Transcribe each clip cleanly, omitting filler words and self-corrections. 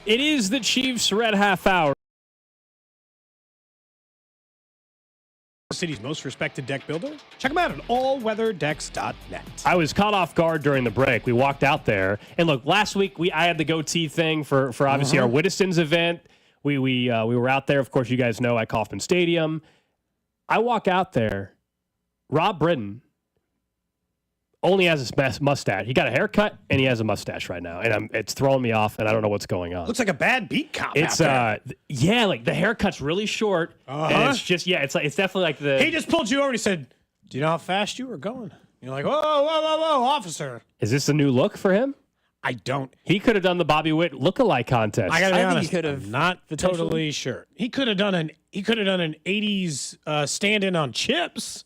It is the Chiefs Red Half Hour. City's most respected deck builder. Check them out at allweatherdecks.net. I was caught off guard during the break. We walked out there, and look, last week I had the goatee thing for obviously our Whittison's event. We were out there. Of course, you guys know at Kauffman Stadium. I walk out there. Rob Britton only has his mustache. He got a haircut, and he has a mustache right now, and it's throwing me off, and I don't know what's going on. Looks like a bad beat cop. It's out there. like the haircut's really short, and it's just it's definitely like the. He just pulled you over and he said, "Do you know how fast you were going?" You're like, "Whoa, officer!" Is this a new look for him? I don't. He could have done the Bobby Witt lookalike contest. I gotta be honest. He could have. I'm not totally sure. He could have done an '80s stand-in on chips.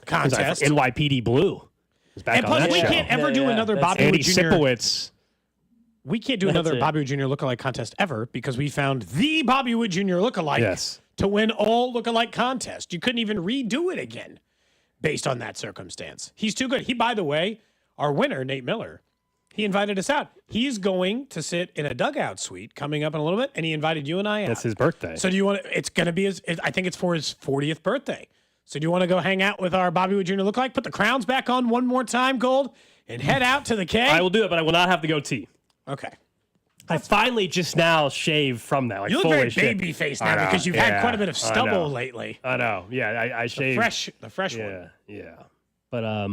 Contest. NYPD Blue. And plus, we can't ever do another Bobby Wood Jr. Sipowicz. We can't do another Bobby Wood Jr. lookalike contest ever because we found the Bobby Wood Jr. lookalike to win all lookalike contests. You couldn't even redo it again based on that circumstance. He's too good. He, by the way, our winner, Nate Miller, he invited us out. He's going to sit in a dugout suite coming up in a little bit, and he invited you and I out. That's his birthday. So do you want to, it's going to be I think it's for his 40th birthday. So do you want to go hang out with our Bobby Wood Jr. lookalike, put the crowns back on one more time, Gold, and head out to the K? I will do it, but I will not have the goatee. Okay. I finally just now shaved from that. Like, you look very baby faced now because you've had quite a bit of stubble lately. I know. Yeah, I shaved. The fresh one. Yeah. But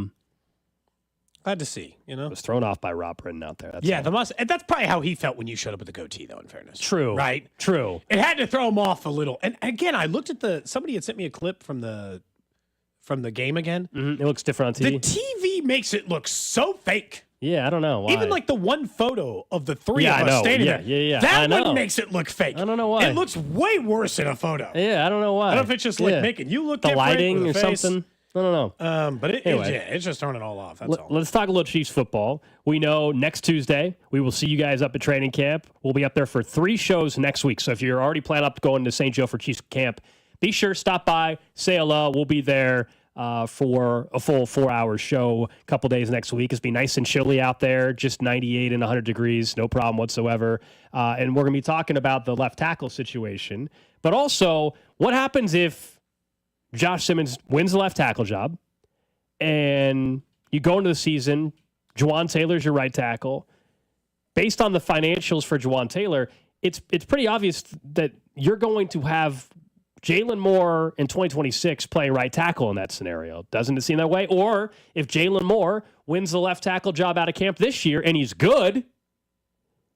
glad to see. I was thrown off by Rob Britton out there. That's probably how he felt when you showed up with the goatee, though. In fairness, true. Right. True. It had to throw him off a little. And again, I looked at somebody had sent me a clip from the game again. Mm-hmm. It looks different on TV. The TV makes it look so fake. Yeah, I don't know why. Even like the one photo of the three of us standing there. Yeah. That one makes it look fake. I don't know why. It looks way worse in a photo. Yeah, I don't know why. I don't know if it's just like making you look the different lighting or face. something. I don't know. But it's just throwing it all off. That's all. Let's talk a little Chiefs football. We know next Tuesday we will see you guys up at training camp. We'll be up there for 3 shows next week. So if you're already planning up going to St. Joe for Chiefs camp, be sure stop by, say hello. We'll be there for a full 4-hour show a couple days next week. It's be nice and chilly out there, just 98 and 100 degrees, no problem whatsoever. And we're going to be talking about the left tackle situation, but also what happens if Josh Simmons wins the left tackle job and you go into the season, Juwan Taylor's your right tackle. Based on the financials for Juwan Taylor, it's pretty obvious that you're going to have Jalen Moore in 2026 playing right tackle in that scenario. Doesn't it seem that way? Or if Jalen Moore wins the left tackle job out of camp this year and he's good,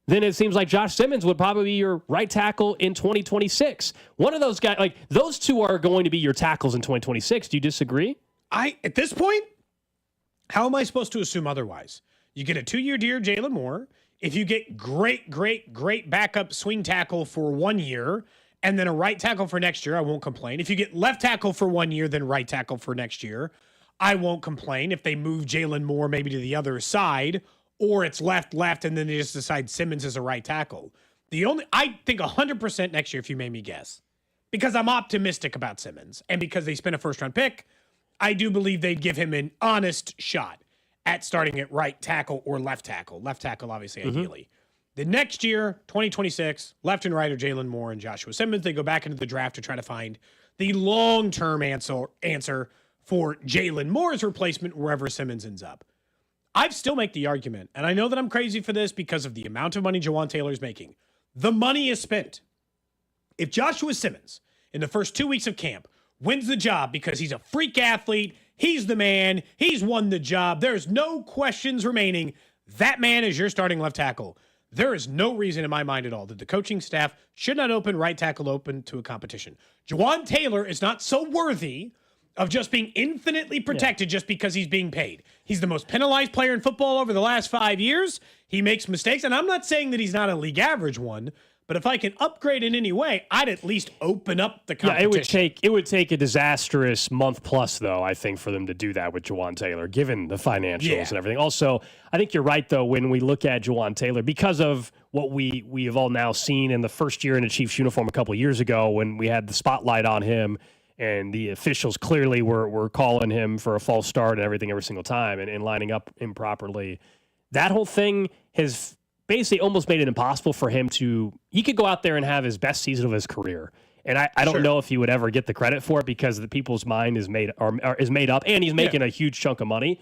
then it seems like Josh Simmons would probably be your right tackle in 2026. One of those guys, like those two are going to be your tackles in 2026. Do you disagree? At this point, how am I supposed to assume otherwise? You get a 2-year deal, Jalen Moore. If you get great backup swing tackle for 1 year, and then a right tackle for next year, I won't complain. If you get left tackle for 1 year, then right tackle for next year, I won't complain. If they move Jalen Moore maybe to the other side, or it's left, and then they just decide Simmons is a right tackle. I think 100% next year, if you made me guess, because I'm optimistic about Simmons, and because they spent a first-round pick, I do believe they'd give him an honest shot at starting at right tackle or left tackle. Left tackle, obviously, ideally. The next year, 2026, left and right are Jalen Moore and Joshua Simmons. They go back into the draft to try to find the long-term answer for Jalen Moore's replacement wherever Simmons ends up. I'd still make the argument, and I know that I'm crazy for this because of the amount of money Juwan Taylor's making. The money is spent. If Joshua Simmons, in the first 2 weeks of camp, wins the job because he's a freak athlete, he's the man, he's won the job, there's no questions remaining, that man is your starting left tackle. There is no reason in my mind at all that the coaching staff should not open right tackle open to a competition. Juwan Taylor is not so worthy of just being infinitely protected just because he's being paid. He's the most penalized player in football over the last 5 years. He makes mistakes, and I'm not saying that he's not a league average one, but if I can upgrade in any way, I'd at least open up the competition. Yeah, it would take a disastrous month plus, though, I think, for them to do that with Juwan Taylor, given the financials and everything. Also, I think you're right, though, when we look at Juwan Taylor, because of what we have all now seen in the first year in a Chiefs uniform a couple of years ago when we had the spotlight on him and the officials clearly were calling him for a false start and everything every single time and lining up improperly. That whole thing has basically almost made it impossible for him to. He could go out there and have his best season of his career. And I don't know if he would ever get the credit for it because the people's mind is made up, and he's making a huge chunk of money.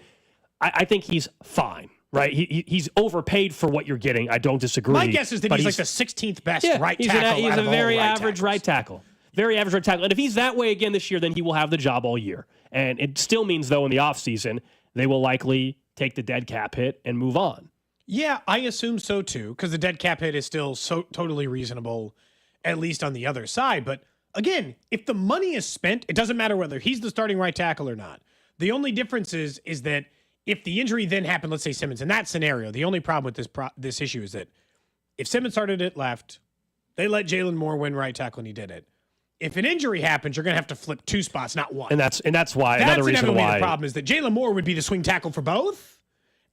I think he's fine, right? He's overpaid for what you're getting. I don't disagree. My guess is that he's like the 16th best right tackle. He's out a of all very right average tackles. right tackle. Very average right tackle. And if he's that way again this year, then he will have the job all year. And it still means, though, in the offseason, they will likely take the dead cap hit and move on. Yeah, I assume so too, because the dead cap hit is still so totally reasonable, at least on the other side. But again, if the money is spent, it doesn't matter whether he's the starting right tackle or not. The only difference is that if the injury then happened, let's say Simmons, in that scenario, the only problem with this issue is that if Simmons started at left, they let Jalen Moore win right tackle and he did it. If an injury happens, you're going to have to flip two spots, not one. And that's why another reason why the problem is that Jalen Moore would be the swing tackle for both.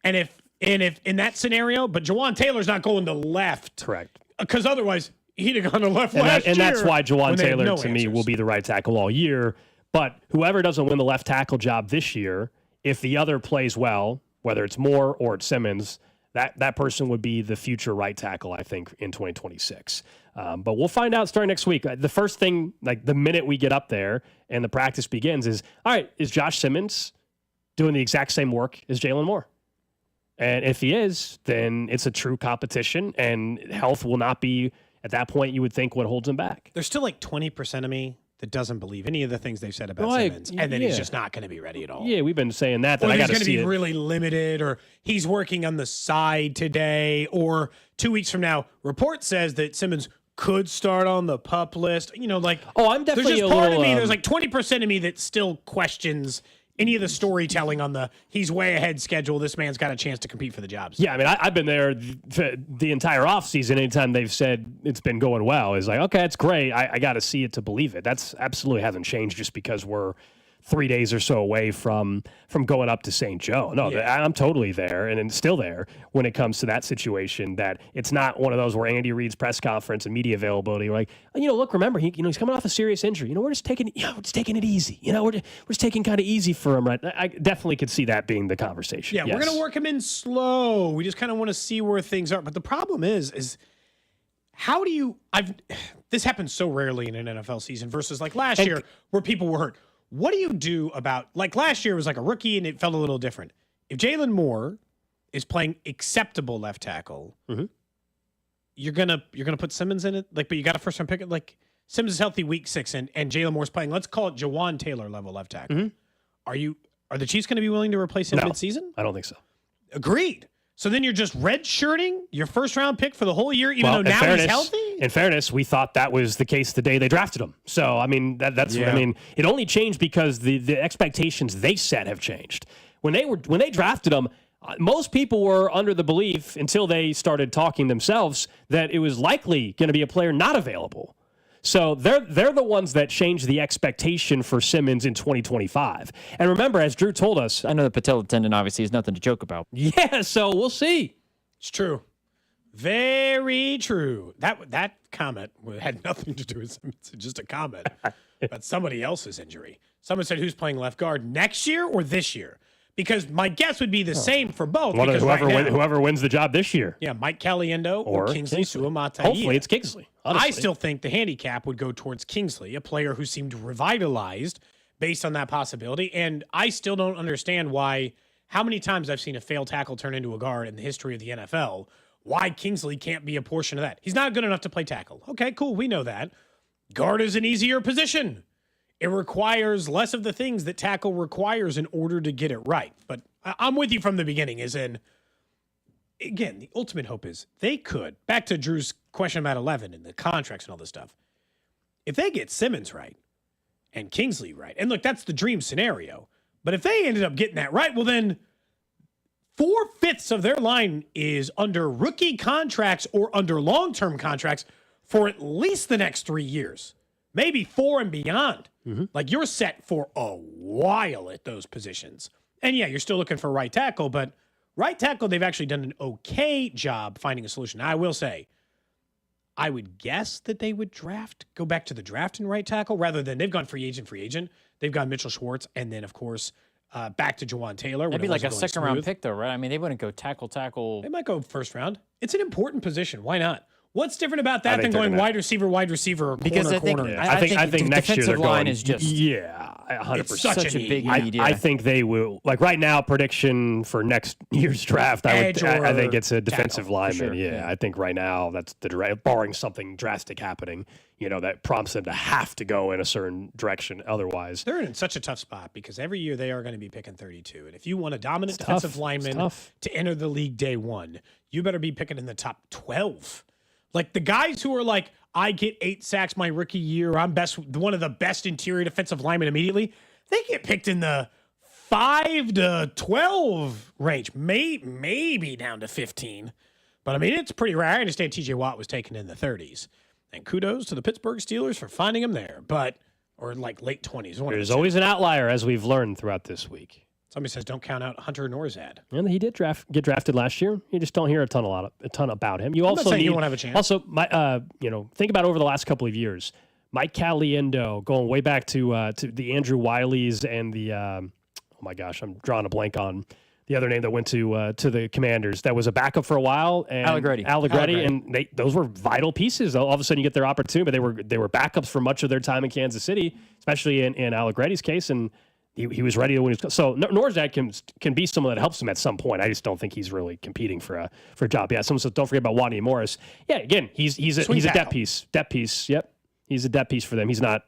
And if in that scenario, but Jawan Taylor's not going to left. Correct. Because otherwise he'd have gone to left and that's why Jawan Taylor no to me will be the right tackle all year. But whoever doesn't win the left tackle job this year, if the other plays well, whether it's Moore or it's Simmons, that person would be the future right tackle, I think, in 2026. But we'll find out starting next week. The first thing, like the minute we get up there and the practice begins, is, all right, is Josh Simmons doing the exact same work as Jalen Moore? And if he is, then it's a true competition, and health will not be, at that point, you would think, what holds him back. There's still like 20% of me that doesn't believe any of the things they've said about Simmons, and then he's just not going to be ready at all. Yeah, we've been saying that. Or I he's got to see be it. really limited, or he's working on the side today, or 2 weeks from now, report says that Simmons could start on the PUP list. You know, like, I'm definitely there's just part of me, there's like 20% of me that still questions any of the storytelling on the he's way ahead schedule. This man's got a chance to compete for the jobs. Yeah, I mean, I've been there the entire offseason. Anytime they've said it's been going well, is like, okay, it's great. I got to see it to believe it. That's absolutely hasn't changed just because we're 3 days or so away from going up to St. Joe. No, I'm totally there and still there when it comes to that situation, that it's not one of those where Andy Reid's press conference and media availability, we're like, look, remember, he's coming off a serious injury. We're just taking it easy. We're just taking kind of easy for him, right? I definitely could see that being the conversation. Yeah, we're going to work him in slow. We just kind of want to see where things are. But the problem is how do you this happens so rarely in an NFL season versus like last year where people were hurt. What do you do about, like last year was like a rookie and it felt a little different. If Jalen Moore is playing acceptable left tackle, you're gonna put Simmons in it, like, but you got a first round pick. Like Simmons is healthy week 6 and Jalen Moore's playing, let's call it Jawan Taylor level left tackle. Are the Chiefs going to be willing to replace him mid-season? I don't think so. Agreed. So then you're just redshirting your first round pick for the whole year, even though now he's healthy? In fairness, we thought that was the case the day they drafted him. So, I mean, that's what I mean. It only changed because the expectations they set have changed. When they drafted him, most people were under the belief, until they started talking themselves, that it was likely going to be a player not available. So they're the ones that changed the expectation for Simmons in 2025. And remember, as Drew told us, I know the patella tendon obviously is nothing to joke about. Yeah, so we'll see. It's true. Very true. That comment had nothing to do with Simmons. It's just a comment about somebody else's injury. Someone said, who's playing left guard next year or this year? Because my guess would be the same for both. Because whoever wins the job this year. Yeah, Mike Caliendo or Kingsley Suamataia. Hopefully it's Kingsley. Honestly. I still think the handicap would go towards Kingsley, a player who seemed revitalized based on that possibility. And I still don't understand how many times I've seen a failed tackle turn into a guard in the history of the NFL, why Kingsley can't be a portion of that. He's not good enough to play tackle. Okay, cool. We know that. Guard is an easier position. It requires less of the things that tackle requires in order to get it right. But I'm with you from the beginning, again, the ultimate hope is they could, back to Drew's question about 11 and the contracts and all this stuff, if they get Simmons right and Kingsley right, and look, that's the dream scenario, but if they ended up getting that right, well then 4/5 of their line is under rookie contracts or under long-term contracts for at least the next 3 years, maybe 4 and beyond. Like you're set for a while at those positions. And yeah, you're still looking for right tackle, but right tackle, they've actually done an okay job finding a solution. Now, I will say, I would guess that they would go back to the draft in right tackle rather than they've gone free agent. They've gone Mitchell Schwartz and then, of course, back to Jawan Taylor. That'd be like a second-round pick, though, right? I mean, they wouldn't go tackle. They might go first round. It's an important position. Why not? What's different about that than going wide receiver, or because corner? I think next year they're line going. Is just 100%. It's such a big need. I think they will. Like right now, prediction for next year's draft. I think it's a defensive lineman. Sure. Yeah, I think right now that's the barring something drastic happening. That prompts them to have to go in a certain direction. Otherwise, they're in such a tough spot because every year they are going to be picking 32. And if you want a dominant defensive lineman to enter the league day one, you better be picking in the top 12. Like the guys who are like, I get 8 sacks my rookie year, I'm one of the best interior defensive linemen immediately, they get picked in the 5 to 12 range, maybe down to 15. But I mean, it's pretty rare. I understand TJ Watt was taken in the 30s. And kudos to the Pittsburgh Steelers for finding him there, or like late 20s. There's always an outlier, as we've learned throughout this week. Somebody says don't count out Hunter Norzad. And he did get drafted last year. You just don't hear a ton about him. You also you won't have a chance. Also, think about over the last couple of years, Mike Caliendo going way back to the Andrew Wileys and the oh my gosh, I'm drawing a blank on the other name that went to the Commanders. That was a backup for a while. And Allegretti, and those were vital pieces. All of a sudden, you get their opportunity, but they were backups for much of their time in Kansas City, especially in Allegretti's case, and he was ready to win. So Norzad can be someone that helps him at some point. I just don't think he's really competing for a job. Yeah, someone says don't forget about Wanya Morris. Yeah, again, he's a depth piece. Depth piece. Yep, he's a depth piece for them. He's not.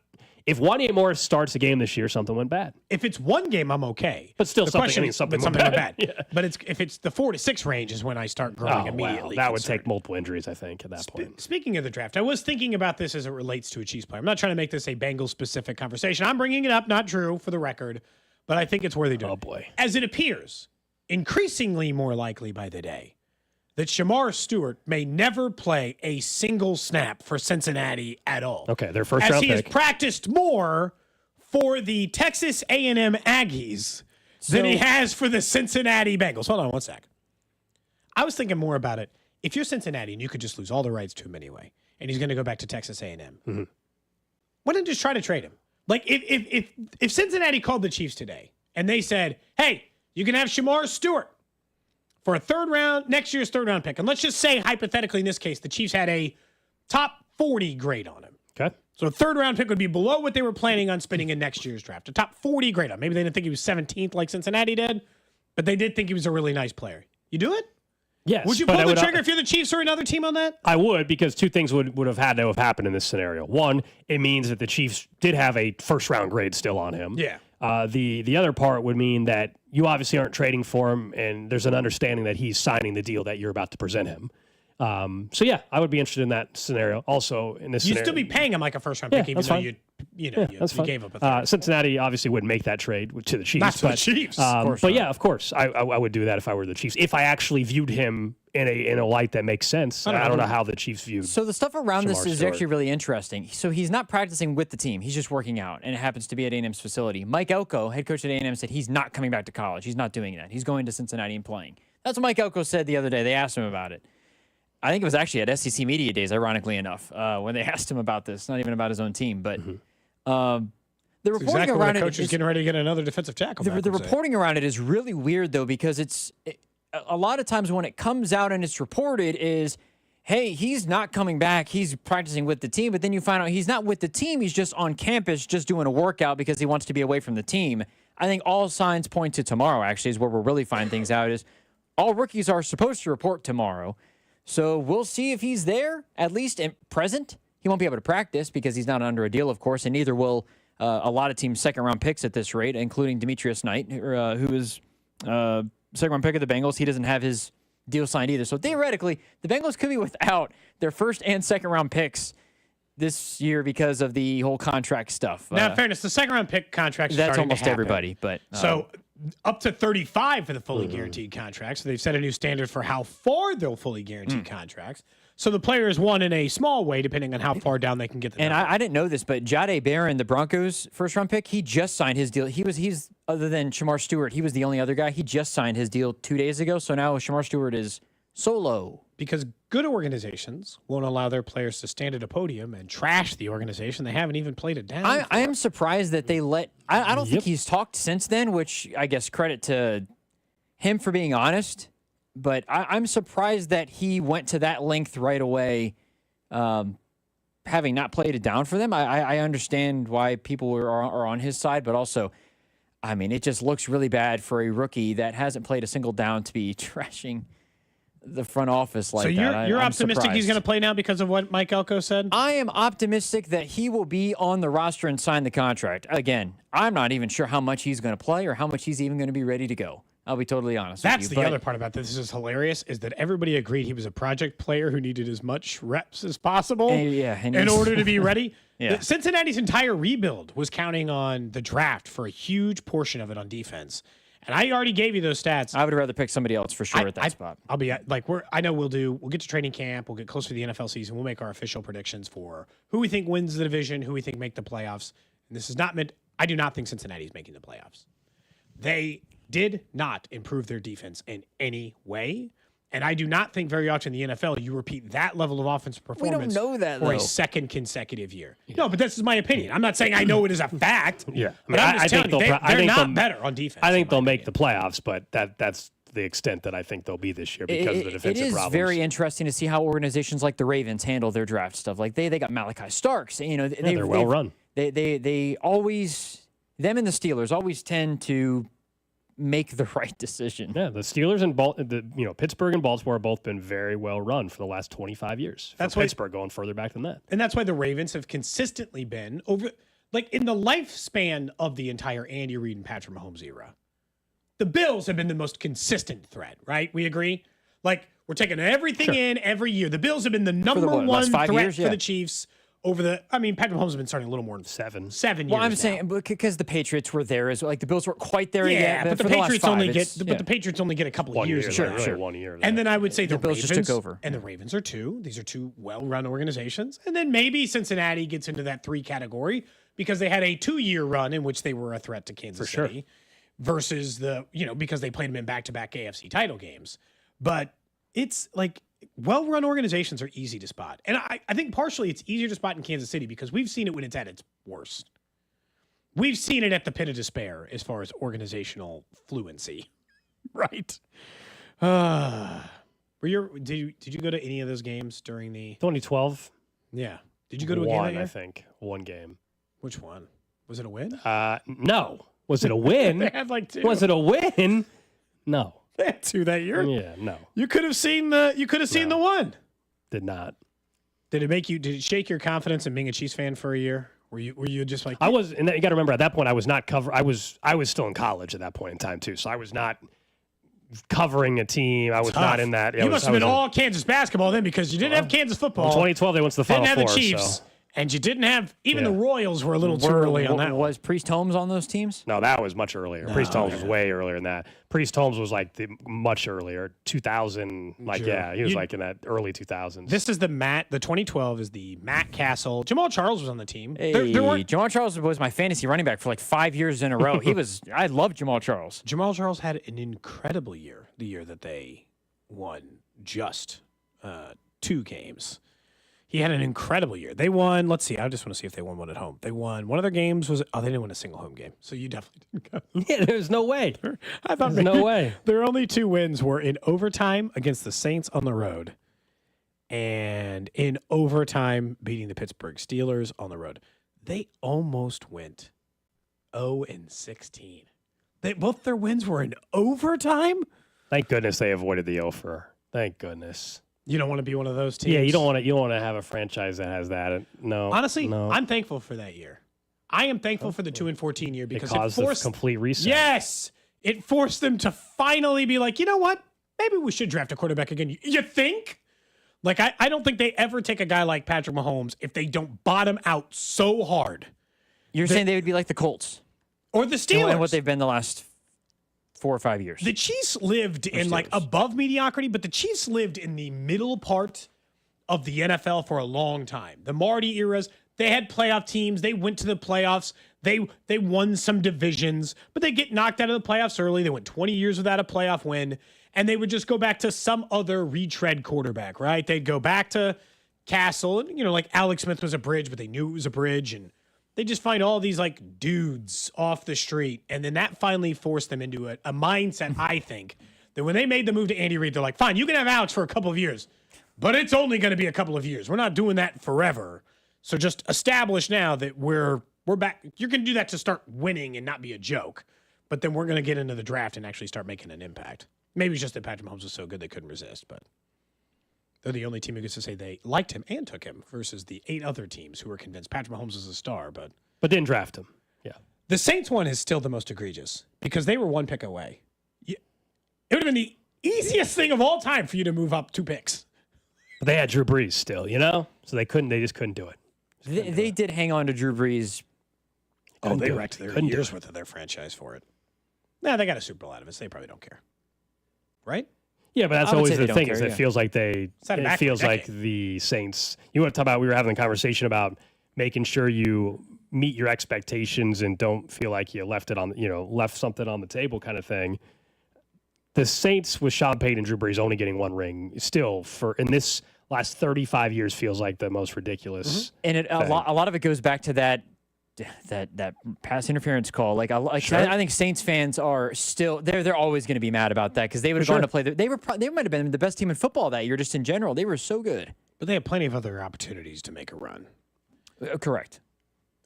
If Wanya Morris starts a game this year, something went bad. If it's one game, I'm okay. But still, something went bad. Yeah. But if it's the 4 to 6 range is when I start growing immediately. That would take multiple injuries, I think, at that point. Speaking of the draft, I was thinking about this as it relates to a Chiefs player. I'm not trying to make this a Bengals-specific conversation. I'm bringing it up, not Drew, for the record, but I think it's worthy doing. Oh, boy. As it appears, increasingly more likely by the day, that Shamar Stewart may never play a single snap for Cincinnati at all. Okay, their first round pick. As he has practiced more for the Texas A&M Aggies than he has for the Cincinnati Bengals. Hold on one sec. I was thinking more about it. If you're Cincinnati and you could just lose all the rights to him anyway, and he's going to go back to Texas A&M, why don't you just try to trade him? Like if Cincinnati called the Chiefs today and they said, hey, you can have Shamar Stewart for a next year's third round pick. And let's just say, hypothetically, in this case, the Chiefs had a top 40 grade on him. Okay. So a third round pick would be below what they were planning on spending in next year's draft. A top 40 grade on. Maybe they didn't think he was 17th like Cincinnati did, but they did think he was a really nice player. You do it? Yes. Would you pull the trigger if you're the Chiefs or another team on that? I would, because two things would have had to have happened in this scenario. One, it means that the Chiefs did have a first round grade still on him. Yeah. The other part would mean that you obviously aren't trading for him, and there's an understanding that he's signing the deal that you're about to present him. So yeah, I would be interested in that scenario. Also, in this, you'd still be paying him like a first round pick, even though you gave up a third. Cincinnati obviously wouldn't make that trade to the Chiefs. Not to the Chiefs, yeah, of course, I would do that if I were the Chiefs. If I actually viewed him in a light that makes sense. I don't know how the Chiefs viewed. So the stuff around Shamar this is Stewart. actually really interesting. So he's not practicing with the team; he's just working out, and it happens to be at A&M's facility. Mike Elko, head coach at A&M, said he's not coming back to college. He's not doing that. He's going to Cincinnati and playing. That's what Mike Elko said the other day. They asked him about it. I think it was actually at SEC Media Days, ironically enough, when they asked him about this. Not even about his own team, but the reporting around it. Coach is getting ready to get another defensive tackle. The reporting around it is really weird, though, because a lot of times when it comes out and it's reported is, hey, he's not coming back. He's practicing with the team, but then you find out he's not with the team. He's just on campus, just doing a workout because he wants to be away from the team. I think all signs point to tomorrow. Actually, is where we'll really find things out. Is all rookies are supposed to report tomorrow. So we'll see if he's there, at least present. He won't be able to practice because he's not under a deal, of course, and neither will a lot of teams' second-round picks at this rate, including Demetrius Knight, who is second-round pick of the Bengals. He doesn't have his deal signed either. So theoretically, the Bengals could be without their first- and second-round picks this year because of the whole contract stuff. Now, in fairness, the second-round pick contracts are that's starting almost to happen. everybody. But So up to 35 for the fully guaranteed contracts. So they've set a new standard for how far they'll fully guaranteed contracts. So the players won in a small way, depending on how far down they can get the And I didn't know this, but Jahdae Barron, the Broncos first-round pick, he just signed his deal. He's other than Shamar Stewart, he was the only other guy. He just signed his deal 2 days ago. So now Shamar Stewart is Solo. Because good organizations won't allow their players to stand at a podium and trash the organization they haven't even played it down. I am surprised that they let. I don't think he's talked since then, which I guess credit to him for being honest. But I'm surprised that he went to that length right away, having not played it down for them. I understand why people are on his side, but also, I mean, it just looks really bad for a rookie that hasn't played a single down to be trashing the front office like that. So you're optimistic he's going to play now because of what Mike Elko said? I am optimistic that he will be on the roster and sign the contract. Again, I'm not even sure how much he's going to play or how much he's even going to be ready to go. I'll be totally honest with you. That's the other part about this is hilarious, is that everybody agreed he was a project player who needed as much reps as possible in order to be ready. Cincinnati's entire rebuild was counting on the draft for a huge portion of it on defense. And I already gave you those stats. I would rather pick somebody else for sure at that spot. I'll be like, I know we'll get to training camp. We'll get closer to the NFL season. We'll make our official predictions for who we think wins the division, who we think make the playoffs. And this is not meant, I do not think Cincinnati's making the playoffs. They did not improve their defense in any way. And I do not think very often in the NFL you repeat that level of offensive performance for a second consecutive year. No, but this is my opinion. I'm not saying I know it is a fact. But I'm just telling you, they're not better on defense. I think they'll make the playoffs, but that's the extent that I think they'll be this year because of the defensive problems. It is very interesting to see how organizations like the Ravens handle their draft stuff. Like they got Malachi Starks. They're well run. They always, them and the Steelers always tend to make the right decision. Yeah, the Steelers and Pittsburgh and Baltimore have both been very well run for the last 25 years. That's why Pittsburgh going further back than that. And that's why the Ravens have consistently been over, like in the lifespan of the entire Andy Reid and Patrick Mahomes era. The Bills have been the most consistent threat, right? We agree? Like we're taking everything in every year. The Bills have been the number one threat for the Chiefs. Patrick Mahomes has been starting a little more than 7 years. Well, I'm saying because the Patriots were there, like the Bills weren't quite there yet. But the Patriots only get a couple of years. Sure. 1 year. And then I would say the Bills Ravens just took over. And the Ravens are 2. These are 2 well-run organizations. And then maybe Cincinnati gets into that 3 category because they had a 2-year run in which they were a threat to Kansas City versus because they played them in back-to-back AFC title games. But it's like well-run organizations are easy to spot. And I think partially it's easier to spot in Kansas City because we've seen it when it's at its worst. We've seen it at the pit of despair as far as organizational fluency. Right. Did you go to any of those games during the 2012? Yeah. Did you go to a game? I think. One game. Which one? Was it a win? No. Was it a win? They had like 2. Was it a win? No. They had 2 that year. Yeah, no. You could have seen the one. Did not. Did it shake your confidence in being a Chiefs fan for a year? Were you just like I was? And you got to remember at that point I was not I was still in college at that point in time too, so I was not covering a team. I was not in that. You must have been all Kansas basketball then because you didn't have Kansas football. In 2012 they went to the Final Four. Didn't have the Chiefs. So. And you didn't have even the Royals were a little too early on that. Was Priest Holmes on those teams? No, that was much earlier. Priest Holmes was way earlier than that. Priest Holmes was like much earlier, 2000. He was like in that early 2000s. This is the 2012 is the Matt Castle. Jamal Charles was on the team. Jamal Charles was my fantasy running back for like 5 years in a row. I loved Jamal Charles. Jamal Charles had an incredible year. The year that they won just 2 games. He had an incredible year. They won. Let's see. I just want to see if they won one at home. They won. One of their games was. Oh, they didn't win a single home game. So you definitely didn't go. Yeah, there's no way. I thought there's no way. Their only 2 wins were in overtime against the Saints on the road, and in overtime beating the Pittsburgh Steelers on the road. They almost went 0-16. Both their wins were in overtime. Thank goodness they avoided the offer. Thank goodness. You don't want to be one of those teams. Yeah, you don't want to have a franchise that has that. No. Honestly, no. I'm thankful for that year. I am thankful for the 2-14 year because it forced a complete reset. Yes, it forced them to finally be like, you know what? Maybe we should draft a quarterback again. You think? Like I don't think they ever take a guy like Patrick Mahomes if they don't bottom out so hard. You're saying they would be like the Colts or the Steelers, and what they've been the last 4 or 5 years. The Chiefs lived in like above mediocrity, but the Chiefs lived in the middle part of the NFL for a long time. The Marty eras, they had playoff teams. They went to the playoffs. They won some divisions, but they get knocked out of the playoffs early. They went 20 years without a playoff win. and they would just go back to some other retread quarterback, right? They'd go back to Castle, and like Alex Smith was a bridge, but they knew it was a bridge, and they just find all these like dudes off the street, and then that finally forced them into a mindset, I think, that when they made the move to Andy Reid, they're like, fine, you can have Alex for a couple of years, but it's only going to be a couple of years. We're not doing that forever. So just establish now that we're back. You're going to do that to start winning and not be a joke, but then we're going to get into the draft and actually start making an impact. Maybe it's just that Patrick Mahomes was so good they couldn't resist, but they're the only team who gets to say they liked him and took him versus the 8 other teams who were convinced Patrick Mahomes was a star, but didn't draft him. Yeah. The Saints one is still the most egregious because they were 1 pick away. It would have been the easiest thing of all time for you to move up 2 picks. But they had Drew Brees still, so they just couldn't do it. They did hang on to Drew Brees. They wrecked their years worth of their franchise for it. Nah, they got a Super Bowl out of it, so they probably don't care. Right? Yeah, but that's always the thing. Care, is it feels like it feels like the Saints. You want to talk about? We were having a conversation about making sure you meet your expectations and don't feel like you left something on the table, kind of thing. The Saints with Sean Payton and Drew Brees only getting 1 ring still in this last 35 years feels like the most ridiculous. And a lot of it goes back to that pass interference call. Sure. I think Saints fans are still they're always going to be mad about that because they would have gone to play. They might have been the best team in football that year, just in general. They were so good. But they had plenty of other opportunities to make a run. Correct.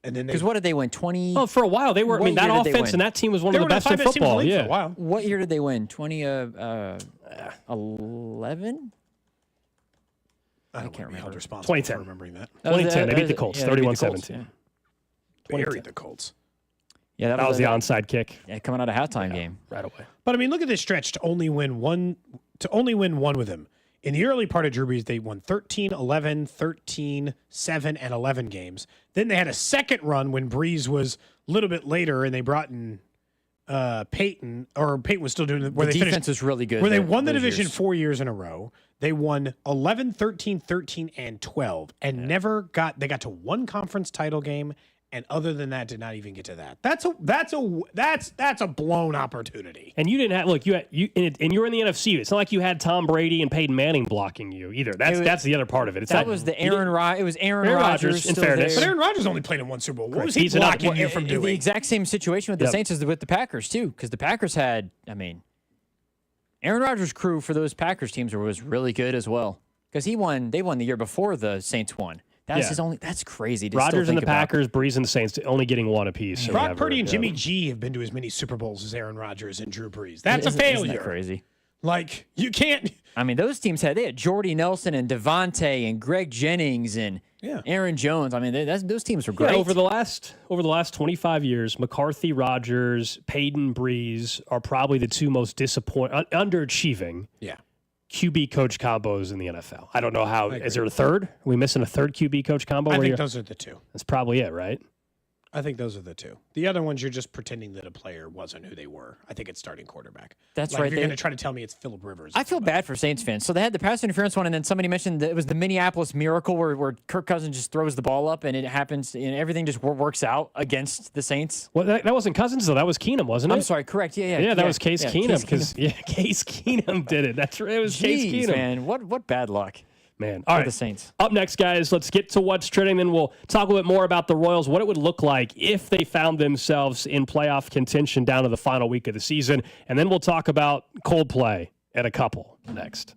And then because what did they win? 20? Oh, for a while they were. I mean, that offense and that team was one of the best in football. Yeah. For a while. What year did they win? 11? I can't remember. 2010. For remembering that. 2010. They beat the Colts, 31-17. Buried the Colts. Yeah, that was the onside kick. Yeah, coming out of halftime game right away. But I mean, look at this stretch to only win one with him. In the early part of Drew Brees, they won 13, 11, 13, 7, and 11 games. Then they had a second run when Brees was a little bit later, and they brought in Peyton, or Peyton was still doing it. The defense was really good. Where they won the division 4 years in a row. They won 11, 13, 13, and 12, and they got to 1 conference title game. And other than that, did not even get to that. That's a blown opportunity. And you didn't have and you were in the NFC. It's not like you had Tom Brady and Peyton Manning blocking you either. That's the other part of it. It was Aaron Rodgers. In fairness, but Aaron Rodgers only played in 1 Super Bowl. What was he blocking you from doing? The exact same situation with the Saints as with the Packers too, because the Packers had. Aaron Rodgers' crew for those Packers teams was really good as well because they won the year before the Saints won. That's crazy. Rodgers and the Packers, Brees and the Saints only getting 1 apiece. Brock Purdy and Jimmy G have been to as many Super Bowls as Aaron Rodgers and Drew Brees. That's a failure. Isn't that crazy? Like, you can't. Those teams they had Jordy Nelson and Devontae and Greg Jennings and Aaron Jones. Those teams were great. Yeah, over the last 25 years, McCarthy, Rodgers, Peyton, Brees are probably the 2 most underachieving. Yeah. QB coach combos in the NFL. I don't know how. Is there a third? Are we missing a third QB coach combo? I think those are the 2. That's probably it, right? I think those are the 2. The other ones, you're just pretending that a player wasn't who they were. I think it's starting quarterback. That's right. If you're going to try to tell me it's Phillip Rivers. I feel bad for Saints fans. So they had the pass interference one, and then somebody mentioned that it was the Minneapolis Miracle where Kirk Cousins just throws the ball up, and it happens, and everything just works out against the Saints. Well, that wasn't Cousins, though. That was Keenum, wasn't it? I'm sorry. Correct. Yeah, that was Case Keenum. Case Keenum did it. That's right. It was Case Keenum. Man, what bad luck. Man. All right. The Saints. Up next, guys, let's get to what's trending. Then we'll talk a bit more about the Royals, what it would look like if they found themselves in playoff contention down to the final week of the season. And then we'll talk about Coldplay at a couple next.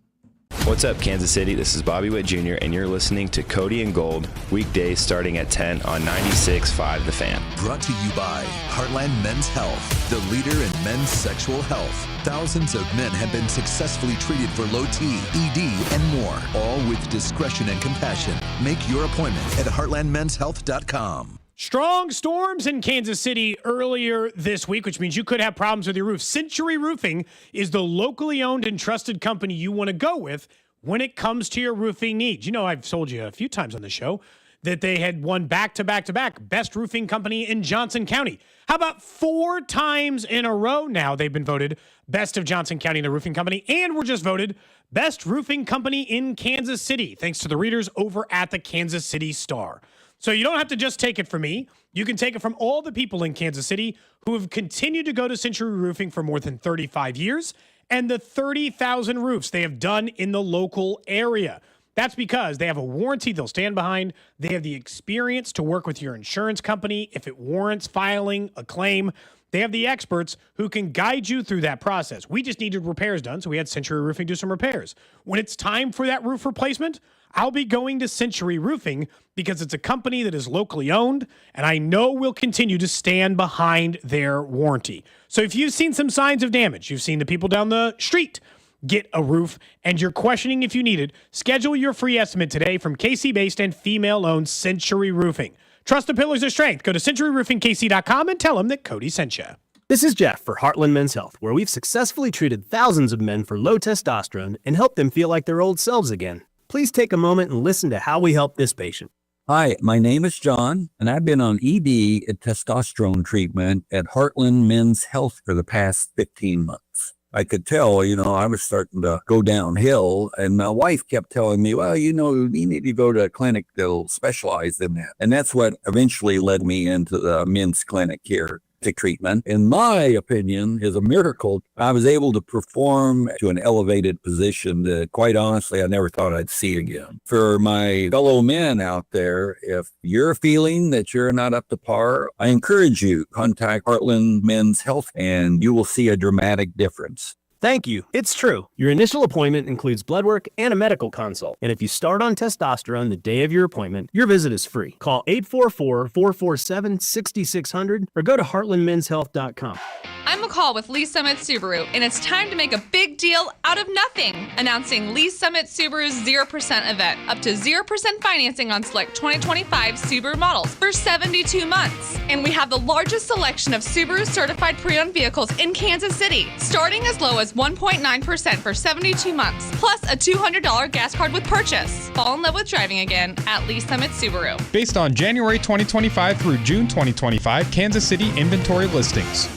What's up, Kansas City? This is Bobby Witt Jr., and you're listening to Cody and Gold, weekdays starting at 10 on 96.5 The Fan. Brought to you by Heartland Men's Health, the leader in men's sexual health. Thousands of men have been successfully treated for low T, ED, and more, all with discretion and compassion. Make your appointment at heartlandmenshealth.com. Strong storms in Kansas City earlier this week, which means you could have problems with your roof. Century Roofing is the locally owned and trusted company you want to go with when it comes to your roofing needs. I've told you a few times on the show that they had won back-to-back best roofing company in Johnson County. How about 4 times in a row now they've been voted best of Johnson County, the roofing company, and were just voted best roofing company in Kansas City, thanks to the readers over at the Kansas City Star. So you don't have to just take it from me. You can take it from all the people in Kansas City who have continued to go to Century Roofing for more than 35 years and the 30,000 roofs they have done in the local area. That's because they have a warranty they'll stand behind. They have the experience to work with your insurance company if it warrants filing a claim. They have the experts who can guide you through that process. We just needed repairs done, so we had Century Roofing do some repairs. When it's time for that roof replacement, I'll be going to Century Roofing because it's a company that is locally owned, and I know will continue to stand behind their warranty. So if you've seen some signs of damage, you've seen the people down the street get a roof, and you're questioning if you need it, schedule your free estimate today from KC-based and female-owned Century Roofing. Trust the pillars of strength. Go to centuryroofingkc.com and tell them that Cody sent you. This is Jeff for Heartland Men's Health, where we've successfully treated thousands of men for low testosterone and helped them feel like their old selves again. Please take a moment and listen to how we help this patient. Hi, my name is John, and I've been on ED and testosterone treatment at Heartland Men's Health for the past 15 months. I could tell, I was starting to go downhill, and my wife kept telling me, well, you need to go to a clinic that'll specialize in that. And that's what eventually led me into the men's clinic here. Treatment, in my opinion, is a miracle. I was able to perform to an elevated position that, quite honestly, I never thought I'd see again. For my fellow men out there, if you're feeling that you're not up to par, I encourage you, contact Heartland Men's Health, and you will see a dramatic difference. Thank you. It's true. Your initial appointment includes blood work and a medical consult. And if you start on testosterone the day of your appointment, your visit is free. Call 844-447-6600 or go to heartlandmenshealth.com. I'm McCall with Lee Summit Subaru, and it's time to make a big deal out of nothing. Announcing Lee Summit Subaru's 0% event. Up to 0% financing on select 2025 Subaru models for 72 months. And we have the largest selection of Subaru certified pre-owned vehicles in Kansas City, starting as low as 1.9% for 72 months, plus a $200 gas card with purchase. Fall in love with driving again at Lee Summit Subaru. Based on January 2025 through June 2025 Kansas City inventory listings.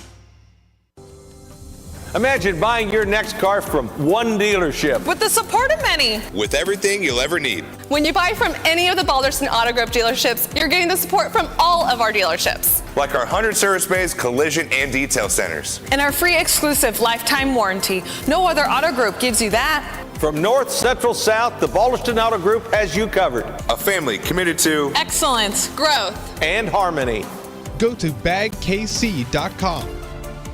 Imagine buying your next car from one dealership. With the support of many. With everything you'll ever need. When you buy from any of the Balderson Auto Group dealerships, you're getting the support from all of our dealerships. Like our 100 service bays, collision, and detail centers. And our free exclusive lifetime warranty. No other auto group gives you that. From north, central, south, the Balderson Auto Group has you covered. A family committed to excellence, growth, and harmony. Go to bagkc.com.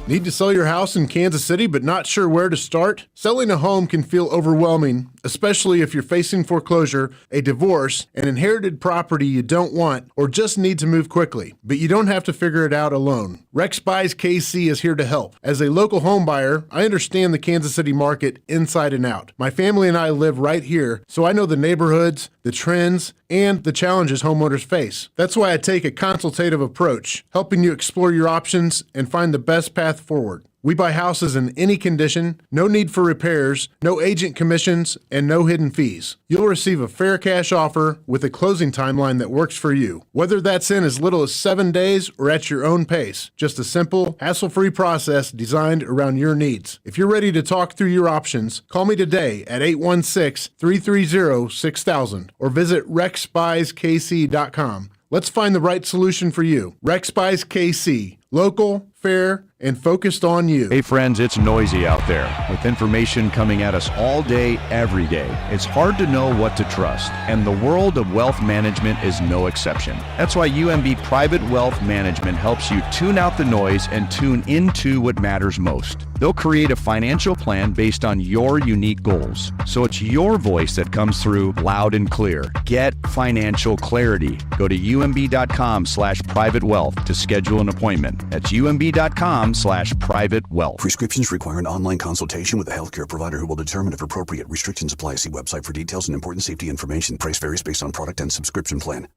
Need to sell your house in Kansas City but not sure where to start? Selling a home can feel overwhelming, especially if you're facing foreclosure, a divorce, an inherited property you don't want, or just need to move quickly. But you don't have to figure it out alone. Rex Buys KC is here to help. As a local home buyer, I understand the Kansas City market inside and out. My family and I live right here, so I know the neighborhoods, the trends, and the challenges homeowners face. That's why I take a consultative approach, helping you explore your options and find the best path forward. We buy houses in any condition, no need for repairs, no agent commissions, and no hidden fees. You'll receive a fair cash offer with a closing timeline that works for you. Whether that's in as little as 7 days or at your own pace, just a simple, hassle-free process designed around your needs. If you're ready to talk through your options, call me today at 816-330-6000 or visit rexbuyskc.com. Let's find the right solution for you. Rex Buys KC. Local, fair, and focused on you. Hey friends, it's noisy out there with information coming at us all day, every day. It's hard to know what to trust, and the world of wealth management is no exception. That's why UMB Private Wealth Management helps you tune out the noise and tune into what matters most. They'll create a financial plan based on your unique goals, so it's your voice that comes through loud and clear. Get financial clarity. Go to umb.com/private wealth to schedule an appointment. That's umb.com/private wealth. Prescriptions require an online consultation with a healthcare provider who will determine if appropriate. Restrictions apply. See website for details and important safety information. Price varies based on product and subscription plan.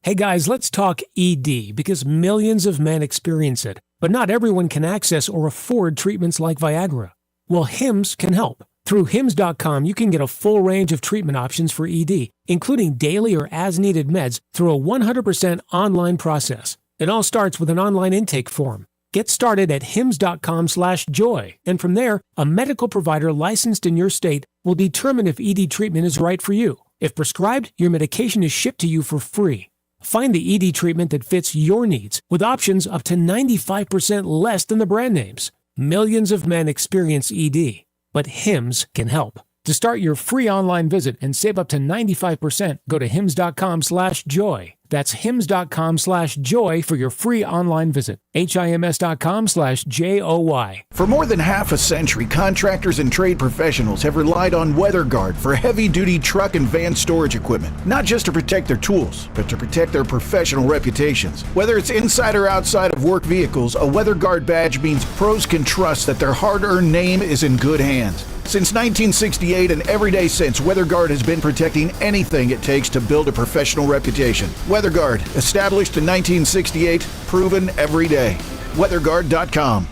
Hey guys, let's talk ED because millions of men experience it, but not everyone can access or afford treatments like Viagra. Well, Hims can help. Through Hims.com, you can get a full range of treatment options for ED, including daily or as-needed meds through a 100% online process. It all starts with an online intake form. Get started at hims.com/joy, and from there, a medical provider licensed in your state will determine if ED treatment is right for you. If prescribed, your medication is shipped to you for free. Find the ED treatment that fits your needs with options up to 95% less than the brand names. Millions of men experience ED. but Hims can help. To start your free online visit and save up to 95%, go to hims.com/joy. That's hims.com/joy for your free online visit. HIMS.com/JOY. For more than half a century, contractors and trade professionals have relied on WeatherGuard for heavy-duty truck and van storage equipment, not just to protect their tools, but to protect their professional reputations. Whether it's inside or outside of work vehicles, a WeatherGuard badge means pros can trust that their hard-earned name is in good hands. Since 1968 and every day since, WeatherGuard has been protecting anything it takes to build a professional reputation. WeatherGuard, established in 1968, proven every day. WeatherGuard.com.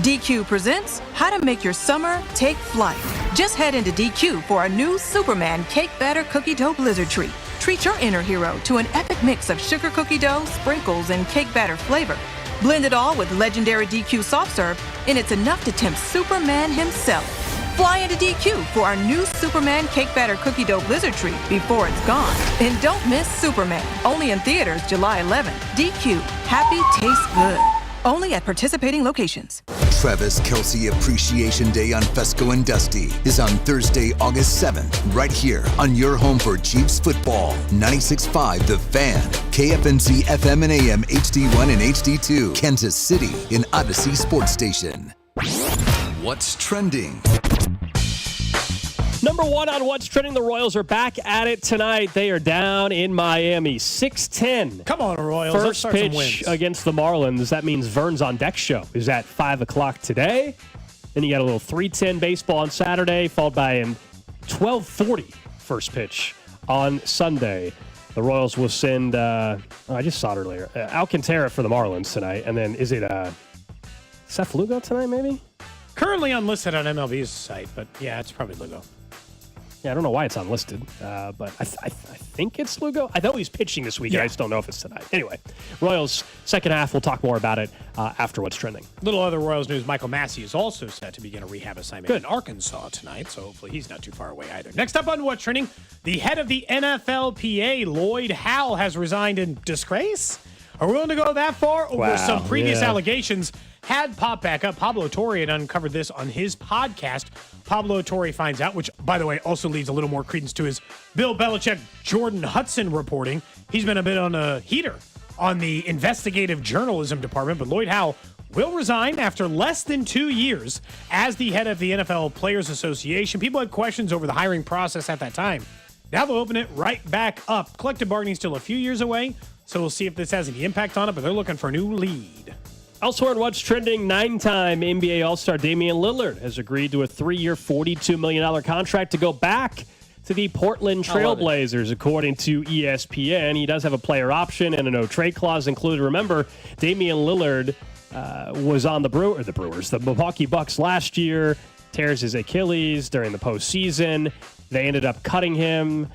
DQ presents How to Make Your Summer Take Flight. Just head into DQ for our new Superman Cake Batter Cookie Dough Blizzard Treat. Treat your inner hero to an epic mix of sugar cookie dough, sprinkles, and cake batter flavor. Blend it all with legendary DQ soft serve, and it's enough to tempt Superman himself. Fly into DQ for our new Superman Cake Batter Cookie Dough Blizzard Treat before it's gone. And don't miss Superman. Only in theaters July 11th. DQ. Happy tastes good. Only at participating locations. Travis Kelce Appreciation Day on Fesco and Dusty is on Thursday, August 7th, right here on your home for Chiefs football. 96.5 The Fan, KFNC FM and AM HD1 and HD2, Kansas City in Odyssey Sports Station. What's trending? Number one on What's Trending, the Royals are back at it tonight. They are down in Miami, 6-10. Come on, Royals. First Let's start some pitch wins. against the Marlins. That means Vern's on deck show is at 5 o'clock today. Then you got a little 3:10 baseball on Saturday, followed by a 12:40 first pitch on Sunday. The Royals will send, I just saw it earlier, Alcantara for the Marlins tonight. And then is it Seth Lugo tonight, maybe? Currently unlisted on MLB's site, but yeah, it's probably Lugo. Yeah, I don't know why it's unlisted, but I think it's Lugo. I know he's pitching this week, and I just don't know if it's tonight. Anyway, Royals, second half, we'll talk more about it after What's Trending. Little other Royals news, Michael Massey is also set to begin a rehab assignment in Arkansas tonight, so hopefully he's not too far away either. Next up on What's Trending, the head of the NFLPA, Lloyd Howe, has resigned in disgrace. Are we willing to go that far? Over some previous allegations had popped back up. Pablo Torre had uncovered this on his podcast. Pablo Torre finds out, which, by the way, also leads a little more credence to his Bill Belichick, Jordan Hudson reporting. He's been a bit on a heater on the investigative journalism department, but Lloyd Howe will resign after less than 2 years as the head of the NFL Players Association. People had questions over the hiring process at that time. Now they'll open it right back up. Collective bargaining is still a few years away, so we'll see if this has any impact on it, but they're looking for a new lead. Elsewhere in What's Trending, 9-time NBA All-Star Damian Lillard has agreed to a 3-year, $42 million contract to go back to the Portland Trailblazers, according to ESPN. He does have a player option and a no-trade clause included. Remember, Damian Lillard was on the Milwaukee Bucks last year, tears his Achilles during the postseason. They ended up cutting him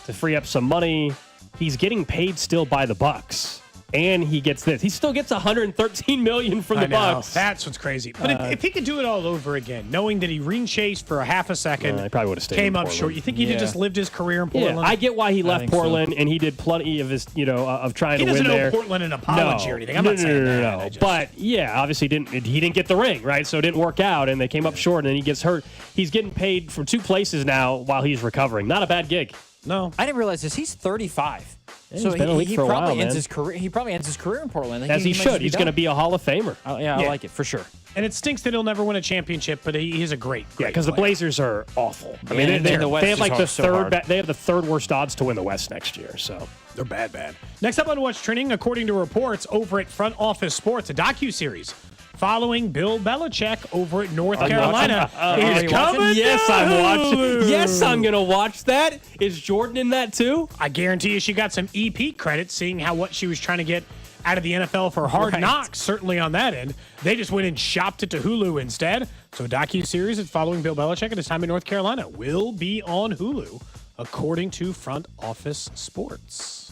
to free up some money. He's getting paid still by the Bucks. And he gets this. He still gets $113 million from the Bucks. That's what's crazy. But if he could do it all over again, knowing that he ring chased for a half a second, he probably would have stayed. Came up short. You think he'd have just lived his career in Portland? Yeah, I get why he left Portland, and he did plenty of his, of trying to win there. He doesn't owe Portland an apology or anything. I'm not saying that. No. But yeah, obviously he didn't get the ring, right? So it didn't work out, and they came up short, and then he gets hurt. He's getting paid from 2 places now while he's recovering. Not a bad gig. No, I didn't realize this. He's 35. Yeah, so he probably ends his career. He probably ends his career in Portland. As he should. He's going to be a Hall of Famer. I like it for sure. And it stinks that he'll never win a championship, but he's a great because the Blazers are awful. I mean, they have like the third. They have the third worst odds to win the West next year. So they're bad. Next up on What's Trending, according to reports over at Front Office Sports, a docuseries following Bill Belichick over at North Carolina. He's coming. Yes, I'm watching. Yes, I'm going to watch that. Is Jordan in that too? I guarantee you she got some EP credit, seeing what she was trying to get out of the NFL for Hard Knocks, certainly on that end. They just went and shopped it to Hulu instead. So a docuseries is following Bill Belichick at his time in North Carolina will be on Hulu, according to Front Office Sports.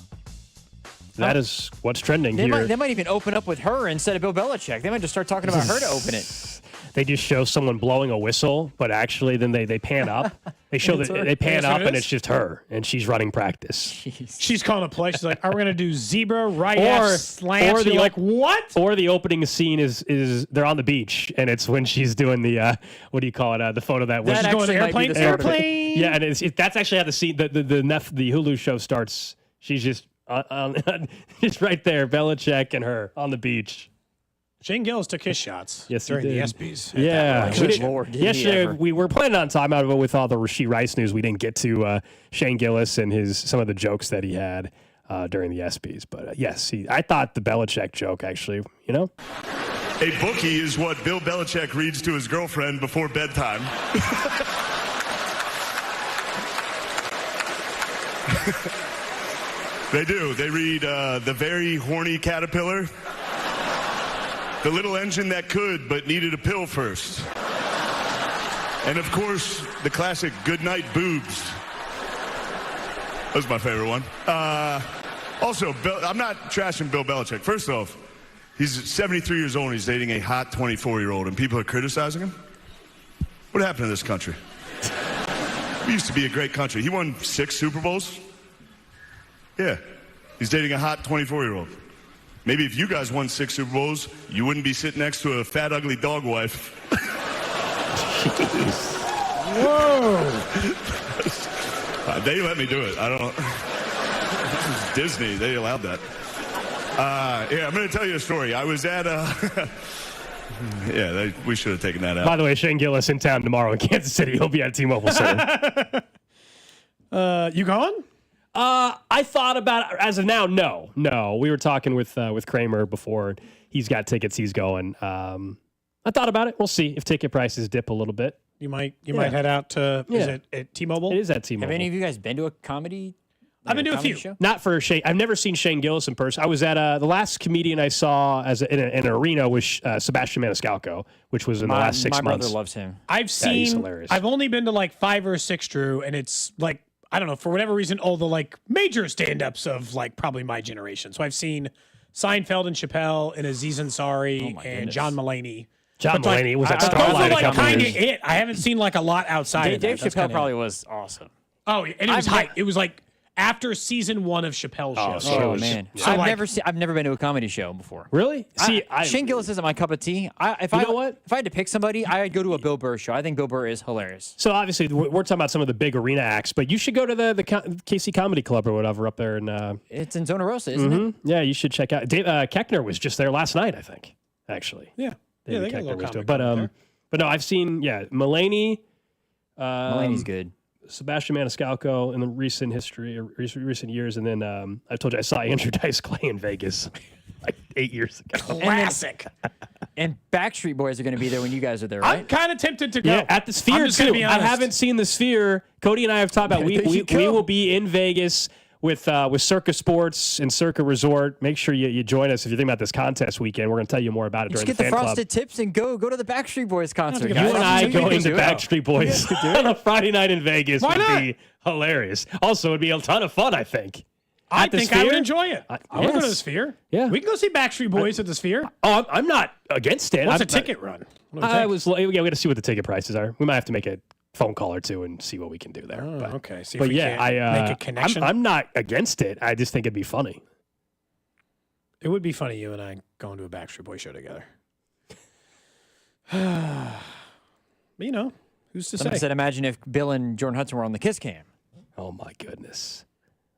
That is what's trending here. They might even open up with her instead of Bill Belichick. They might just start talking about her to open it. they just show someone blowing a whistle, but actually then they pan up. They show that they pan up and it's just her, and she's running practice. Jeez. She's calling a play. She's like, "Are we going to do zebra right F slant?" Or you're like, "What?" Or the opening scene is they're on the beach, and it's when she's doing the what do you call it? The photo that she's going airplane. Yeah, and that's actually how the scene the Hulu show starts. She's just just right there, Belichick and her on the beach. Shane Gillis took his shots during the ESPYs. Yeah. Yesterday, we were planning on time out of it with all the Rashee Rice news. We didn't get to Shane Gillis and some of the jokes that he had during the ESPYs. But yes, I thought the Belichick joke actually, A bookie is what Bill Belichick reads to his girlfriend before bedtime. They do. They read The Very Horny Caterpillar. The Little Engine That Could But Needed a Pill First. And of course, the classic Goodnight Boobs. That was my favorite one. Also, I'm not trashing Bill Belichick. First off, he's 73 years old and he's dating a hot 24-year-old and people are criticizing him? What happened to this country? We used to be a great country. He won 6 Super Bowls. Yeah, he's dating a hot 24-year-old. Maybe if you guys won 6 Super Bowls, you wouldn't be sitting next to a fat, ugly dog wife. Whoa. They let me do it. I don't. This is Disney. They allowed that. I'm going to tell you a story. I was at we should have taken that out. By the way, Shane Gillis in town tomorrow in Kansas City. He'll be at T-Mobile Center. You going? I thought about it. As of now, no. We were talking with Kramer before. He's got tickets. He's going. I thought about it. We'll see if ticket prices dip a little bit. You might head out to. Is it at T-Mobile? It is at T-Mobile. Have any of you guys been to a comedy? I've been to a few. Show? Not for Shane. I've never seen Shane Gillis in person. I was at the last comedian I saw in an arena was Sebastian Maniscalco, which was in the last 6 months. My brother loves him. He's hilarious. I've only been to like 5 or 6, Drew, and it's like, I don't know, for whatever reason, all the like major stand-ups of like probably my generation. So I've seen Seinfeld and Chappelle and Aziz Ansari and John Mulaney. John Mulaney was at those Starlight. are like kind of it. I haven't seen like a lot outside of that. Dave Chappelle probably was awesome. Oh, and it was hype. It was like after season 1 of Chappelle's show. Oh man, So I've like, never been to a comedy show before. Really? See, Shane Gillis isn't my cup of tea. If I had to pick somebody, I'd go to a Bill Burr show. I think Bill Burr is hilarious. So obviously, we're talking about some of the big arena acts, but you should go to the KC Comedy Club or whatever up there. It's in Zona Rosa, isn't it? Yeah, you should check out. Dave Keckner was just there last night, I think. Actually, yeah, David they got a little was comedy doing. club there. But no, I've seen Mulaney. Mulaney's good. Sebastian Maniscalco in the recent years, and then I told you I saw Andrew Dice Clay in Vegas like 8 years ago. Classic. And Backstreet Boys are going to be there when you guys are there, right? I'm kind of tempted to go. Yeah, at the Sphere too. I haven't seen the Sphere. Cody and I have talked about we will be in Vegas with Circa Sports and Circa Resort. Make sure you join us if you think about this contest weekend. We're going to tell you more about it during the fan club. Just get the frosted tips and go to the Backstreet Boys concert. You and I going to Backstreet Boys on a Friday night in Vegas would be hilarious. Also, it would be a ton of fun, I think. I think I would enjoy it. I would go to the Sphere. Yeah. We can go see Backstreet Boys at the Sphere. Oh, I'm not against it. What's a ticket run? We got to see what the ticket prices are. We might have to make a phone call or two and see what we can do there. Okay. See if but we yeah, can make a connection. I'm not against it. I just think it'd be funny. It would be funny, you and I going to a Backstreet Boys show together. But, who's to Somebody say? said, imagine if Bill and Jordan Hudson were on the Kiss Cam. Oh my goodness.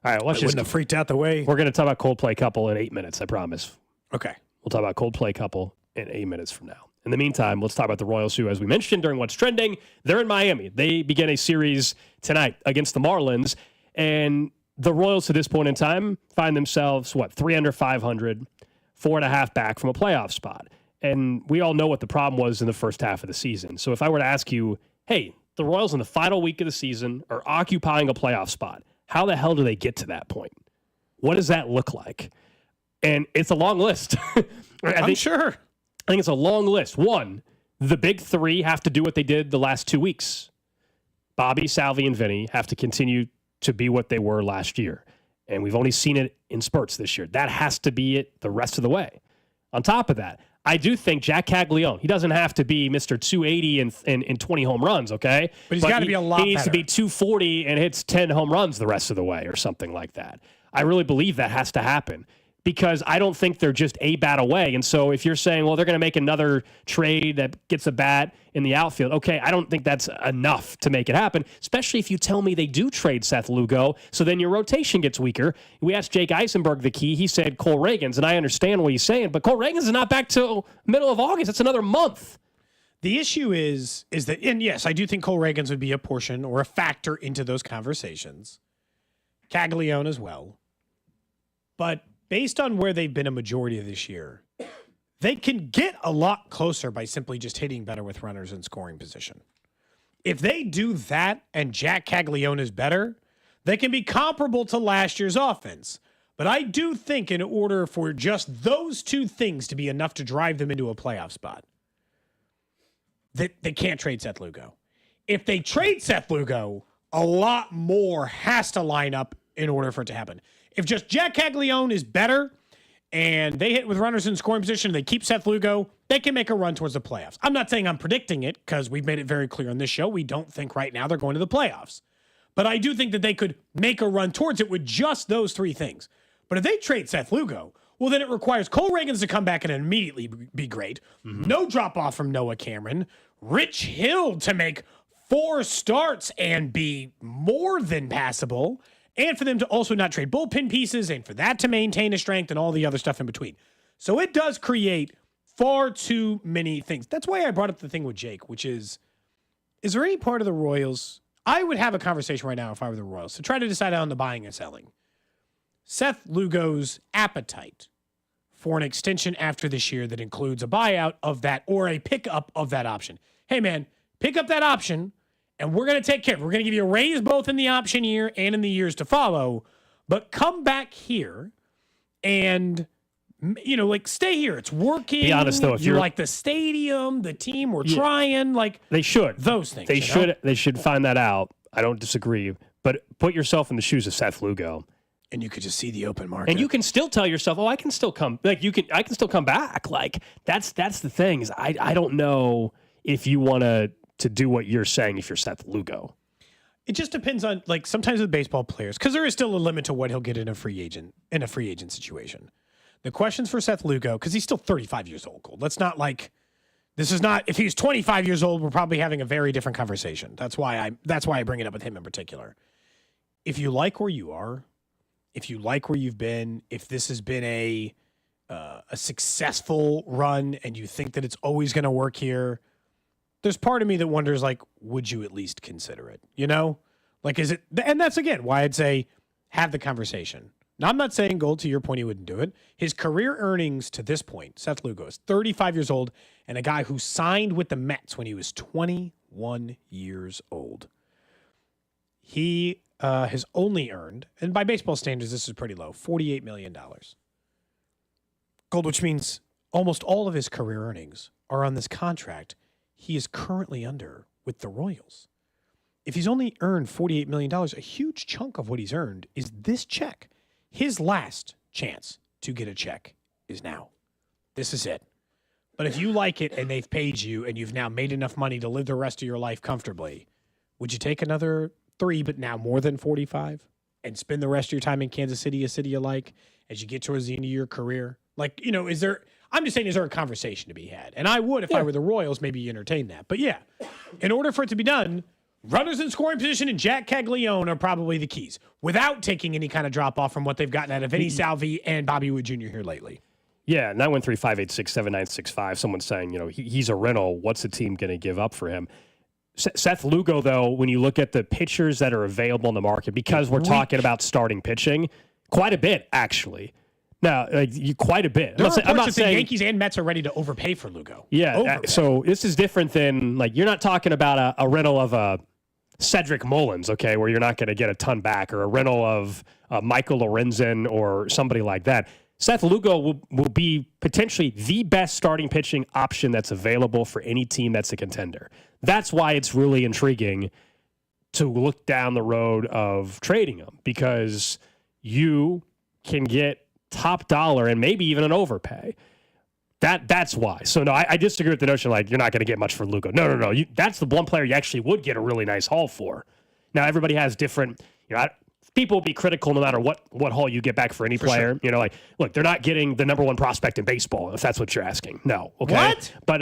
All right, let's I wouldn't have freaked out the way. We're going to talk about Coldplay Couple in 8 minutes, I promise. Okay. We'll talk about Coldplay Couple in 8 minutes from now. In the meantime, let's talk about the Royals, who, as we mentioned during What's Trending, they're in Miami. They begin a series tonight against the Marlins, and the Royals, to this point in time, find themselves, 3 under 500, 4.5 back from a playoff spot. And we all know what the problem was in the first half of the season. So if I were to ask you, hey, the Royals in the final week of the season are occupying a playoff spot, how the hell do they get to that point? What does that look like? And it's a long list. I'm sure. I think it's a long list. One, the big three have to do what they did the last 2 weeks. Bobby, Salvi, and Vinny have to continue to be what they were last year. And we've only seen it in spurts this year. That has to be it the rest of the way. On top of that, I do think Jack Caglione, he doesn't have to be Mr. 280 and 20 home runs, okay? But he's got to be a lot He needs better. to be 240 and hits 10 home runs the rest of the way or something like that. I really believe that has to happen because I don't think they're just a bat away. And so if you're saying, well, they're going to make another trade that gets a bat in the outfield, okay, I don't think that's enough to make it happen, especially if you tell me they do trade Seth Lugo, so then your rotation gets weaker. We asked Jake Eisenberg the key. He said Cole Reagans, and I understand what he's saying, but Cole Reagans is not back till middle of August. That's another month. The issue is that, and yes, I do think Cole Reagans would be a portion or a factor into those conversations. Caglione as well. But based on where they've been a majority of this year, they can get a lot closer by simply just hitting better with runners in scoring position. If they do that and Jack Caglione is better, they can be comparable to last year's offense. But I do think in order for just those two things to be enough to drive them into a playoff spot, that they can't trade Seth Lugo. If they trade Seth Lugo, a lot more has to line up in order for it to happen. If just Jack Caglione is better and they hit with runners in scoring position and they keep Seth Lugo, they can make a run towards the playoffs. I'm not saying I'm predicting it because we've made it very clear on this show. We don't think right now they're going to the playoffs. But I do think that they could make a run towards it with just those three things. But if they trade Seth Lugo, well, then it requires Cole Reagans to come back and immediately be great. Mm-hmm. No drop off from Noah Cameron. Rich Hill to make 4 starts and be more than passable. And for them to also not trade bullpen pieces and for that to maintain a strength and all the other stuff in between. So it does create far too many things. That's why I brought up the thing with Jake, which is there any part of the Royals? I would have a conversation right now if I were the Royals to try to decide on the buying and selling. Seth Lugo's appetite for an extension after this year that includes a buyout of that or a pickup of that option. Hey, man, pick up that option. And we're going to take care of it. We're going to give you a raise both in the option year and in the years to follow. But come back here and, stay here. It's working. Be honest, though. If you like the stadium, the team, we're trying. They should. Those things. They should find that out. I don't disagree. But put yourself in the shoes of Seth Lugo. And you could just see the open market. And you can still tell yourself, I can still come. I can still come back. Like, that's the thing is I don't know if you want to do what you're saying if you're Seth Lugo. It just depends on, sometimes with baseball players, because there is still a limit to what he'll get in a free agent situation. The questions for Seth Lugo, because he's still 35 years old, Gold. Let's not this is not, if he's 25 years old, we're probably having a very different conversation. That's why I bring it up with him in particular. If you like where you are, if you like where you've been, if this has been a successful run and you think that it's always going to work here, there's part of me that wonders, would you at least consider it? Is it, and that's again why I'd say have the conversation. Now, I'm not saying, Gold, to your point, he wouldn't do it. His career earnings to this point, Seth Lugo is 35 years old and a guy who signed with the Mets when he was 21 years old. He has only earned, and by baseball standards, this is pretty low, $48 million. Gold, which means almost all of his career earnings are on this contract he is currently under with the Royals. If he's only earned $48 million, a huge chunk of what he's earned is this check. His last chance to get a check is now. This is it. But if you like it and they've paid you and you've now made enough money to live the rest of your life comfortably, would you take another 3, but now more than 45, and spend the rest of your time in Kansas City, a city you like, as you get towards the end of your career? Is there... I'm just saying, is there a conversation to be had? And I would, if I were the Royals, maybe entertain that. But yeah, in order for it to be done, runners in scoring position and Jack Caglione are probably the keys, without taking any kind of drop off from what they've gotten out of Vinny Salvi and Bobby Wood Jr. here lately. Yeah, 913-586-7965. Someone's saying, he's a rental. What's the team going to give up for him? Seth Lugo, though, when you look at the pitchers that are available in the market, because we're talking about starting pitching, quite a bit, actually. No, quite a bit. I'm not saying the Yankees and Mets are ready to overpay for Lugo. Yeah, so this is different than, you're not talking about a rental of a Cedric Mullins, okay, where you're not going to get a ton back, or a rental of Michael Lorenzen or somebody like that. Seth Lugo will be potentially the best starting pitching option that's available for any team that's a contender. That's why it's really intriguing to look down the road of trading him, because you can get top dollar and maybe even an overpay. That's why. So, no, I disagree with the notion like you're not going to get much for Luka. No. That's the one player you actually would get a really nice haul for. Now, everybody has different, people will be critical no matter what haul you get back for any player. Sure. Look, they're not getting the number one prospect in baseball, if that's what you're asking. No. Okay. What? But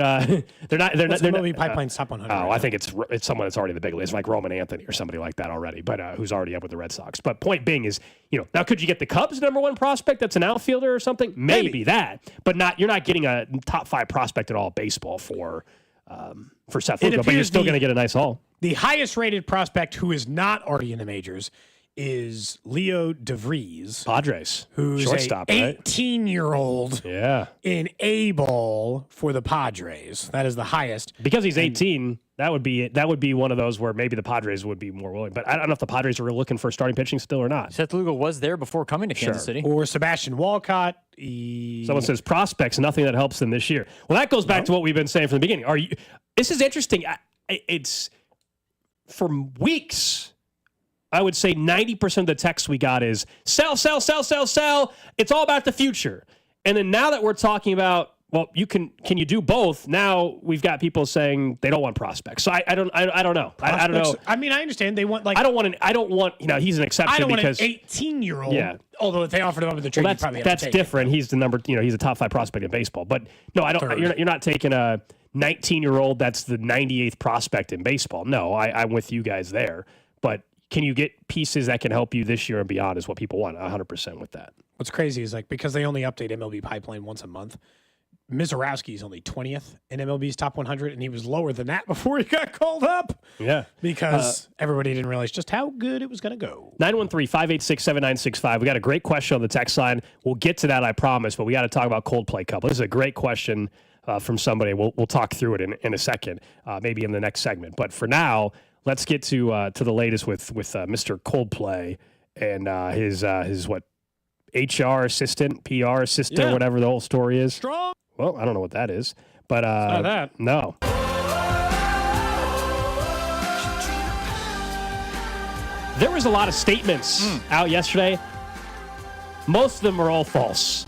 they're not. Pipeline's top 100. I think it's someone that's already in the big leagues, like Roman Anthony or somebody like that already, but who's already up with the Red Sox. But point being is, now could you get the Cubs' number one prospect that's an outfielder or something? Maybe that, but you're not getting a top 5 prospect at all baseball for Seth Lugo, but you're still going to get a nice haul. The highest rated prospect who is not already in the majors is Leo DeVries, Padres, who's shortstop, an 18-year-old in A-ball for the Padres. That is the highest. Because he's 18, that would be one of those where maybe the Padres would be more willing. But I don't know if the Padres are looking for starting pitching still or not. Seth Lugo was there before coming to Kansas City. Or Sebastian Walcott. Someone says prospects, nothing that helps them this year. Well, that goes back to what we've been saying from the beginning. This is interesting. It's for weeks. I would say 90% of the text we got is sell, sell, sell, sell, sell. It's all about the future. And then now that we're talking about, well, can you do both? Now we've got people saying they don't want prospects. So I don't know. I don't know. I mean, I understand they want I don't want he's an exception. I don't because want an 18-year-old. Yeah. Although if they offered him up in the trade, that's different. He's the number. He's a top 5 prospect in baseball. But no, I don't. You're not taking a 19-year-old that's the 98th prospect in baseball. No, I'm with you guys there. But can you get pieces that can help you this year and beyond is what people want, 100% with that. What's crazy is because they only update MLB Pipeline once a month, Mizorowski is only 20th in MLB's top 100, and he was lower than that before he got called up. Yeah. Because everybody didn't realize just how good it was going to go. 913-586-7965. We got a great question on the text line. We'll get to that, I promise, but we got to talk about Coldplay couple. This is a great question from somebody. We'll talk through it in a second, maybe in the next segment. But for now, let's get to the latest with Mr. Coldplay and his HR assistant, PR assistant, whatever the whole story is. Strong. Well, I don't know what that is, but it's not that. No. There was a lot of statements out yesterday. Most of them are all false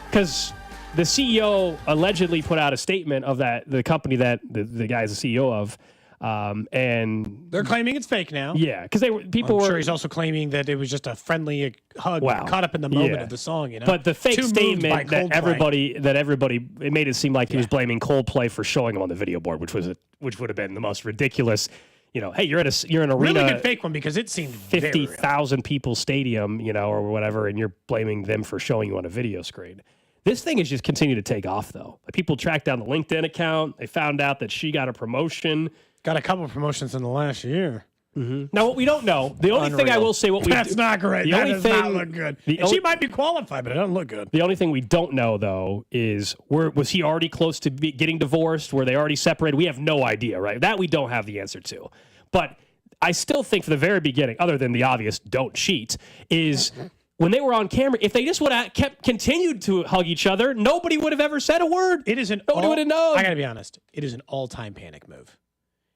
because the CEO allegedly put out a statement of the company that the guy is the CEO of. And they're claiming it's fake now. Yeah, because people were. Sure, he's also claiming that it was just a friendly hug caught up in the moment of the song. But the fake statement that everybody, it made it seem like he was blaming Coldplay for showing him on the video board, which would have been the most ridiculous. Hey, you're in an arena, really good fake one because it seemed 50,000 people stadium, or whatever, and you're blaming them for showing you on a video screen. This thing has just continued to take off, though. People tracked down the LinkedIn account. They found out that she got a promotion. Got a couple of promotions in the last year. Mm-hmm. Now, what we don't know, the only thing I will say, that's not great. That does not look good. She might be qualified, but it doesn't look good. The only thing we don't know, though, is was he already close to getting divorced? Were they already separated? We have no idea, right? That we don't have the answer to. But I still think from the very beginning, other than the obvious don't cheat, is when they were on camera, if they just would have continued to hug each other, nobody would have ever said a word. Nobody would have known. I got to be honest. It is an all-time panic move.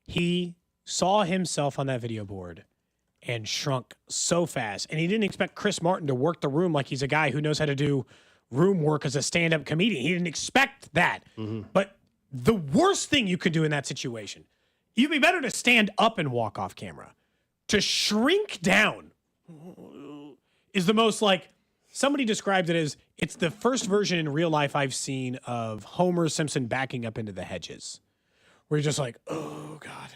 He saw himself on that video board and shrunk so fast. And he didn't expect Chris Martin to work the room like he's a guy who knows how to do room work as a stand-up comedian. He didn't expect that. Mm-hmm. But the worst thing you could do in that situation, you'd be better to stand up and walk off camera. To shrink down is the most somebody described it as it's the first version in real life I've seen of Homer Simpson backing up into the hedges. Where you're just like, oh God,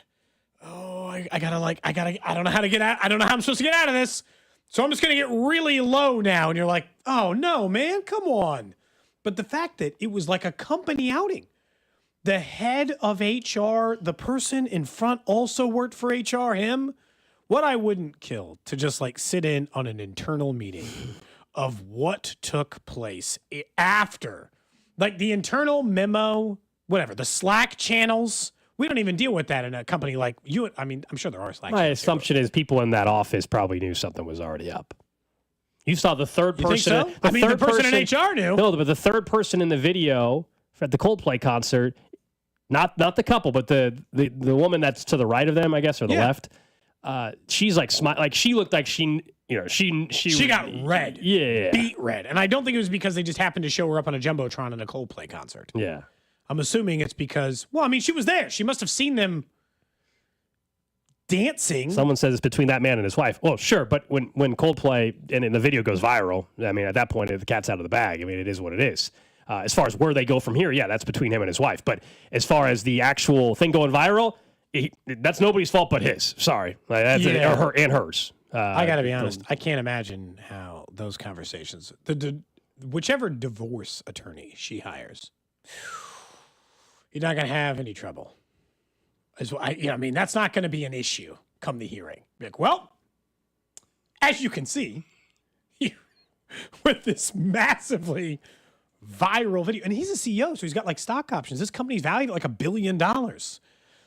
I don't know how to get out. I don't know how I'm supposed to get out of this. So I'm just going to get really low now. And you're like, oh no, man, come on. But the fact that it was like a company outing, the head of HR, the person in front also worked for HR, him, what I wouldn't kill to just sit in on an internal meeting of what took place after, the internal memo, whatever, the Slack channels. We don't even deal with that in a company like you. I mean, I'm sure there are Slack channels. My assumption is people in that office probably knew something was already up. You saw the third person. You think so? The person in HR knew. No, but the third person in the video at the Coldplay concert, not the couple, but the woman that's to the right of them, I guess, or the left. She's smile. She looked like she she got red. Yeah. Beat red. And I don't think it was because they just happened to show her up on a Jumbotron in a Coldplay concert. Yeah. I'm assuming it's because, she was there. She must have seen them dancing. Someone says it's between that man and his wife. Well, sure, but when Coldplay and the video goes viral, I mean, at that point, the cat's out of the bag. I mean, it is what it is. As far as where they go from here, yeah, that's between him and his wife. But as far as the actual thing going viral, that's nobody's fault but his. Sorry. That's or her and hers. I got to be honest. I can't imagine how those conversations, whichever divorce attorney she hires, you're not going to have any trouble. That's not going to be an issue come the hearing. Like, well, as you can see, with this massively viral video, and he's a CEO, so he's got like stock options. This company's valued at like $1 billion.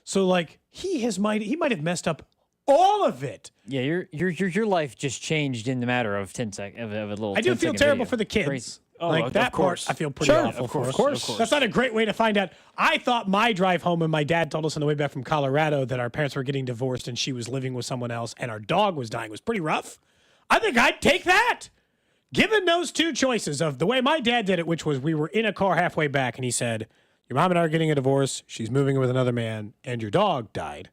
So like he might have messed up all of it. Yeah, your life just changed in the matter of 10 seconds of a little. I do feel terrible for the kids. Crazy. Like that part, I feel pretty awful. Of course. That's not a great way to find out. I thought my drive home, and my dad told us on the way back from Colorado that our parents were getting divorced and she was living with someone else and our dog was dying, was pretty rough. I think I'd take that. Given those two choices of the way my dad did it, which was we were in a car halfway back and he said, your mom and I are getting a divorce, she's moving in with another man, and your dog died.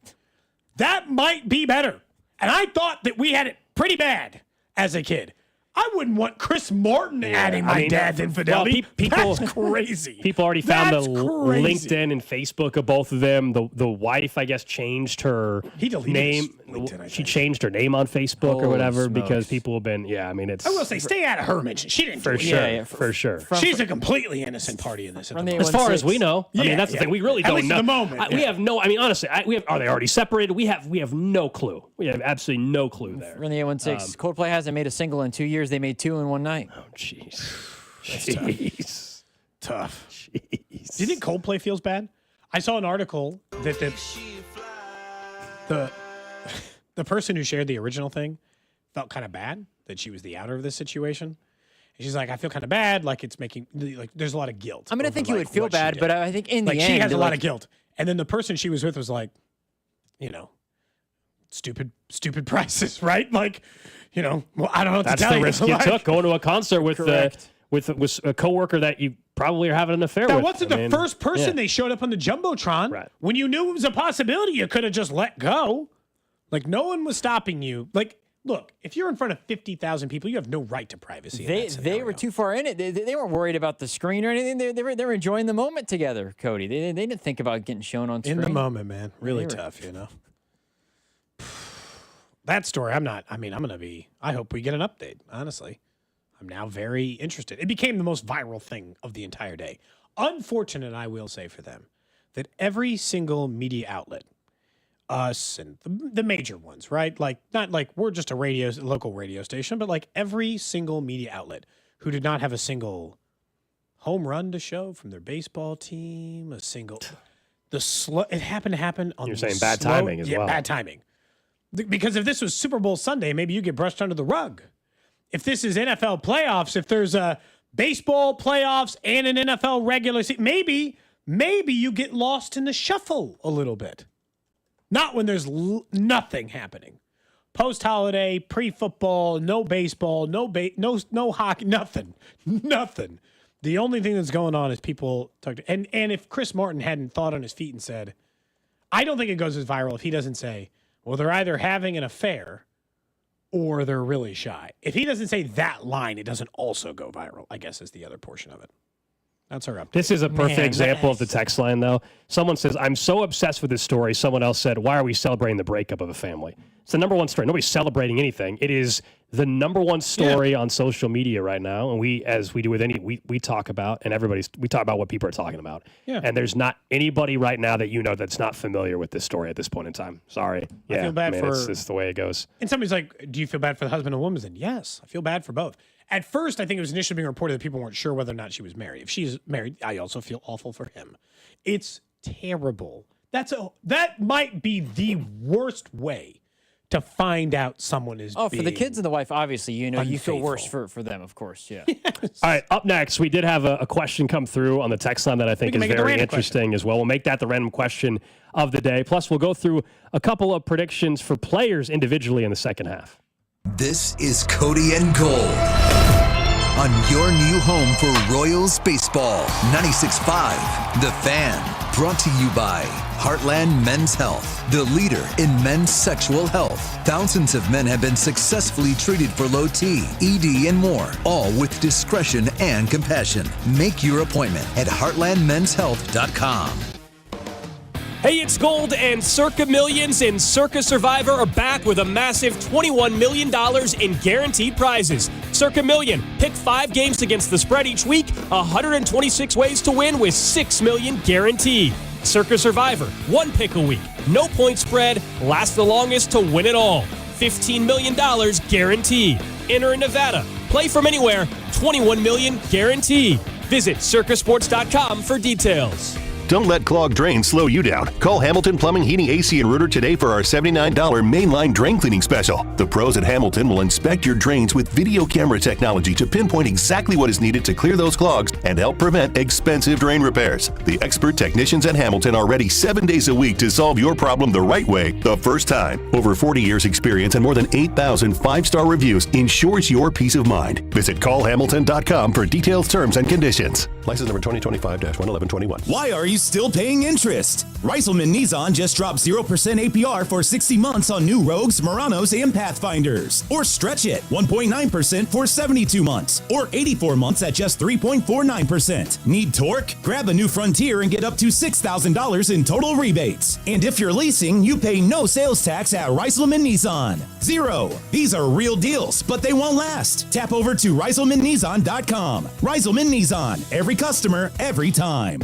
That might be better. And I thought that we had it pretty bad as a kid. I wouldn't want Chris Martin adding my dad's infidelity. That's crazy. People already found That's the crazy. LinkedIn and Facebook of both of them. The wife, I guess, changed her name. LinkedIn, she changed her name on Facebook or whatever because people have been. Yeah, I mean, it's. I will say, stay out of her mention. She didn't for do it. sure. For sure. She's a completely innocent party in this. As far as we know, I mean, that's the thing. We really At don't least know. at the moment, We have no. I mean, honestly, are they already separated? We have no clue. We have absolutely no clue there. From the 816, Coldplay hasn't made a single in 2 years. They made 2 in one night. Oh, jeez. Jeez. Tough. Jeez. Do you think Coldplay feels bad? I saw an article that the person who shared the original thing felt kind of bad that she was the outer of this situation. And she's like, I feel kind of bad. Like it's making, like, there's a lot of guilt. I mean, I think you would feel bad, but I think in the end, she has a lot of guilt. And then the person she was with was like, stupid prices, right? Like, well, I don't know what That's to tell the you. risk you took going to a concert with a coworker that you probably are having an affair that with. wasn't the first person they showed up on the Jumbotron. Right. When you knew it was a possibility, you could have just let go. Like, no one was stopping you. Like, look, if you're in front of 50,000 people, you have no right to privacy. They were too far in it. They weren't worried about the screen or anything. They were enjoying the moment together, Cody. They didn't think about getting shown on screen. In the moment, man. Really tough, That story, I hope we get an update, honestly. I'm now very interested. It became the most viral thing of the entire day. Unfortunate, I will say for them, that every single media outlet, us and the major ones, right? Like, not like we're just a local radio station, but like every single media outlet who did not have a single home run to show from their baseball team, it happened to happen on You're saying bad timing as well. Yeah, bad timing. Because if this was Super Bowl Sunday, maybe you get brushed under the rug. If this is NFL playoffs, if there's a baseball playoffs and an NFL regular season, maybe you get lost in the shuffle a little bit. Not when there's nothing happening. Post-holiday, pre-football, no baseball, no hockey, nothing. The only thing that's going on is people talk to, and if Chris Martin hadn't thought on his feet and said, I don't think it goes as viral if he doesn't say, well, they're either having an affair or they're really shy. If he doesn't say that line, it doesn't also go viral, I guess is the other portion of it. That's our update. This is a perfect example of the text line, though. Someone says, I'm so obsessed with this story. Someone else said, why are we celebrating the breakup of a family? It's the number one story. Nobody's celebrating anything. It is the number one story on social media right now. And we, as we do with we talk about, and we talk about what people are talking about. Yeah. And there's not anybody right now that that's not familiar with this story at this point in time. Sorry. I feel bad it's the way it goes. And somebody's like, do you feel bad for the husband and woman? Then yes, I feel bad for both. At first, I think it was initially being reported that people weren't sure whether or not she was married. If she's married, I also feel awful for him. It's terrible. That might be the worst way to find out someone is for the kids and the wife, obviously, you feel worse unfaithful. for them, of course, yeah. All right, up next, we did have a question come through on the text line that I think is very interesting as well. We'll make that the random question of the day. Plus, we'll go through a couple of predictions for players individually in the second half. This is Cody and Gold on your new home for Royals baseball. 96.5 The Fan, brought to you by Heartland Men's Health, the leader in men's sexual health. Thousands of men have been successfully treated for low T, ED, and more, all with discretion and compassion. Make your appointment at heartlandmenshealth.com. Hey, it's Gold, and Circa Millions and Circa Survivor are back with a massive $21 million in guaranteed prizes. Circa Million, pick 5 games against the spread each week, 126 ways to win with $6 million guaranteed. Circa Survivor, 1 pick a week, no point spread, last the longest to win it all. $15 million guaranteed. Enter in Nevada, play from anywhere, $21 million guaranteed. Visit circasports.com for details. Don't let clogged drains slow you down. Call Hamilton Plumbing, Heating, AC, and Rooter today for our $79 mainline drain cleaning special. The pros at Hamilton will inspect your drains with video camera technology to pinpoint exactly what is needed to clear those clogs and help prevent expensive drain repairs. The expert technicians at Hamilton are ready 7 days a week to solve your problem the right way, the first time. Over 40 years experience and more than 8,000 5-star reviews ensures your peace of mind. Visit callhamilton.com for details, terms, and conditions. License number 2025-11121. Why are you still paying interest? Reiselman Nissan just dropped 0% APR for 60 months on new Rogues, Muranos, and Pathfinders. Or stretch it, 1.9% for 72 months. Or 84 months at just 3.49%. Need torque? Grab a new Frontier and get up to $6,000 in total rebates. And if you're leasing, you pay no sales tax at Reiselman Nissan. 0. These are real deals, but they won't last. Tap over to ReiselmanNissan.com. Reiselman Nissan. Every customer, every time.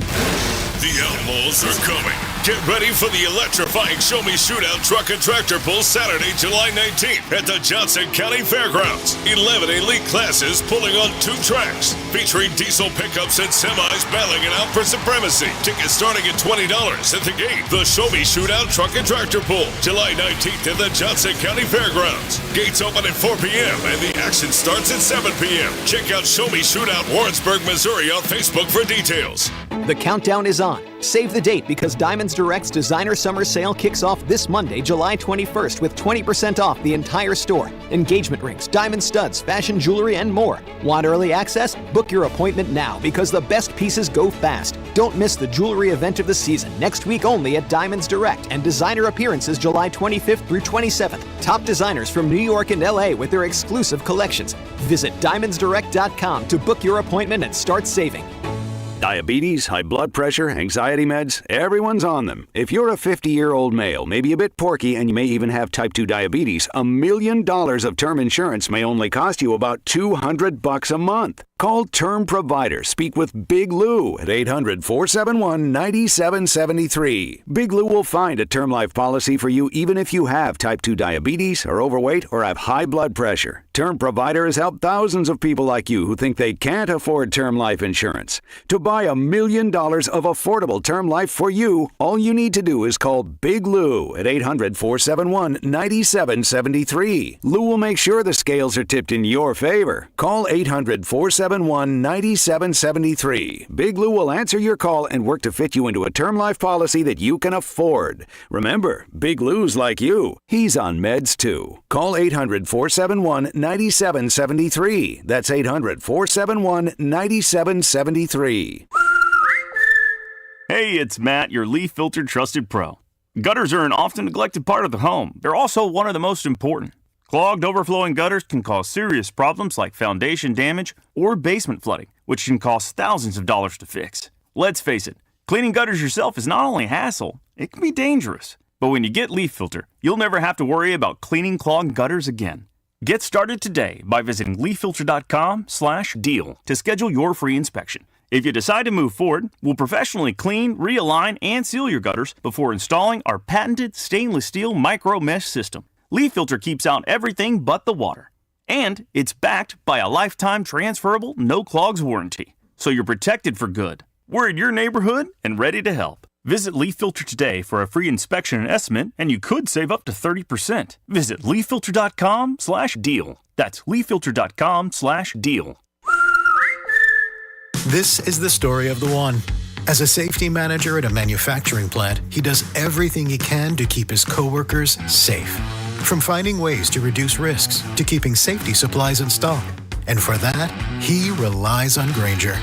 The Outlaws are coming. Get ready for the electrifying Show Me Shootout Truck and Tractor Pull Saturday, July 19th at the Johnson County Fairgrounds. 11 elite classes pulling on 2 tracks, featuring diesel pickups and semis battling it out for supremacy. Tickets starting at $20 at the gate. The Show Me Shootout Truck and Tractor Pull, July 19th at the Johnson County Fairgrounds. Gates open at 4 p.m. and the action starts at 7 p.m. Check out Show Me Shootout Warrensburg, Missouri on Facebook for details. The countdown is on. Save the date because Diamonds Direct's Designer Summer Sale kicks off this Monday, July 21st with 20% off the entire store. Engagement rings, diamond studs, fashion jewelry, and more. Want early access? Book your appointment now because the best pieces go fast. Don't miss the jewelry event of the season next week only at Diamonds Direct, and designer appearances July 25th through 27th. Top designers from New York and LA with their exclusive collections. Visit diamondsdirect.com to book your appointment and start saving. Diabetes, high blood pressure, anxiety meds, everyone's on them. If you're a 50-year-old male, maybe a bit porky, and you may even have type 2 diabetes, $1 million of term insurance may only cost you about $200 a month. Call Term Provider. Speak with Big Lou at 800-471-9773. Big Lou will find a term life policy for you even if you have type 2 diabetes, are overweight, or have high blood pressure. Term Provider has helped thousands of people like you who think they can't afford term life insurance. To buy $1 million of affordable term life for you, all you need to do is call Big Lou at 800-471-9773. Lou will make sure the scales are tipped in your favor. Call 800-471-9773. Big Lou will answer your call and work to fit you into a term life policy that you can afford. Remember, Big Lou's like you. He's on meds too. Call 800-471-9773. That's 800-471-9773. Hey, it's Matt, your leaf filter trusted pro. Gutters are an often neglected part of the home. They're also one of the most important. Clogged, overflowing gutters can cause serious problems like foundation damage or basement flooding, which can cost thousands of dollars to fix. Let's face it, cleaning gutters yourself is not only a hassle, it can be dangerous. But when you get Leaf Filter, you'll never have to worry about cleaning clogged gutters again. Get started today by visiting leaffilter.com/deal to schedule your free inspection. If you decide to move forward, we'll professionally clean, realign, and seal your gutters before installing our patented stainless steel micro mesh system. Leaf Filter keeps out everything but the water. And it's backed by a lifetime transferable no clogs warranty. So you're protected for good. We're in your neighborhood and ready to help. Visit Leaf Filter today for a free inspection and estimate, and you could save up to 30%. Visit leaffilter.com/deal. That's leaffilter.com/deal. This is the story of the one. As a safety manager at a manufacturing plant, he does everything he can to keep his coworkers safe. From finding ways to reduce risks to keeping safety supplies in stock. And for that, he relies on Grainger.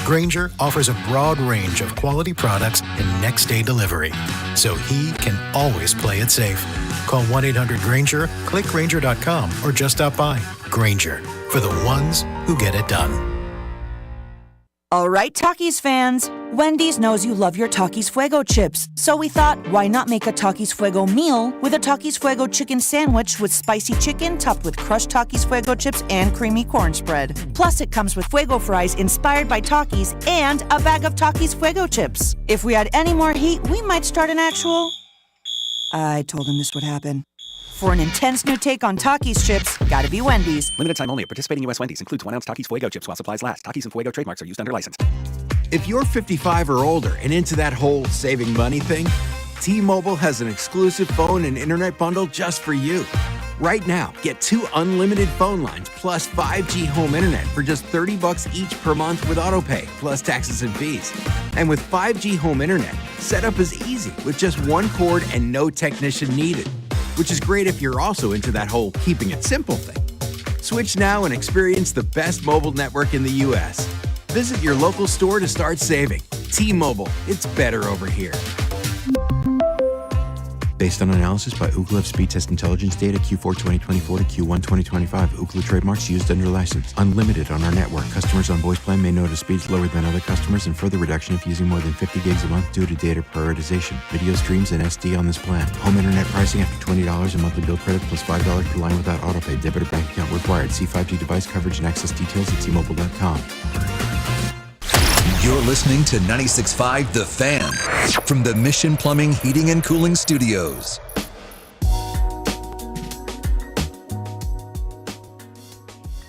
Grainger offers a broad range of quality products and next-day delivery, so he can always play it safe. Call 1-800-GRAINGER, click Grainger.com, or just stop by. Grainger, for the ones who get it done. All right, Takis fans. Wendy's knows you love your Takis Fuego chips, so we thought, why not make a Takis Fuego meal with a Takis Fuego chicken sandwich with spicy chicken topped with crushed Takis Fuego chips and creamy corn spread. Plus, it comes with Fuego fries inspired by Takis and a bag of Takis Fuego chips. If we had any more heat, we might start an actual... I told him this would happen. For an intense new take on Takis chips, gotta be Wendy's. Limited time only at participating U.S. Wendy's. Includes 1 ounce Takis Fuego chips while supplies last. Takis and Fuego trademarks are used under license. If you're 55 or older and into that whole saving money thing, T-Mobile has an exclusive phone and internet bundle just for you. Right now, get 2 unlimited phone lines plus 5G home internet for just $30 each per month with autopay, plus taxes and fees. And with 5G home internet, setup is easy with just 1 cord and no technician needed, which is great if you're also into that whole keeping it simple thing. Switch now and experience the best mobile network in the U.S. Visit your local store to start saving. T-Mobile, it's better over here. Based on analysis by Ookla of speed test intelligence data Q4 2024 to Q1 2025, Ookla trademarks used under license. Unlimited on our network. Customers on voice plan may notice speeds lower than other customers and further reduction if using more than 50 gigs a month due to data prioritization. Video streams and SD on this plan. Home internet pricing after $20 a monthly bill credit plus $5 per line without autopay. Debit or bank account required. See 5G device coverage and access details at T-Mobile.com. You're listening to 96.5 The Fan from the Mission Plumbing, Heating, and Cooling Studios.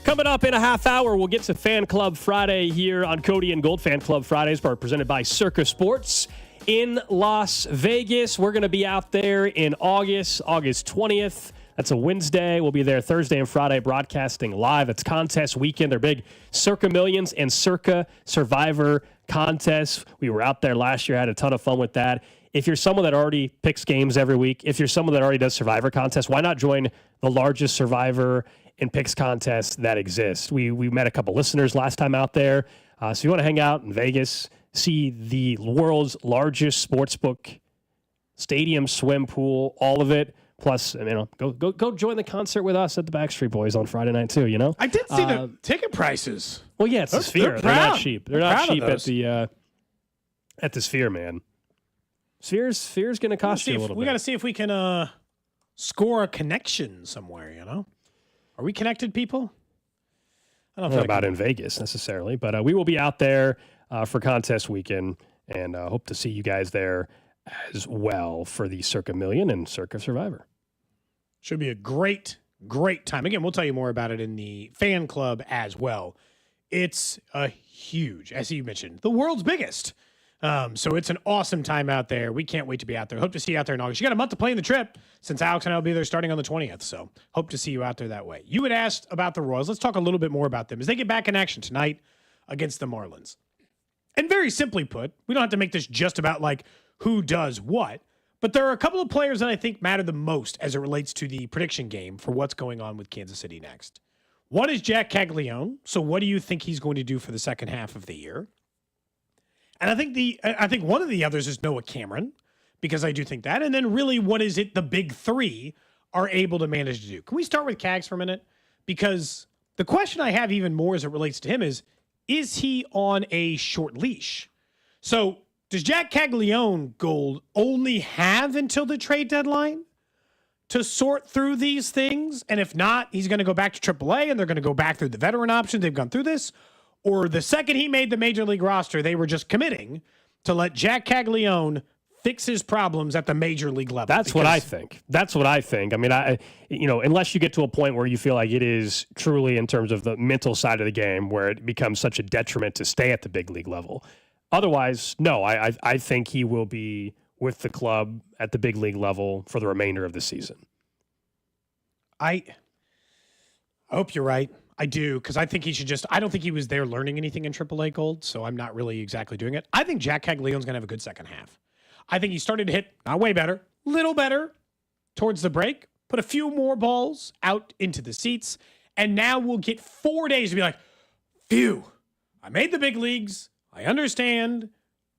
Coming up in a half hour, we'll get to Fan Club Friday here on Cody and Gold. Fan Club Fridays are presented by Circa Sports in Las Vegas. We're going to be out there in August 20th. That's a Wednesday. We'll be there Thursday and Friday broadcasting live. It's contest weekend. They're big Circa Millions and Circa Survivor contests. We were out there last year, had a ton of fun with that. If you're someone that already picks games every week, if you're someone that already does Survivor contests, why not join the largest Survivor and picks contest that exists? We met a couple listeners last time out there. So if you want to hang out in Vegas, see the world's largest sportsbook, stadium, swim pool, all of it. Plus, go join the concert with us at the Backstreet Boys on Friday night too. You know, I did see the ticket prices. Well, yeah, it's the Sphere. They're not cheap. They're not cheap at the Sphere, man. Sphere's going to cost you a little bit. We got to see if we can score a connection somewhere. You know, are we connected, people? I don't know about in Vegas necessarily, but we will be out there for contest weekend, and hope to see you guys there as well for the Circa Million and Circa Survivor. Should be a great time. Again, we'll tell you more about it in the fan club as well. It's a huge, as you mentioned, the world's biggest. So it's an awesome time out there. We can't wait to be out there. Hope to see you out there in August. You got a month to play in the trip since Alex and I will be there starting on the 20th. So hope to see you out there that way. You had asked about the Royals. Let's talk a little bit more about them as they get back in action tonight against the Marlins. And very simply put, we don't have to make this just about like who does what, but there are a couple of players that I think matter the most as it relates to the prediction game for what's going on with Kansas City next. One is Jack Caglione. So what do you think he's going to do for the second half of the year? And I think one of the others is Noah Cameron, because I do think that. And then really, what is it the big three are able to manage to do? Can we start with Cags for a minute? Because the question I have even more as it relates to him is he on a short leash? So does Jack Caglione, Gold, only have until the trade deadline to sort through these things? And if not, he's going to go back to AAA and they're going to go back through the veteran option. They've gone through this. Or the second he made the major league roster, they were just committing to let Jack Caglione fix his problems at the major league level. That's what I think. I mean, unless you get to a point where you feel like it is truly in terms of the mental side of the game where it becomes such a detriment to stay at the big league level. Otherwise, no, I think he will be with the club at the big league level for the remainder of the season. I hope you're right. I do, because I think he should I don't think he was there learning anything in AAA, Gold, so I'm not really exactly doing it. I think Jack Caglione's going to have a good second half. I think he started to hit, not way better, little better towards the break, put a few more balls out into the seats, and now we'll get 4 days to be like, phew, I made the big leagues. I understand.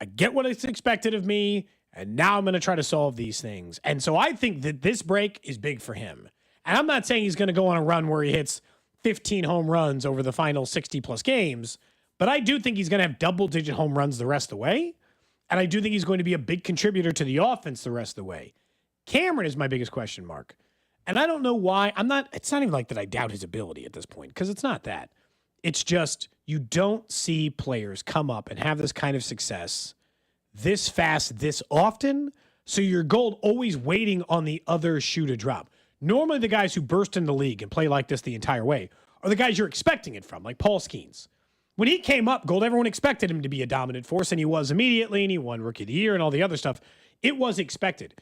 I get what is expected of me. And now I'm going to try to solve these things. And so I think that this break is big for him. And I'm not saying he's going to go on a run where he hits 15 home runs over the final 60-plus games, but I do think he's going to have double-digit home runs the rest of the way. And I do think he's going to be a big contributor to the offense the rest of the way. Cameron is my biggest question mark. And I don't know why. It's not even like that I doubt his ability at this point, because it's not that. It's just you don't see players come up and have this kind of success this fast, this often. So your Gold always waiting on the other shoe to drop. Normally the guys who burst in the league and play like this the entire way are the guys you're expecting it from, like Paul Skeens. When he came up, Gold, everyone expected him to be a dominant force, and he was immediately, and he won Rookie of the Year and all the other stuff. It was expected.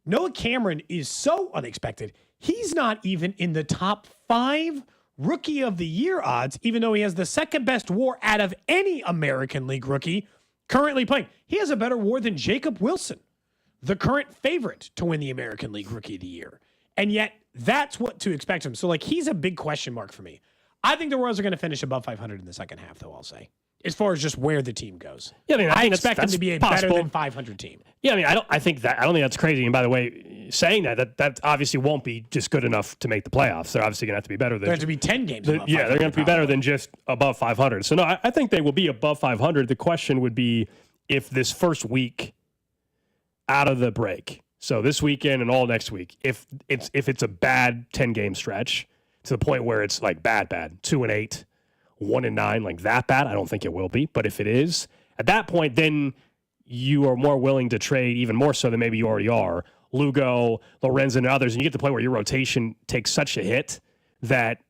Noah Cameron is so unexpected. He's not even in the top 5 Rookie of the Year odds, even though he has the second best WAR out of any American League rookie currently playing. He has a better WAR than Jacob Wilson, the current favorite to win the American League Rookie of the Year. And yet, that's what to expect him. So, he's a big question mark for me. I think the Royals are going to finish above 500 in the second half, though, I'll say, as far as just where the team goes. Yeah, I expect them to be a better than 500 team. Yeah, I don't think that's crazy. And by the way, saying that obviously won't be just good enough to make the playoffs. They're obviously going to have to be better than. They have to be 10 games. They're going to be better than just above 500. So no, I think they will be above 500. The question would be if this first week out of the break, so this weekend and all next week, if it's a bad 10-game stretch to the point where it's bad, 2-8, 1-9, that bad, I don't think it will be. But if it is, at that point, then you are more willing to trade even more so than maybe you already are. Lugo, Lorenzen, and others, and you get to the point where your rotation takes such a hit that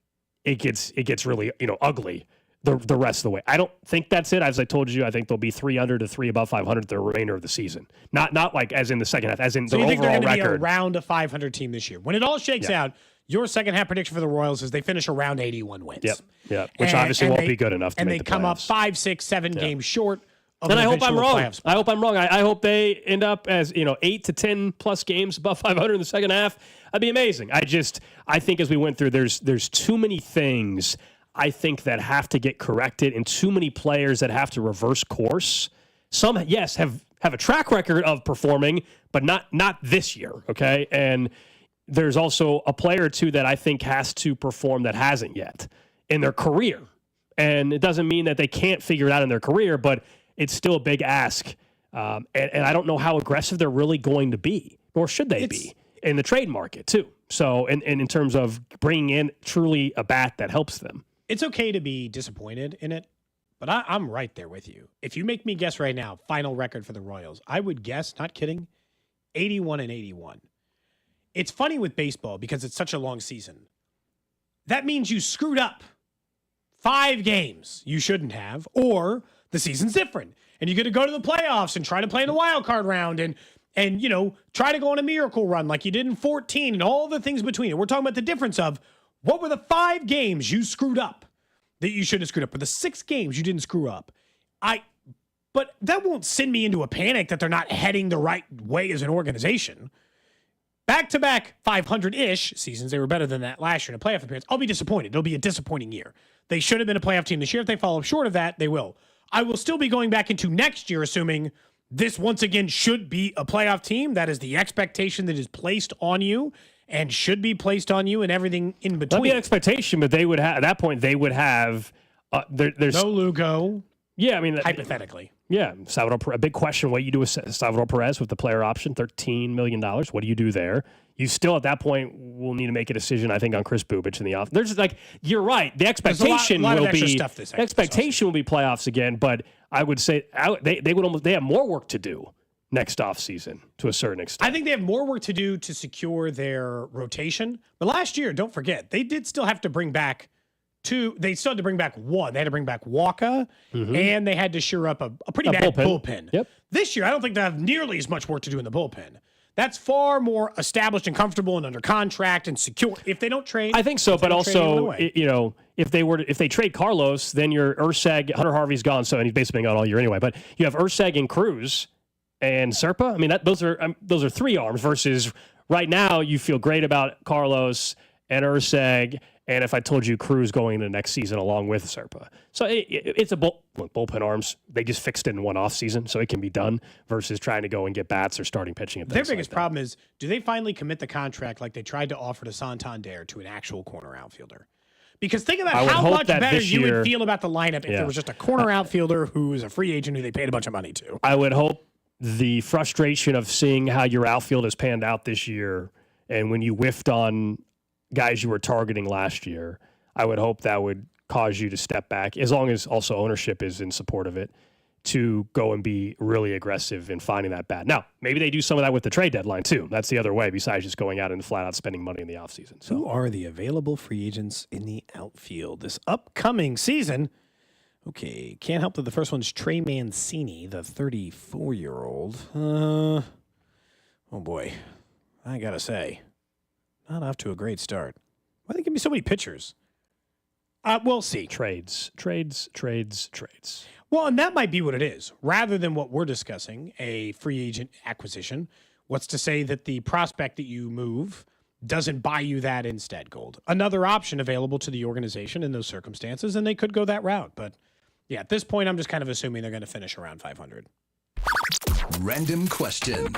it gets really ugly the rest of the way. I don't think that's it. As I told you, I think they'll be 3 under to 3 above 500 the remainder of the season. Not as in the second half, as in so the overall record. So you think they're going to be around a 500 team this year? When it all shakes out, your second half prediction for the Royals is they finish around 81 wins. Yep. Which obviously won't be good enough to make the playoffs. And they come up 5, 6, 7 games short of and an I hope I'm wrong. playoffs. I hope I'm wrong. I hope they end up as 8 to 10 plus games above 500 in the second half. That'd be amazing. I think as we went through, there's too many things I think that have to get corrected, and too many players that have to reverse course. Some, yes, have a track record of performing, but not this year. Okay, and there's also a player or two that I think has to perform that hasn't yet in their career. And it doesn't mean that they can't figure it out in their career, but it's still a big ask. And I don't know how aggressive they're really going to be, nor should they be in the trade market too. So, and in terms of bringing in truly a bat that helps them. It's okay to be disappointed in it, but I'm right there with you. If you make me guess right now, final record for the Royals, I would guess, not kidding, 81-81. It's funny with baseball because it's such a long season. That means you screwed up 5 games you shouldn't have, or the season's different. And you get to go to the playoffs and try to play in the wild card round and try to go on a miracle run like you did in 14 and all the things between it. We're talking about the difference of what were the 5 games you screwed up that you should have screwed up, or the 6 games you didn't screw up. But that won't send me into a panic that they're not heading the right way as an organization. Back-to-back 500-ish seasons, they were better than that last year in a playoff appearance. I'll be disappointed. It'll be a disappointing year. They should have been a playoff team this year. If they fall short of that, they will. I will still be going back into next year assuming this once again should be a playoff team. That is the expectation that is placed on you and should be placed on you and everything in between. That'd be an expectation, but they would have, at that point, they would have there's no Lugo. Yeah, I mean, hypothetically. Yeah, a big question, what you do with Salvador Perez with the player option, $13 million. What do you do there? You still, at that point, will need to make a decision, I think, on Chris Bubich in the off. There's you're right. The expectation will be playoffs again, but I would say they have more work to do next offseason to a certain extent. I think they have more work to do to secure their rotation. But last year, don't forget, they did still have to bring back they still had to bring back one. They had to bring back Walker, and they had to shore up a pretty bad bullpen. Yep. This year, I don't think they have nearly as much work to do in the bullpen. That's far more established and comfortable and under contract and secure. If they don't trade, I think so. But also, if they trade Carlos, then your Urseg, Hunter Harvey's gone, so and he's basically been gone all year anyway. But you have Urseg and Cruz and Serpa. I mean, those are 3 arms versus right now you feel great about Carlos and Urseg, and if I told you Cruz going into next season along with Serpa. So it's a bullpen arms. They just fixed it in one offseason, so it can be done versus trying to go and get bats or starting pitching. At Their biggest problem is, do they finally commit the contract like they tried to offer to Santander to an actual corner outfielder? Because think about how much better you would feel about the lineup if there was just a corner outfielder who is a free agent who they paid a bunch of money to. I would hope the frustration of seeing how your outfield has panned out this year, and when you whiffed on guys you were targeting last year, I would hope that would cause you to step back, as long as also ownership is in support of it, to go and be really aggressive in finding that bat. Now, maybe they do some of that with the trade deadline too. That's the other way, besides just going out and flat out spending money in the offseason. So. Who are the available free agents in the outfield this upcoming season? Okay, can't help that the first one's Trey Mancini, the 34-year-old. Oh boy, I gotta say, not off to a great start. Why do they give me so many pitchers? We'll see. Trades. Well, and that might be what it is. Rather than what we're discussing, a free agent acquisition, what's to say that the prospect that you move doesn't buy you that instead, Gold? Another option available to the organization in those circumstances, and they could go that route. But yeah, at this point, I'm just kind of assuming they're going to finish around 500. Random question.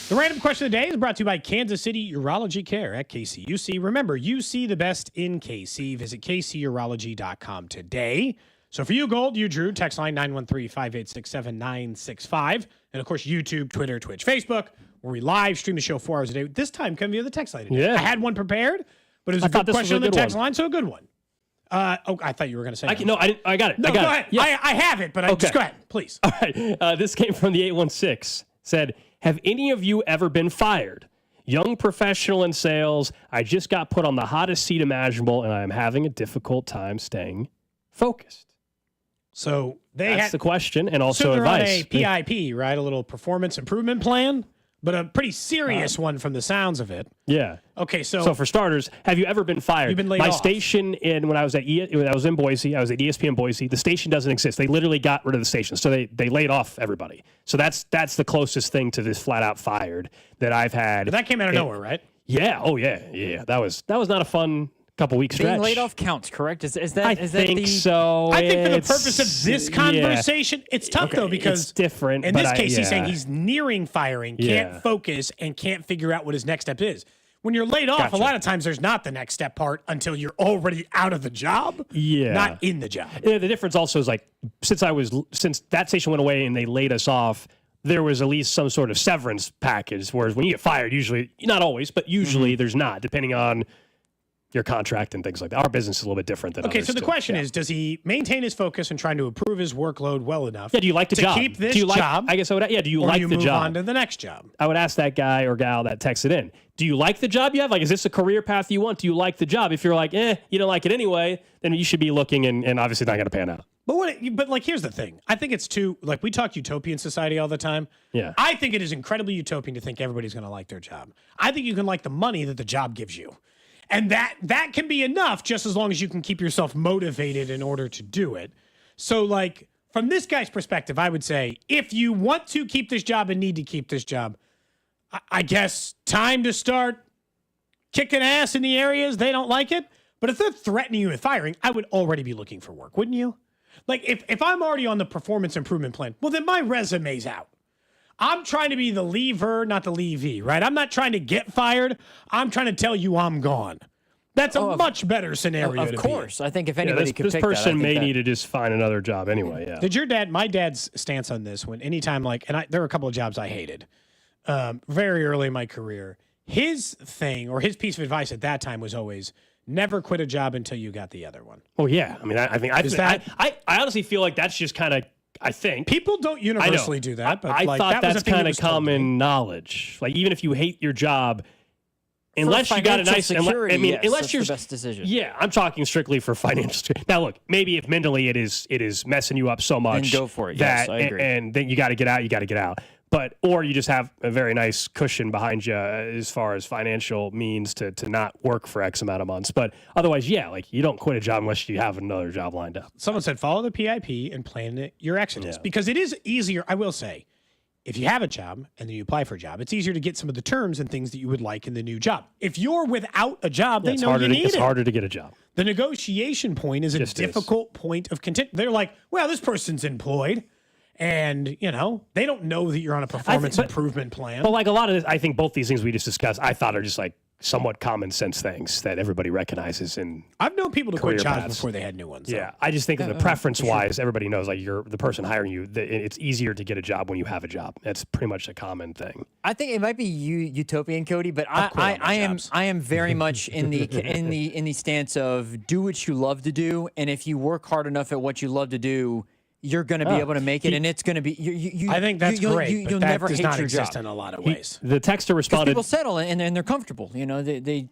The random question of the day is brought to you by Kansas City Urology Care at KCUC. Remember, you see the best in KC. Visit kcurology.com today. So for you, Gold, you Drew, text line 913-586-7965. And, of course, YouTube, Twitter, Twitch, Facebook, where we live stream the show 4 hours a day. This time, come via the text line. Yeah. I had one prepared, but it was a good question on the text line, so a good one. I thought you were going to say that. No, I got it. No, I got go it. ahead. Yeah. I have it, but just go ahead, please. All right. This came from the 816. Said, have any of you ever been fired? Young professional in sales. I just got put on the hottest seat imaginable, and I'm having a difficult time staying focused. So that's the question, and also so they're advice. On a PIP, right? A little performance improvement plan, but a pretty serious one from the sounds of it. Yeah. Okay, so for starters, have you ever been fired? You've been laid My off. station when I was in Boise, I was at ESPN Boise. The station doesn't exist. They literally got rid of the station, so they laid off everybody. So that's the closest thing to this flat out fired that I've had. But that came out of nowhere, right? Yeah. Oh yeah. That was not a fun couple weeks stretch. Being laid off counts, correct? Is that I think so. I think for the purpose of this conversation, it's tough though because it's different. In this case, he's saying he's nearing firing, can't focus, and can't figure out what his next step is. When you're laid off, a lot of times there's not the next step part until you're already out of the job, not in the job. Yeah, the difference also is like since that station went away and they laid us off, there was at least some sort of severance package. Whereas when you get fired, usually, not always, but usually there's not, depending on your contract and things like that. Our business is a little bit different than Okay, others so the still. question is, does he maintain his focus and trying to improve his workload well enough? Yeah, do you like the to job? keep this do you like, job? I guess I would. Yeah, do you or like you the move job? on to the next job. I would ask that guy or gal that texted in. Do you like the job you have? Like, is this a career path you want? Do you like the job? If you're like, you don't like it anyway, then you should be looking and obviously not going to pan out. But here's the thing. I think it's too, like, we talk utopian society all the time. Yeah. I think it is incredibly utopian to think everybody's going to like their job. I think you can like the money that the job gives you. And that can be enough just as long as you can keep yourself motivated in order to do it. So, like, from this guy's perspective, I would say, if you want to keep this job and need to keep this job, I guess time to start kicking ass in the areas they don't like it. But if they're threatening you with firing, I would already be looking for work, wouldn't you? Like, if I'm already on the performance improvement plan, well, then my resume's out. I'm trying to be the leaver, not the leavee, right? I'm not trying to get fired. I'm trying to tell you I'm gone. That's a much better scenario. Of course. I think if anybody could this pick person that, may need to just find another job anyway. Yeah. Did my dad's stance on this when anytime there were a couple of jobs I hated very early in my career. His thing or his piece of advice at that time was always never quit a job until you got the other one. Oh yeah. I mean, I honestly feel like that's just kind of, I think people don't universally do that, but I thought that was that's kind of common knowledge. Like even if you hate your job, unless you got a nice security, unless you're the best decision. Yeah, I'm talking strictly for financial. Now look, maybe if mentally it is messing you up so much, then go for it. That, yes, I agree. And then you got to get out. But or you just have a very nice cushion behind you as far as financial means to not work for X amount of months. But otherwise, yeah, like you don't quit a job unless you have another job lined up. Someone said follow the PIP and plan your exodus because it is easier. I will say, if you have a job and then you apply for a job, it's easier to get some of the terms and things that you would like in the new job. If you're without a job, they know you need it. It's harder to get a job. The negotiation point is a difficult point of contention. They're like, well, this person's employed. And, they don't know that you're on a performance improvement plan. But like a lot of this, I think both these things we just discussed, I thought are just like somewhat common sense things that everybody recognizes. And I've known people to quit jobs before they had new ones. Yeah, I just think that the preference-wise, everybody knows like you're the person hiring you. It's easier to get a job when you have a job. That's pretty much a common thing. I think it might be utopian, Cody, but I am very much in the stance of do what you love to do, and if you work hard enough at what you love to do, you're going to be able to make it, and it's going to be. I think that's great. You'll but never that does hate not your exist job. in a lot of ways. The texter responded. People settle and they're comfortable. They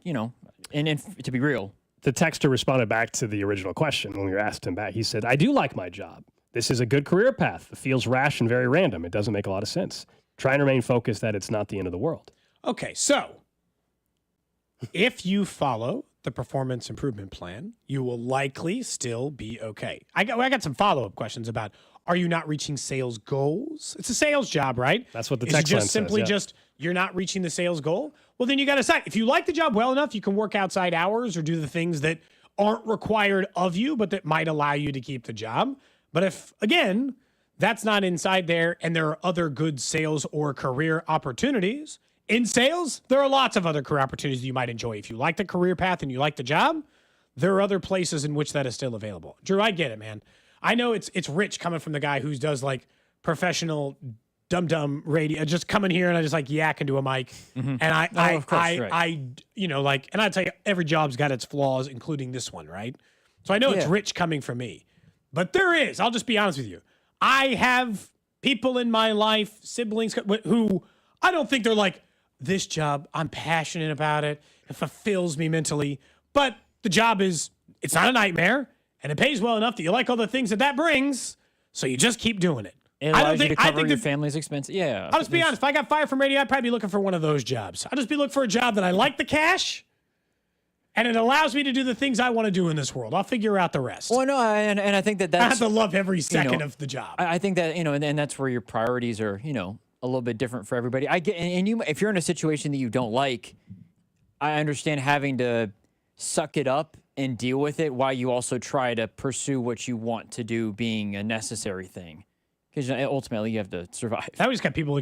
and to be real. The texter responded back to the original question when we asked him back. He said, "I do like my job. This is a good career path. It feels rash and very random. It doesn't make a lot of sense. Trying to remain focused that it's not the end of the world." Okay, so if you follow the performance improvement plan, you will likely still be okay. I got some follow-up questions about, are you not reaching sales goals? It's a sales job, right? That's what the text line says. Is it just simply just you're not reaching the sales goal? Well, then you got to decide. If you like the job well enough, you can work outside hours or do the things that aren't required of you, but that might allow you to keep the job. But if, again, that's not inside there and there are other good sales or career opportunities, in sales, there are lots of other career opportunities that you might enjoy. If you like the career path and you like the job, there are other places in which that is still available. Drew, I get it, man. I know it's rich coming from the guy who does like professional dum-dum radio, just coming here and I just like yak into a mic. And and I'd tell you, every job's got its flaws, including this one, right? So I know it's rich coming from me. But there is, I'll just be honest with you. I have people in my life, siblings, who I don't think they're like, this job, I'm passionate about it. It fulfills me mentally. But the job it's not a nightmare, and it pays well enough that you like all the things that brings, so you just keep doing it. It allows you to cover your family's expenses. Yeah. I'll just be honest. If I got fired from radio, I'd probably be looking for one of those jobs. I'd just be looking for a job that I like the cash, and it allows me to do the things I want to do in this world. I'll figure out the rest. Well, no, and I think that's... I have to love every second of the job. I think that, and that's where your priorities are, a little bit different for everybody. I get, and if you're in a situation that you don't like, I understand having to suck it up and deal with it while you also try to pursue what you want to do being a necessary thing. Because ultimately you have to survive. Now we just got people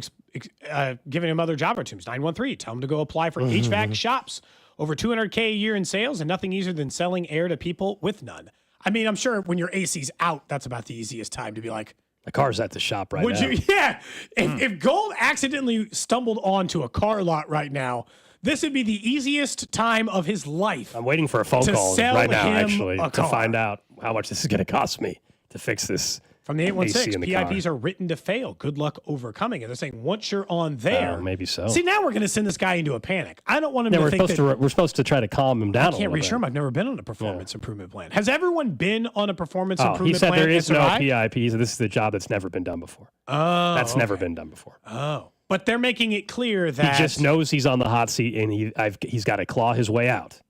giving them other job opportunities. 913, tell them to go apply for HVAC shops. Over $200K a year in sales, and nothing easier than selling air to people with none. I mean, I'm sure when your AC's out, that's about the easiest time to be like, the car's at the shop right now. Would you? Yeah. If Gold accidentally stumbled onto a car lot right now, this would be the easiest time of his life. I'm waiting for a phone call right now, actually, to find out how much this is going to cost me to fix this. From the 816, AC PIPs are written to fail. Good luck overcoming it. They're saying once you're on there, maybe so. See, now we're going to send this guy into a panic. I don't want him to think that we're supposed to try to calm him down. I can't reassure him. I've never been on a performance improvement plan. Has everyone been on a performance improvement plan? He said plan there is no PIPs. This is the job that's never been done before. Oh, that's never been done before. Oh, but they're making it clear that he just knows he's on the hot seat and he's got to claw his way out.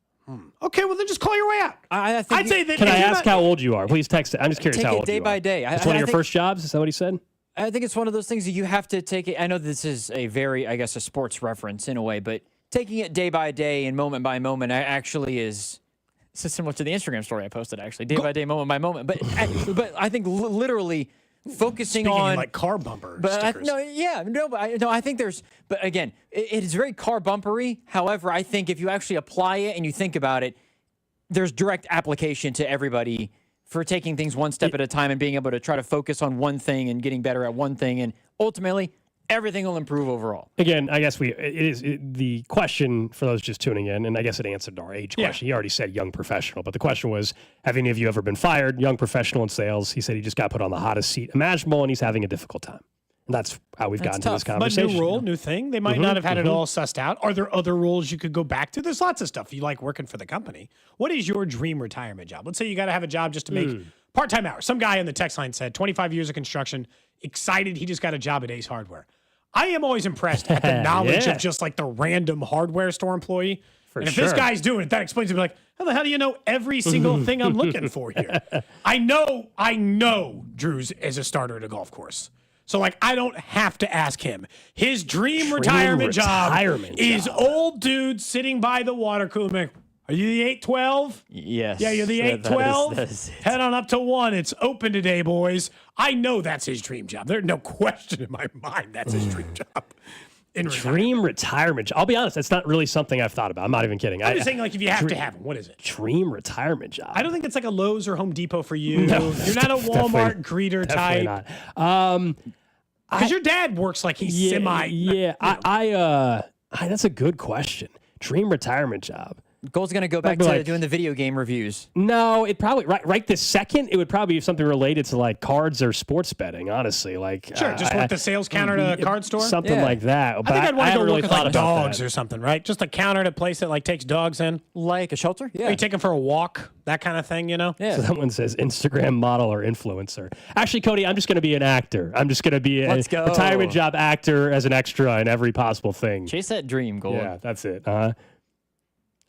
Okay, well then just claw your way out. I'd say that. Can I ask how old you are? Please text it. I'm just curious how old you are. Take it day by day. It's one of your first jobs? Is that what he said? I think it's one of those things that you have to take it. I know this is a very, a sports reference in a way, but taking it day by day and moment by moment actually is similar to the Instagram story I posted, actually. Day by day, moment by moment. But I think literally focusing Speaking on like car bumper stickers. I think there's, but again, it is very car bumpery. However, I think if you actually apply it and you think about it, there's direct application to everybody for taking things one step at a time and being able to try to focus on one thing and getting better at one thing, and ultimately everything will improve overall. Again, I guess the question for those just tuning in, and I guess it answered our age question. He already said young professional, but the question was, have any of you ever been fired? Young professional in sales. He said he just got put on the hottest seat imaginable and he's having a difficult time. And that's how we've gotten to this conversation. But new role, new thing. They might not have had it all sussed out. Are there other roles you could go back to? There's lots of stuff you like working for the company. What is your dream retirement job? Let's say you got to have a job just to make part-time hours. Some guy on the text line said 25 years of construction, excited he just got a job at Ace Hardware. I am always impressed at the knowledge of just like the random hardware store employee. If this guy's doing it, that explains to me like, how the hell do you know every single thing I'm looking for here? I know Drew's is a starter at a golf course. So, like, I don't have to ask him. His dream retirement job is old dude sitting by the water cooler. Are you the 812? Yes. Yeah, you're the 812? Head on up to 1. It's open today, boys. I know that's his dream job. There's no question in my mind that's his dream job. Dream retirement job. I'll be honest, that's not really something I've thought about. I'm not even kidding. I'm just saying, like, if you have to have him, what is it? Dream retirement job. I don't think it's like a Lowe's or Home Depot for you. No, you're not a Walmart greeter type. Definitely not. Because your dad works like he's semi. Yeah, that's a good question. Dream retirement job. Gold's going to go back to doing the video game reviews. No, it probably right this second. It would probably be something related to like cards or sports betting. Honestly, like sure, just work the sales counter at a card store, something like that. But I think I'd want to go really look at like dogs or something, right? Just a counter at a place that like takes dogs in, like a shelter. Yeah, you take them for a walk, that kind of thing, you know. Yeah. So that one says Instagram model or influencer. Actually, Cody, I'm just going to be an actor. I'm just going to be a retirement job actor as an extra in every possible thing. Chase that dream, Gold. Yeah, that's it.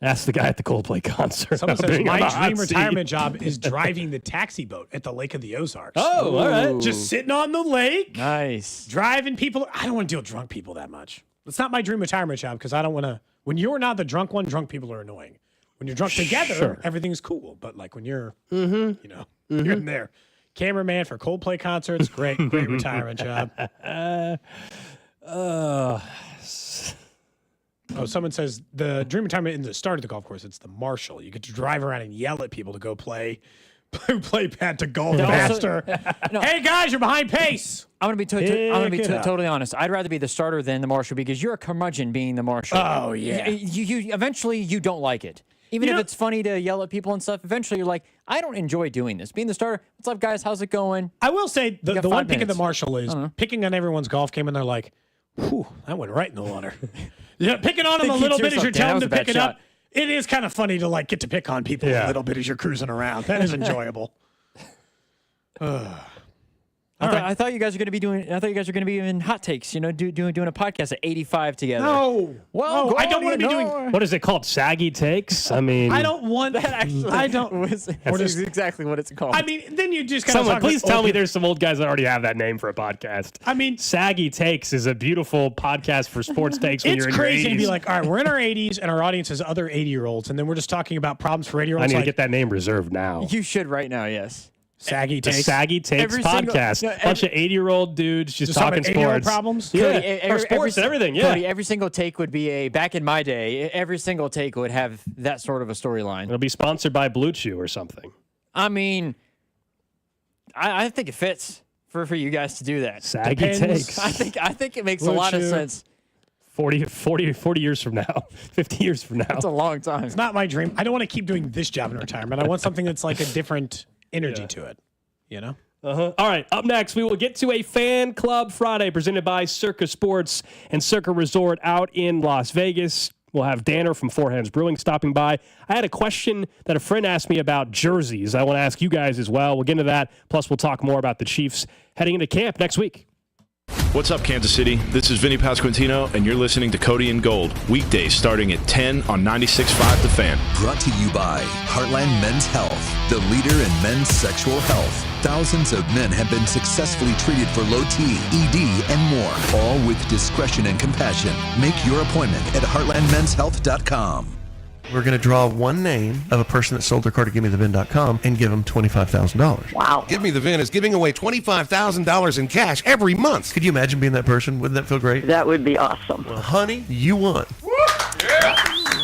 Ask the guy at the Coldplay concert. Someone says, my dream retirement job is driving the taxi boat at the Lake of the Ozarks. Oh, all right. Just sitting on the lake. Nice. Driving people. I don't want to deal with drunk people that much. It's not my dream retirement job because I don't want to. When you're not the drunk one, drunk people are annoying. When you're drunk together, everything's cool. But like when you're, you're in there. Cameraman for Coldplay concerts. Great retirement job. Oh, someone says the dream retirement isn't the start of the golf course. It's the marshal. You get to drive around and yell at people to go play pad to golf faster. Hey, guys, you're behind pace. I'm going to be totally honest. I'd rather be the starter than the marshal because you're a curmudgeon being the marshal. Oh, yeah. You eventually, you don't like it. Even if it's funny to yell at people and stuff, eventually you're like, I don't enjoy doing this. Being the starter, what's up, guys? How's it going? I will say the one pick of the marshal is picking on everyone's golf game, and they're like, whew, that went right in the water. Yeah, picking on them a little bit as you're telling them to pick it up. It is kind of funny to like get to pick on people a little bit as you're cruising around. That is enjoyable. I thought you guys were going to be doing. I thought you guys were going to be in hot takes. You know, doing a podcast at 85 together. No, well, I don't want to be doing. What is it called? Saggy takes. I mean, I don't want that. Actually, I don't. That's exactly what it's called. I mean, then you just kind of. Someone, please tell me there's some old guys that already have that name for a podcast. I mean, Saggy Takes is a beautiful podcast for sports takes when you're in your 80s. It's crazy to be like, all right, we're in our 80s, and our audience is other 80-year-olds, and then we're just talking about problems for 80-year-olds. I need to get that name reserved now. You should right now. Yes. Saggy Takes. The Saggy Takes podcast. Bunch of 80-year-old dudes just talking sports. Problems? Yeah, or sports and everything, yeah. Cody, every single take would be back in my day, every single take would have that sort of a storyline. It'll be sponsored by Blue Chew or something. I mean, I think it fits for you guys to do that. Saggy Takes. I think it makes a lot of sense. 40 years from now, 50 years from now. That's a long time. It's not my dream. I don't want to keep doing this job in retirement. I want something that's like a different energy to it, you know? All right, up next, we will get to a Fan Club Friday presented by Circa Sports and Circa Resort out in Las Vegas. We'll have Danner from Four Hands Brewing stopping by. I had a question that a friend asked me about jerseys. I want to ask you guys as well. We'll get into that. Plus, we'll talk more about the Chiefs heading into camp next week. What's up, Kansas City? This is Vinny Pasquantino, and you're listening to Cody and Gold, weekdays starting at 10 on 96.5 The Fan. Brought to you by Heartland Men's Health, the leader in men's sexual health. Thousands of men have been successfully treated for low T, ED, and more, all with discretion and compassion. Make your appointment at heartlandmenshealth.com. We're going to draw one name of a person that sold their car to GiveMeTheVin.com and give them $25,000. Wow. Give Me the Vin is giving away $25,000 in cash every month. Could you imagine being that person? Wouldn't that feel great? That would be awesome. Well, honey, you won.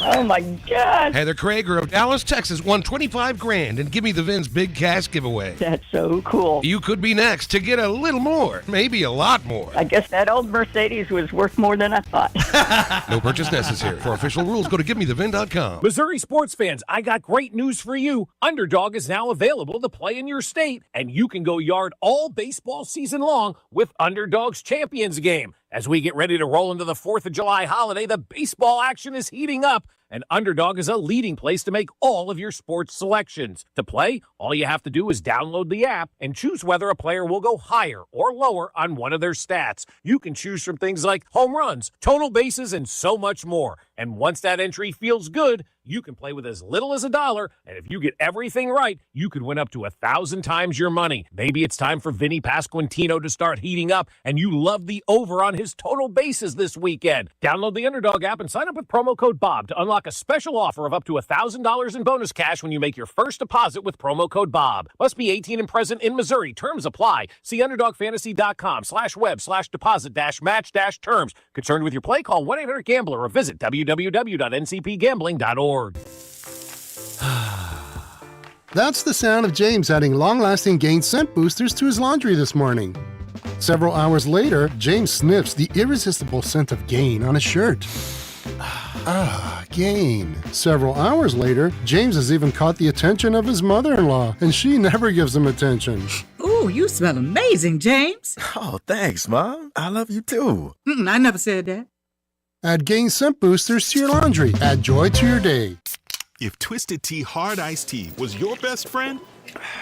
Oh my God. Heather Krager of Dallas, Texas won $25,000 and Give Me the Vin's big cash giveaway. That's so cool. You could be next to get a little more, maybe a lot more. I guess that old Mercedes was worth more than I thought. No purchase necessary. For official rules, go to GiveMeTheVin.com. Missouri sports fans, I got great news for you. Underdog is now available to play in your state, and you can go yard all baseball season long with Underdog's Champions Game. As we get ready to roll into the 4th of July holiday, the baseball action is heating up. and Underdog is a leading place to make all of your sports selections. To play, all you have to do is download the app and choose whether a player will go higher or lower on one of their stats. You can choose from things like home runs, total bases, and so much more. And once that entry feels good, you can play with as little as $1, and if you get everything right, you could win up to 1,000 times your money. Maybe it's time for Vinny Pasquantino to start heating up, and you love the over on his total bases this weekend. Download the Underdog app and sign up with promo code Bob to unlock a special offer of up to $1,000 in bonus cash when you make your first deposit with promo code Bob. Must be 18 and present in Missouri. Terms apply. See UnderdogFantasy.com/web/deposit-match-terms. Concerned with your play? Call 1-800-GAMBLER or visit www.ncpgambling.org. That's the sound of James adding long-lasting Gain scent boosters to his laundry this morning. Several hours later, James sniffs the irresistible scent of Gain on his shirt. Gain. Several hours later, James has even caught the attention of his mother-in-law, and she never gives him attention. Ooh, you smell amazing, James. Oh, thanks, Mom. I love you too. I never said that. Add Gain scent boosters to your laundry. Add joy to your day. If Twisted Tea Hard Iced Tea was your best friend,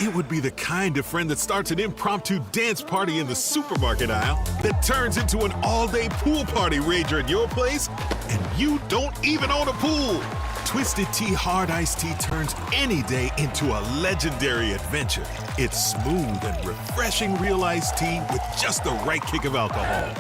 it would be the kind of friend that starts an impromptu dance party in the supermarket aisle that turns into an all-day pool party rager at your place, and you don't even own a pool. Twisted Tea Hard Iced Tea turns any day into a legendary adventure. It's smooth and refreshing real iced tea with just the right kick of alcohol.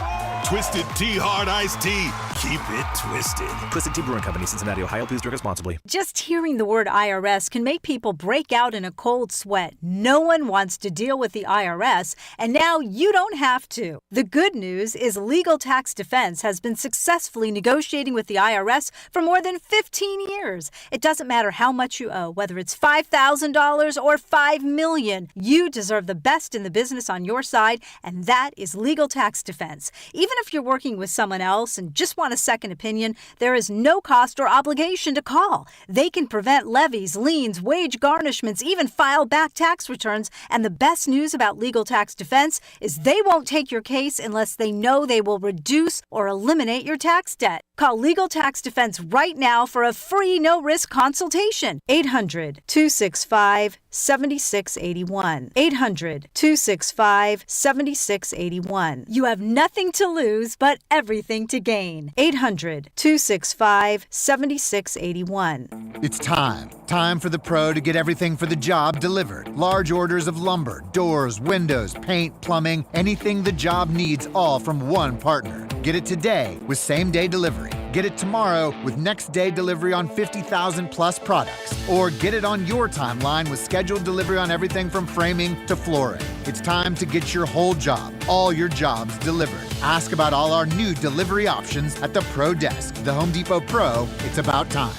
Twisted Tea Hard Iced Tea. Keep it twisted. Twisted Tea Brewing Company, Cincinnati, Ohio. Please drink responsibly. Just hearing the word IRS can make people break out in a cold sweat. No one wants to deal with the IRS, and now you don't have to. The good news is Legal Tax Defense has been successfully negotiating with the IRS for more than 15 years. It doesn't matter how much you owe, whether it's $5,000 or $5 million. You deserve the best in the business on your side, and that is Legal Tax Defense. Even if you're working with someone else and just want a second opinion, there is no cost or obligation to call. They can prevent levies, liens, wage garnishments, even file back tax returns. And the best news about Legal Tax Defense is they won't take your case unless they know they will reduce or eliminate your tax debt. Call Legal Tax Defense right now for a free no-risk consultation. 800-265-7681. 800-265-7681. You have nothing to lose, but everything to gain. 800-265-7681. It's time. Time for the pro to get everything for the job delivered. Large orders of lumber, doors, windows, paint, plumbing, anything the job needs, all from one partner. Get it today with same-day delivery. Get it tomorrow with next-day delivery on 50,000 plus products. Or get it on your timeline with scheduled delivery on everything from framing to flooring. It's time to get your whole job, all your jobs delivered. Ask about all our new delivery options at the Pro Desk. The Home Depot Pro, it's about time.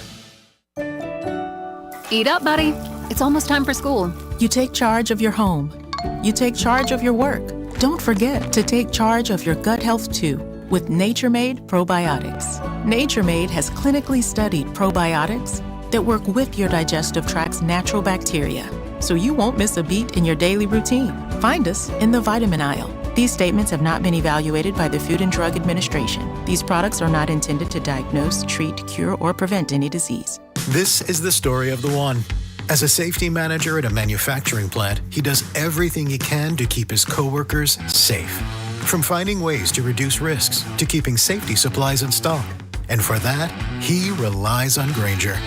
Eat up, buddy. It's almost time for school. You take charge of your home. You take charge of your work. Don't forget to take charge of your gut health too with Nature Made Probiotics. Nature Made has clinically studied probiotics that work with your digestive tract's natural bacteria, so you won't miss a beat in your daily routine. Find us in the vitamin aisle. These statements have not been evaluated by the Food and Drug Administration. These products are not intended to diagnose, treat, cure, or prevent any disease. This is the story of the one. As a safety manager at a manufacturing plant, he does everything he can to keep his coworkers safe. From finding ways to reduce risks to keeping safety supplies in stock. And for that, he relies on Grainger.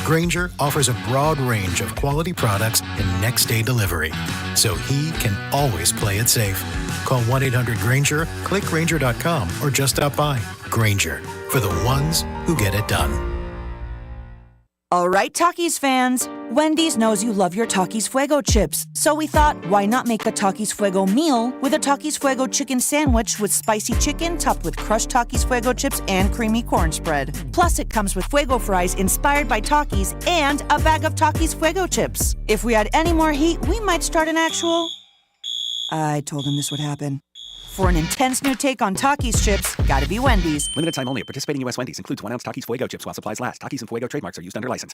Grainger offers a broad range of quality products and next-day delivery, so he can always play it safe. Call 1-800-GRAINGER, click Grainger.com, or just stop by. Grainger, for the ones who get it done. All right, Takis fans. Wendy's knows you love your Takis Fuego chips, so we thought, why not make a Takis Fuego meal with a Takis Fuego chicken sandwich with spicy chicken topped with crushed Takis Fuego chips and creamy corn spread. Plus, it comes with Fuego fries inspired by Takis and a bag of Takis Fuego chips. If we had any more heat, we might start an actual... I told him this would happen. For an intense new take on Takis chips, gotta be Wendy's. Limited time only at participating U.S. Wendy's. Includes 1 ounce Takis Fuego chips while supplies last. Takis and Fuego trademarks are used under license.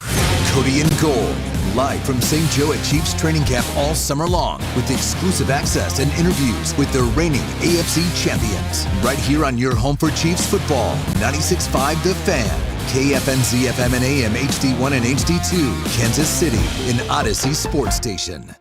Cody and Gold, live from St. Joe at Chiefs training camp all summer long, with exclusive access and interviews with the reigning AFC champions. Right here on your home for Chiefs football, 96.5 The Fan. KFNZ FM and AM HD1 and HD2, Kansas City, an Odyssey sports station.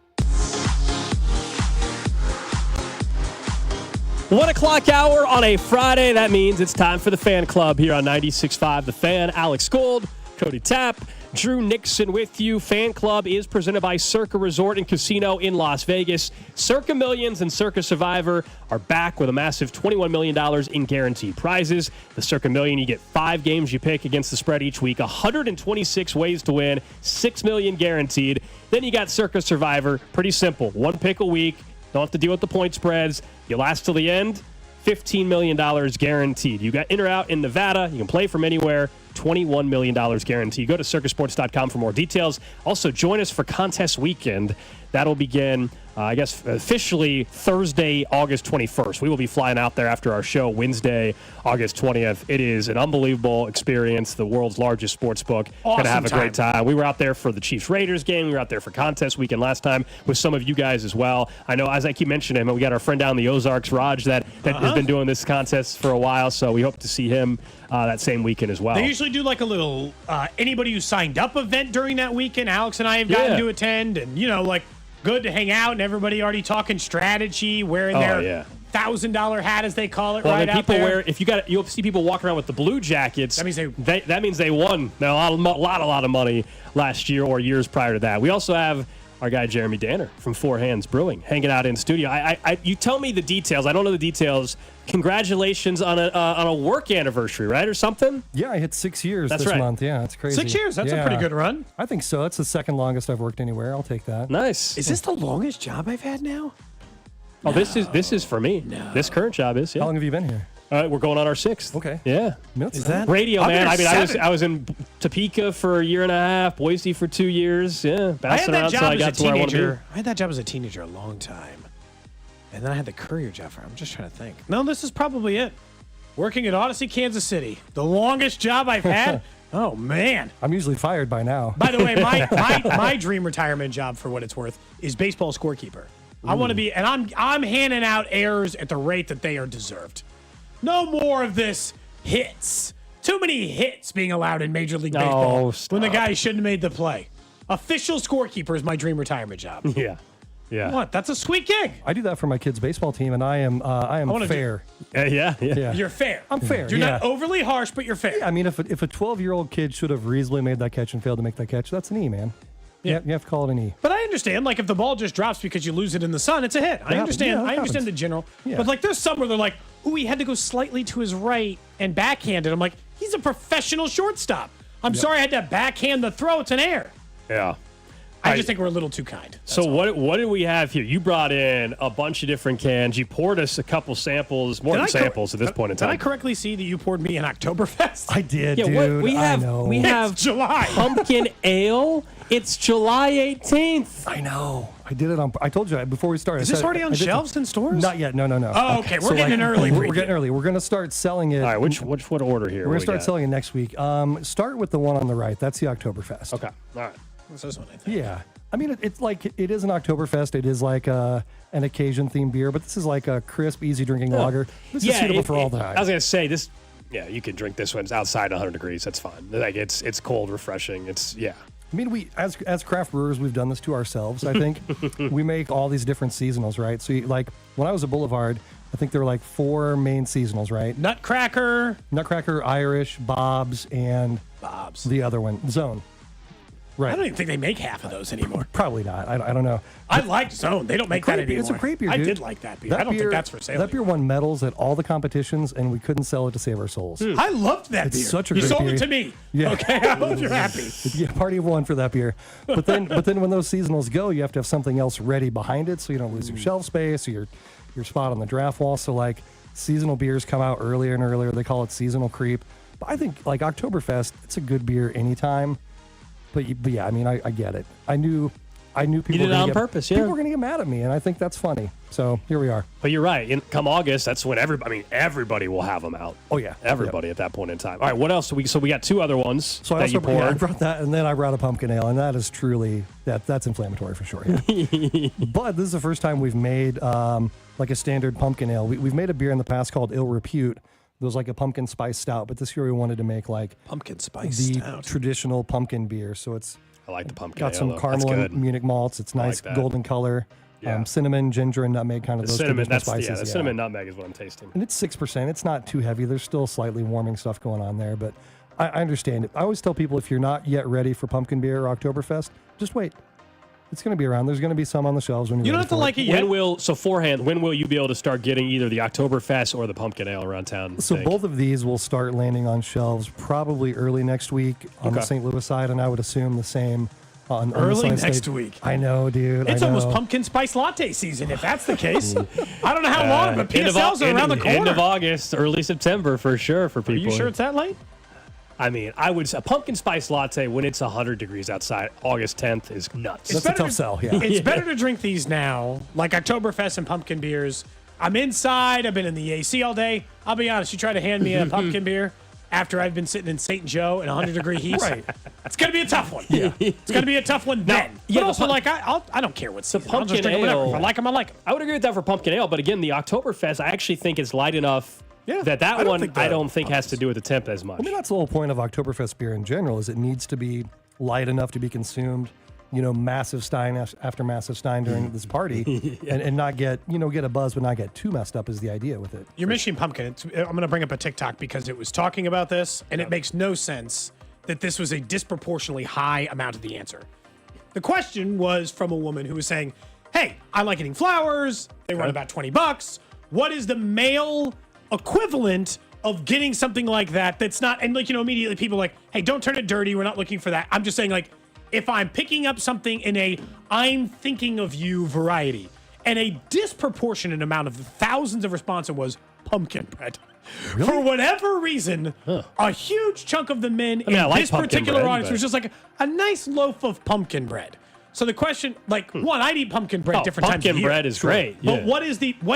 1 o'clock hour on a Friday. That means it's time for the Fan Club here on 96.5 The Fan. Alex Gold, Cody Tapp, Drew Nixon with you. Fan Club is presented by Circa Resort and Casino in Las Vegas. Circa Millions and Circa Survivor are back with a massive $21 million in guaranteed prizes. The Circa Million, you get 5 games you pick against the spread each week, 126 ways to win, $6 million guaranteed. Then you got Circa Survivor, pretty simple, 1 pick a week. Don't have to deal with the point spreads. You last till the end, $15 million guaranteed. You got in or out in Nevada. You can play from anywhere. $21 million guaranteed. Go to circusports.com for more details. Also, join us for Contest Weekend. That'll begin, officially Thursday, August 21st. We will be flying out there after our show Wednesday, August 20th. It is an unbelievable experience. The world's largest sports book. Awesome. Going to have a great time. We were out there for the Chiefs-Raiders game. We were out there for Contest Weekend last time with some of you guys as well. I know, as I keep mentioning him, we got our friend down in the Ozarks, Raj, that has been doing this contest for a while, so we hope to see him that same weekend as well. They usually do like a little anybody who signed up event during that weekend. Alex and I have gotten to attend, and good to hang out, and everybody already talking strategy, wearing their $1,000 hat, as they call it, right out there. You'll see people walking around with the blue jackets. That means they won a lot of money last year or years prior to that. We also have our guy Jeremy Danner from Four Hands Brewing hanging out in studio. You tell me the details. I don't know the details. Congratulations on a work anniversary, right, or something? Yeah, I hit 6 years this right. month. Yeah, it's crazy. 6 years? That's a pretty good run. I think so. That's the second longest I've worked anywhere. I'll take that. Nice. Is this the longest job I've had now? Oh, this is for me. No. This current job is. Yeah. How long have you been here? We're going on our 6th. Okay. Yeah. Is that radio, man? I was in Topeka for a year and a half, Boise for 2 years. Yeah. I had that job as a teenager. I had that job as a teenager a long time. And then I had the courier job I'm just trying to think. No, this is probably it. Working at Odyssey, Kansas City. The longest job I've had. Oh, man. I'm usually fired by now. By the way, my dream retirement job, for what it's worth, is baseball scorekeeper. I want to be, and I'm handing out errors at the rate that they are deserved. No more of this hits. Too many hits being allowed in Major League Baseball when the guy shouldn't have made the play. Official scorekeeper is my dream retirement job. Yeah. Yeah. What? That's a sweet gig. I do that for my kids' baseball team, and I am fair. Yeah. You're fair. I'm fair. You're not overly harsh, but you're fair. Yeah, I mean, if a 12-year-old kid should have reasonably made that catch and failed to make that catch, that's an E, man. Yeah, you have to call it an E. But I understand, if the ball just drops because you lose it in the sun, it's a hit. I understand. I understand the general. Yeah. But there's some where they're like, "Ooh, he had to go slightly to his right and backhand it." I'm like, he's a professional shortstop. I'm sorry I had to backhand the throw. It's an error. Yeah. I just think we're a little too kind. So what do we have here? You brought in a bunch of different cans. You poured us a couple samples, more than samples at this point in time. Did I correctly see that you poured me an Oktoberfest? I did, dude. We have July pumpkin ale. It's July 18th. I know. I did it on. I told you before we started. Is this already on shelves in stores? Not yet. No. Oh, okay. We're getting an early. We're getting early. We're going to start selling it. All right. What order here? We're going to start selling it next week. Start with the one on the right. That's the Oktoberfest. Okay. All right. What's this one? I think. Yeah. I mean, it's like it is an Oktoberfest. It is like an occasion-themed beer, but this is like a crisp, easy-drinking lager. This is suitable for all time. I was going to say this. Yeah, you can drink this when it's outside 100 degrees. That's fine. It's cold, refreshing. I mean, we as craft brewers, we've done this to ourselves. I think we make all these different seasonals, right? So, when I was at Boulevard, I think there were 4 main seasonals, right? Nutcracker, Irish, Bob's, and the other one, Zone. Right. I don't even think they make half of those anymore. Probably not. I don't know. I liked Zone. They don't make that anymore. It's a great beer, dude. I did like that beer. I don't think that's for sale. That beer won medals at all the competitions, and we couldn't sell it to save our souls. I loved that beer. It's such a great beer. You sold it to me. Yeah. Okay, I hope you're happy. Yeah, party of one for that beer. But then when those seasonals go, you have to have something else ready behind it so you don't lose your shelf space or your spot on the draft wall. So seasonal beers come out earlier and earlier. They call it seasonal creep. But I think Oktoberfest, it's a good beer anytime. But yeah, I mean, I get it. I knew people did it on purpose. People were going to get mad at me, and I think that's funny. So here we are. But you're right. Come August, that's when everybody will have them out. Oh yeah, everybody at that point in time. All right, what else? So we got 2 other ones that you poured. Yeah, I brought that, and then I brought a pumpkin ale, and that is truly that's inflammatory for sure. Yeah. But this is the first time we've made a standard pumpkin ale. We've made a beer in the past called Ill Repute, There was like a pumpkin spice stout, but this year we wanted to make like pumpkin spice the stout. traditional pumpkin beer. So it's I like the pumpkin. got some ale, though. caramel That's and good. Munich malts. It's nice that. golden color. Yeah. Cinnamon, ginger, and nutmeg, kind of The those cinnamon, traditional that's spices. the cinnamon nutmeg is what I'm tasting. And it's 6%. It's not too heavy. There's still slightly warming stuff going on there, but I understand it. I always tell people if you're not yet ready for pumpkin beer or Oktoberfest, just wait. It's going to be around. There's going to be some on the shelves when you're You don't ready have to for like it yet. When will you be able to start getting either the Oktoberfest or the pumpkin ale around town? So both of these will start landing on shelves probably early next week on the Okay. St. Louis side, and I would assume the same on the Early side next state. week. I know, dude. It's I know. almost pumpkin spice latte season, if that's the case. I don't know how long, but End of PSLs are around the corner. End of August, early September for sure for people. Are you sure it's that late? I mean, I would say a pumpkin spice latte when it's 100 degrees outside, August 10th is nuts. That's a tough sell, yeah. It's better to drink these now, like Oktoberfest and pumpkin beers. I'm inside. I've been in the AC all day. I'll be honest. You try to hand me a pumpkin beer after I've been sitting in St. Joe in 100-degree heat. Right. It's going to be a tough one. Yeah. It's going to be a tough one then. yeah, But also, the like, I don't care what season. I'll just pumpkin drink it whatever. ale- If I like them, I like them. I would agree with that for pumpkin ale, but again, the Oktoberfest, I actually think is light enough that I don't one think I the- don't think has to do with the temp as much. I mean, that's the whole point of Oktoberfest beer in general, is it needs to be light enough to be consumed, massive stein after massive stein during this party and not get a buzz but not get too messed up is the idea with it. You're mentioning pumpkin. I'm going to bring up a TikTok because it was talking about this, and it makes no sense that this was a disproportionately high amount of the answer. The question was from a woman who was saying, hey, I like eating flowers. They run about $20. What is the male equivalent of getting something like that that's not, and immediately people are like, hey, don't turn it dirty. We're not looking for that. I'm just saying, like, if I'm picking up something in a I'm thinking of you variety, and a disproportionate amount of the thousands of responses was pumpkin bread. Really? For whatever reason, a huge chunk of the men I in like this pumpkin particular bread, audience but- was just like a nice loaf of pumpkin bread. So the question, one, I'd eat pumpkin bread different times of pumpkin year. bread is great. But yeah. what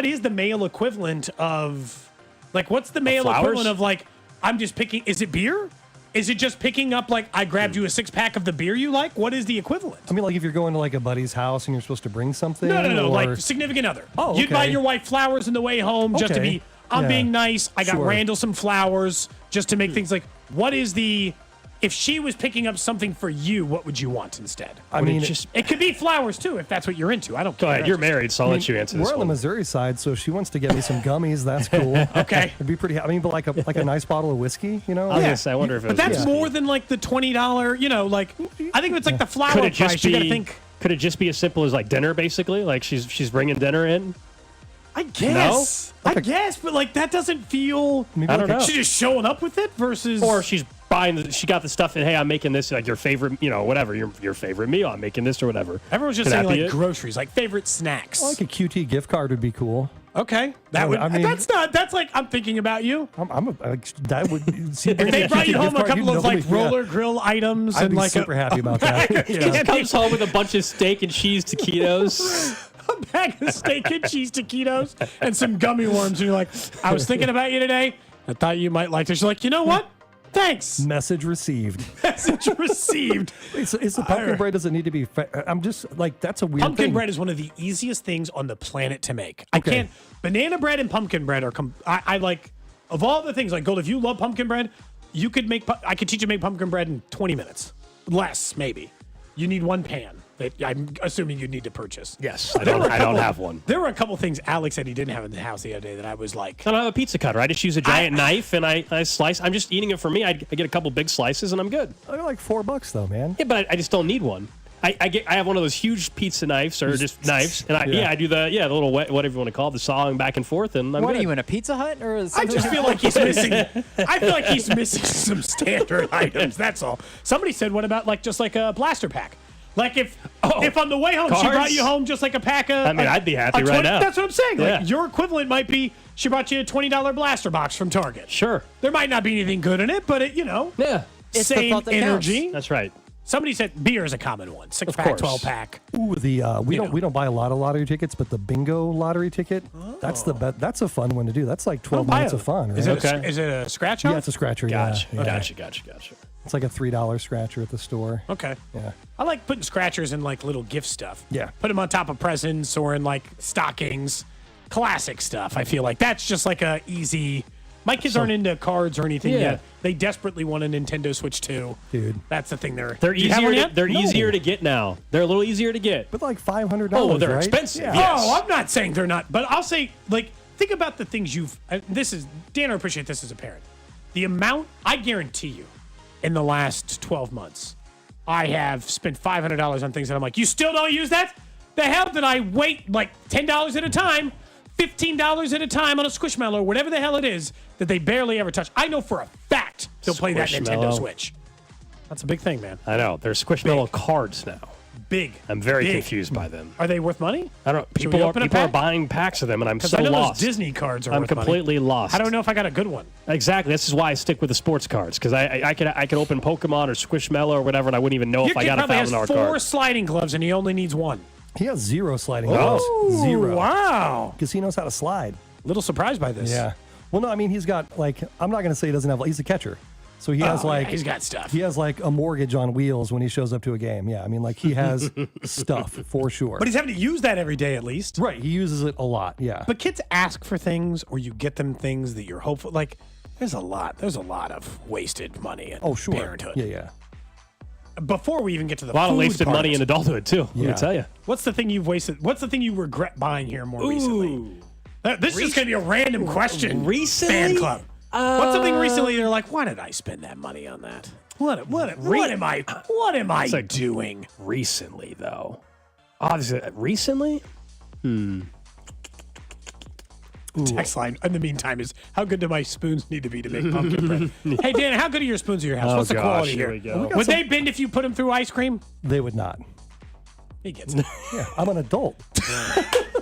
is the male equivalent of, what's the male flowers? equivalent of I'm just picking? Is it beer? Is it just picking up I grabbed you a 6-pack of the beer you like? What is the equivalent? I mean, like if you're going to like a buddy's house and you're supposed to bring something. No, or... like significant other. Oh, You'd buy okay. your wife flowers on the way home just to Okay. be, I'm Yeah. being nice. I got Sure. Randall some flowers just to make things what is if she was picking up something for you, what would you want instead? I mean, It could be flowers too, if that's what you're into. I don't care. Go ahead. You're married, so I'll let you answer we're this on the one. Missouri side, so if she wants to get me some gummies, that's cool. Okay. It'd be pretty. I mean, but like a nice bottle of whiskey, I was gonna say, I wonder if it But was that's whiskey. more than the $20, I think if it's the flower Could it price, just you gotta be? think, Could it just be as simple as dinner, basically? Like she's bringing dinner in. I guess. I guess, but that doesn't feel, I don't know. she's just showing up with it versus. Or she's buying. She got the stuff, and hey, I'm making this your favorite. Whatever your favorite meal. I'm making this or whatever. Everyone's just Could that saying be it? groceries, favorite snacks. Like a QT gift card would be cool. Okay, I mean- that's I'm thinking about you. That would. See, If they brought you home a couple of roller. roller grill items I'd and be super happy about that. He comes home with a bunch of steak and cheese taquitos. a bag of steak and cheese taquitos and some gummy worms, and you're like, I was thinking about you today. I thought you might like this. You're like, you know what? Thanks. Message received. Message received. Is the pumpkin bread? Does it need to be? I'm just that's a weird Pumpkin thing. bread is one of the easiest things on the planet to make. I can't. Banana bread and pumpkin bread are. I like of all the things. Gold, if you love pumpkin bread, you could make. I could teach you to make pumpkin bread in 20 minutes, less maybe. You need one pan that I'm assuming you need to purchase. Yes, I don't have one. There were a couple things Alex said he didn't have in the house the other day that I was like, I don't have a pizza cutter. I just use a giant knife and I slice. I'm just eating it for me. I get a couple big slices and I'm good. They're like $4 though, man. Yeah, but I just don't need one. I have one of those huge pizza knives or just knives, and I do the little whatever you want to call it, the sawing back and forth, and I'm What good. are you in a Pizza Hut or? I just feel like he's missing. I feel like he's missing some standard items. That's all. Somebody said, "What about just like a blaster pack?" Like if on the way home she Cards? brought you home just like a pack of. I mean, I'd be happy right now. That's what I'm saying. Yeah. Like your equivalent might be she brought you a $20 blaster box from Target. Sure. There might not be anything good in it, but Yeah. It's the same thought that energy. counts. That's right. Somebody said beer is a common one. 6-pack, course. 12-pack. Ooh, we don't buy a lot of lottery tickets, but the bingo lottery ticket, that's that's a fun one to do. That's like 12 minutes of fun, right? Is it a scratch off? Yeah, it's a scratcher. Gotcha. Yeah. Gotcha. It's like a $3 scratcher at the store. Okay. Yeah. I like putting scratchers in little gift stuff. Yeah. Put them on top of presents or in stockings. Classic stuff. I feel like that's just a easy My kids aren't into cards or anything Yeah. yet. They desperately want a Nintendo Switch 2. Dude. That's the thing. They're Do you have easier. one To, yet? they're No. easier to get now. They're a little easier to get. But like $500. Oh, they're right? expensive. Yeah. Yes. Oh, I'm not saying they're not, but I'll say, like, think about the things Dan, I appreciate this as a parent. The amount, I guarantee you, in the last 12 months, I have spent $500 on things that I'm like, you still don't use that? The hell did I wait like $10 at a time, $15 at a time on a Squishmallow or whatever the hell it is that they barely ever touch? I know for a fact they'll play that Nintendo Squishmallow. Switch. That's a big thing, man. I know. There's Squishmallow cards now. Big. I'm very Big. confused by them. Are they worth money? I don't. Should People we are open a people are pack? buying packs of them, and I'm so I know lost. those Disney cards are I'm worth money. completely lost. I don't know if I got a good one. Exactly. This is why I stick with the sports cards because I could open Pokemon or Squishmallow or whatever, and I wouldn't even know Your if I kid got a probably has $1,000 4 card. sliding gloves, and he only needs one. He has 0 sliding gloves. Oh, 0. wow. Because he knows how to slide. Little surprised by this. Yeah. Well, no, I mean, he's got, like, I'm not going to say he doesn't have, he's a catcher. So he has, like, he's got stuff. He has, like, a mortgage on wheels when he shows up to a game. Yeah. I mean, like, he has stuff for sure. But he's having to use that every day at least. Right. He uses it a lot. Yeah. But kids ask for things, or you get them things that you're hopeful. Like, there's a lot of wasted money in parenthood. Yeah, yeah. Before we even get to the A lot of food wasted part money of in it, adulthood too. Let me tell you. What's the thing you've wasted? What's the thing you regret buying here more recently? This is just gonna be a random question. Recently? Fan club. What's something recently you're like, why did I spend that money on that? What am I doing? Recently, though. Obviously, recently? Text line in the meantime is, how good do my spoons need to be to make pumpkin bread? Hey, Dan, how good are your spoons at your house? Oh, What's the gosh, quality here here? we go. Would they bend if you put them through ice cream? They would not. He gets it. Yeah. I'm an adult.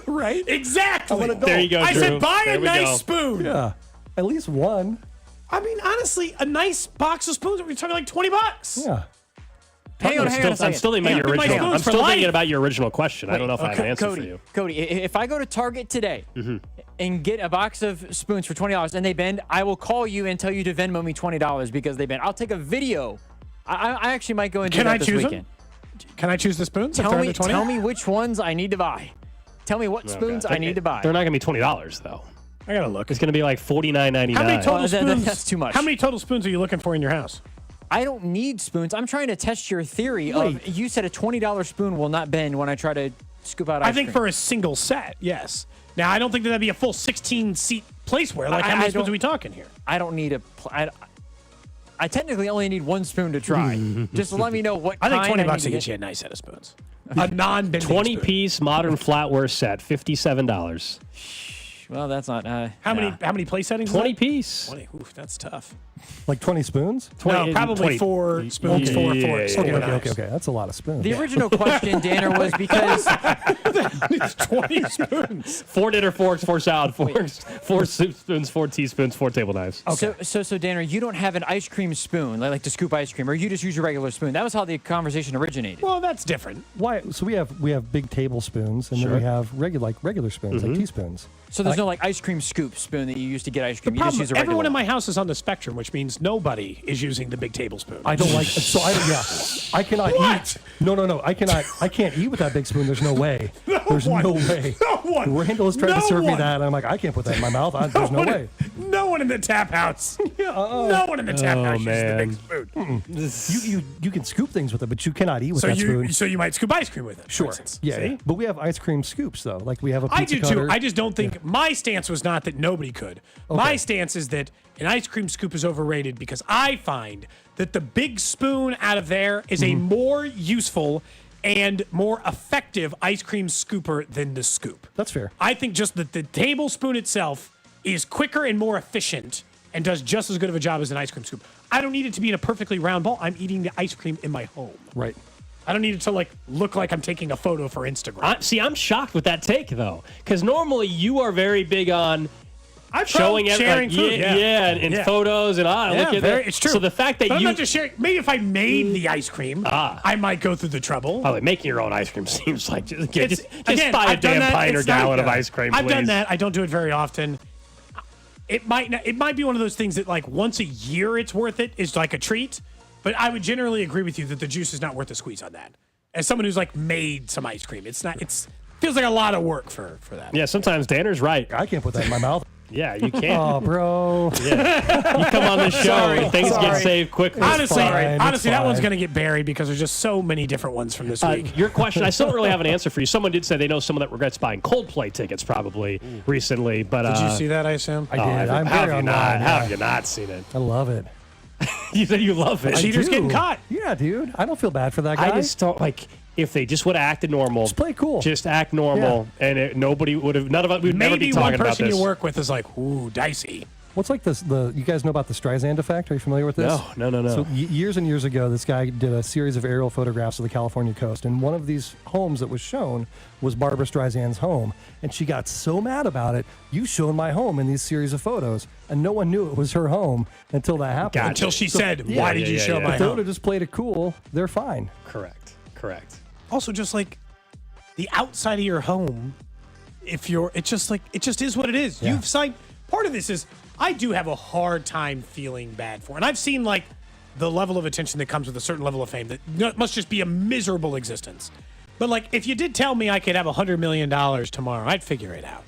Right? Exactly. I'm an adult. There you go, I Drew. said, buy There a we nice go. spoon. Yeah. At least one. I mean, honestly, a nice box of spoons, we're talking like $20. Yeah. Hang on a second. I'm still thinking about your Hang on. original. My I'm spoons for still thinking life. about your original question. I don't know if I have an answer Cody, for you. Cody, if I go to Target today and get a box of spoons for $20 and they bend, I will call you and tell you to Venmo me $20 because they bend. I'll take a video. I actually might go and do Can that I this choose weekend. them? Can I choose the spoons? if Tell they're me, under 20? tell me which ones I need to buy. Tell me what spoons I need to buy. They're not going to be $20 though. I gotta look. It's going to be like $49.99. How many total spoons? That's too much. How many total spoons are you looking for in your house? I don't need spoons. I'm trying to test your theory of you said a $20 spoon will not bend when I try to scoop out ice I think cream. for a single set, yes. Now, I don't think that'd be a full 16-seat placeware. Like, how many spoons are we talking here? I don't need I technically only need one spoon to try. Just let me know what I think kind $20 need to to get you a nice set of spoons. A non-bending 20-piece modern flatware set, $57. Well, that's not. How many place settings? 20-piece. 20. Oof, that's tough. Like 20 spoons? No, probably 4 spoons, 4 forks. Okay. That's a lot of spoons. The original question, Danner, was because it's 20 spoons. 4 dinner forks, 4 salad forks, 4 soup spoons, 4 teaspoons, 4 table knives. So Danner, you don't have an ice cream spoon, like to scoop ice cream, or you just use your regular spoon. That was how the conversation originated. Well, that's different. Why? So we have big tablespoons, and then we have regular spoons, like teaspoons. So there's no like ice cream scoop spoon that you use to get ice cream. The You just problem, use a regular everyone in one. my house is on the spectrum, which means nobody is using the big tablespoon. I don't like. So I cannot What? eat. No. I can't eat with that big spoon. There's no way. There's one. no way. No one. Randall has tried to No serve me one. that, and I'm like, I can't put that in my mouth. There's no way. No one in the tap house. No one in the tap house uses the big spoon. You can scoop things with it, but you cannot eat with that spoon. So you might scoop ice cream with it. for Sure. instance. Yeah. See? But we have ice cream scoops though. Like we have a pizza I do cutter. too. I just don't think my stance was not that nobody could. My stance is that an ice cream scoop is overrated because I find that the big spoon out of there is a more useful and more effective ice cream scooper than the scoop. That's fair. I think just that the tablespoon itself is quicker and more efficient and does just as good of a job as an ice cream scoop. I don't need it to be in a perfectly round bowl. I'm eating the ice cream in my home. Right. I don't need it to look like I'm taking a photo for Instagram. I'm shocked with that take though, because normally you are very big on showing sharing food, and photos and look at that. It's true. So the fact that But I'm you not just sharing. Maybe if I made the ice cream, I might go through the trouble. by the way, making your own ice cream seems like just Again, buy a I've done damn that. pint or It's not- gallon of ice cream. I've done please. that. I don't do it very often. It might be one of those things that like once a year it's worth it is like a treat. But I would generally agree with you that the juice is not worth the squeeze on that. As someone who's like made some ice cream, it's not. It's feels like a lot of work for that. Yeah, sometimes Danner's right. I can't put that in my mouth. Yeah, you can. Oh, bro. Yeah. You come on the show and things get saved quickly. Honestly, that one's going to get buried because there's just so many different ones from this week. Your question, I still don't really have an answer for you. Someone did say they know someone that regrets buying Coldplay tickets probably recently. But did you see that, I assume? I did. How have you not seen it? I love it. You said you love it. Cheaters getting caught. Yeah, dude. I don't feel bad for that guy. I just don't like if they just would have acted normal. Just play cool. Just act normal, and nobody would have. None of us would never be talking about this. Maybe one person you work with is like, ooh, dicey. What's like this? You guys know about the Streisand effect? Are you familiar with this? No. So years and years ago, this guy did a series of aerial photographs of the California coast, and one of these homes that was shown was Barbra Streisand's home, and she got so mad about it. You showed my home in these series of photos, and no one knew it was her home until that happened. Until she said, "Why did you show my home?" If they would have just played it cool, they're fine. Correct. Also, just like the outside of your home, it just is what it is. Yeah. You've signed. Part of this is I do have a hard time feeling bad for, and I've seen like the level of attention that comes with a certain level of fame that must just be a miserable existence. But like, if you did tell me I could have $100 million tomorrow, I'd figure it out.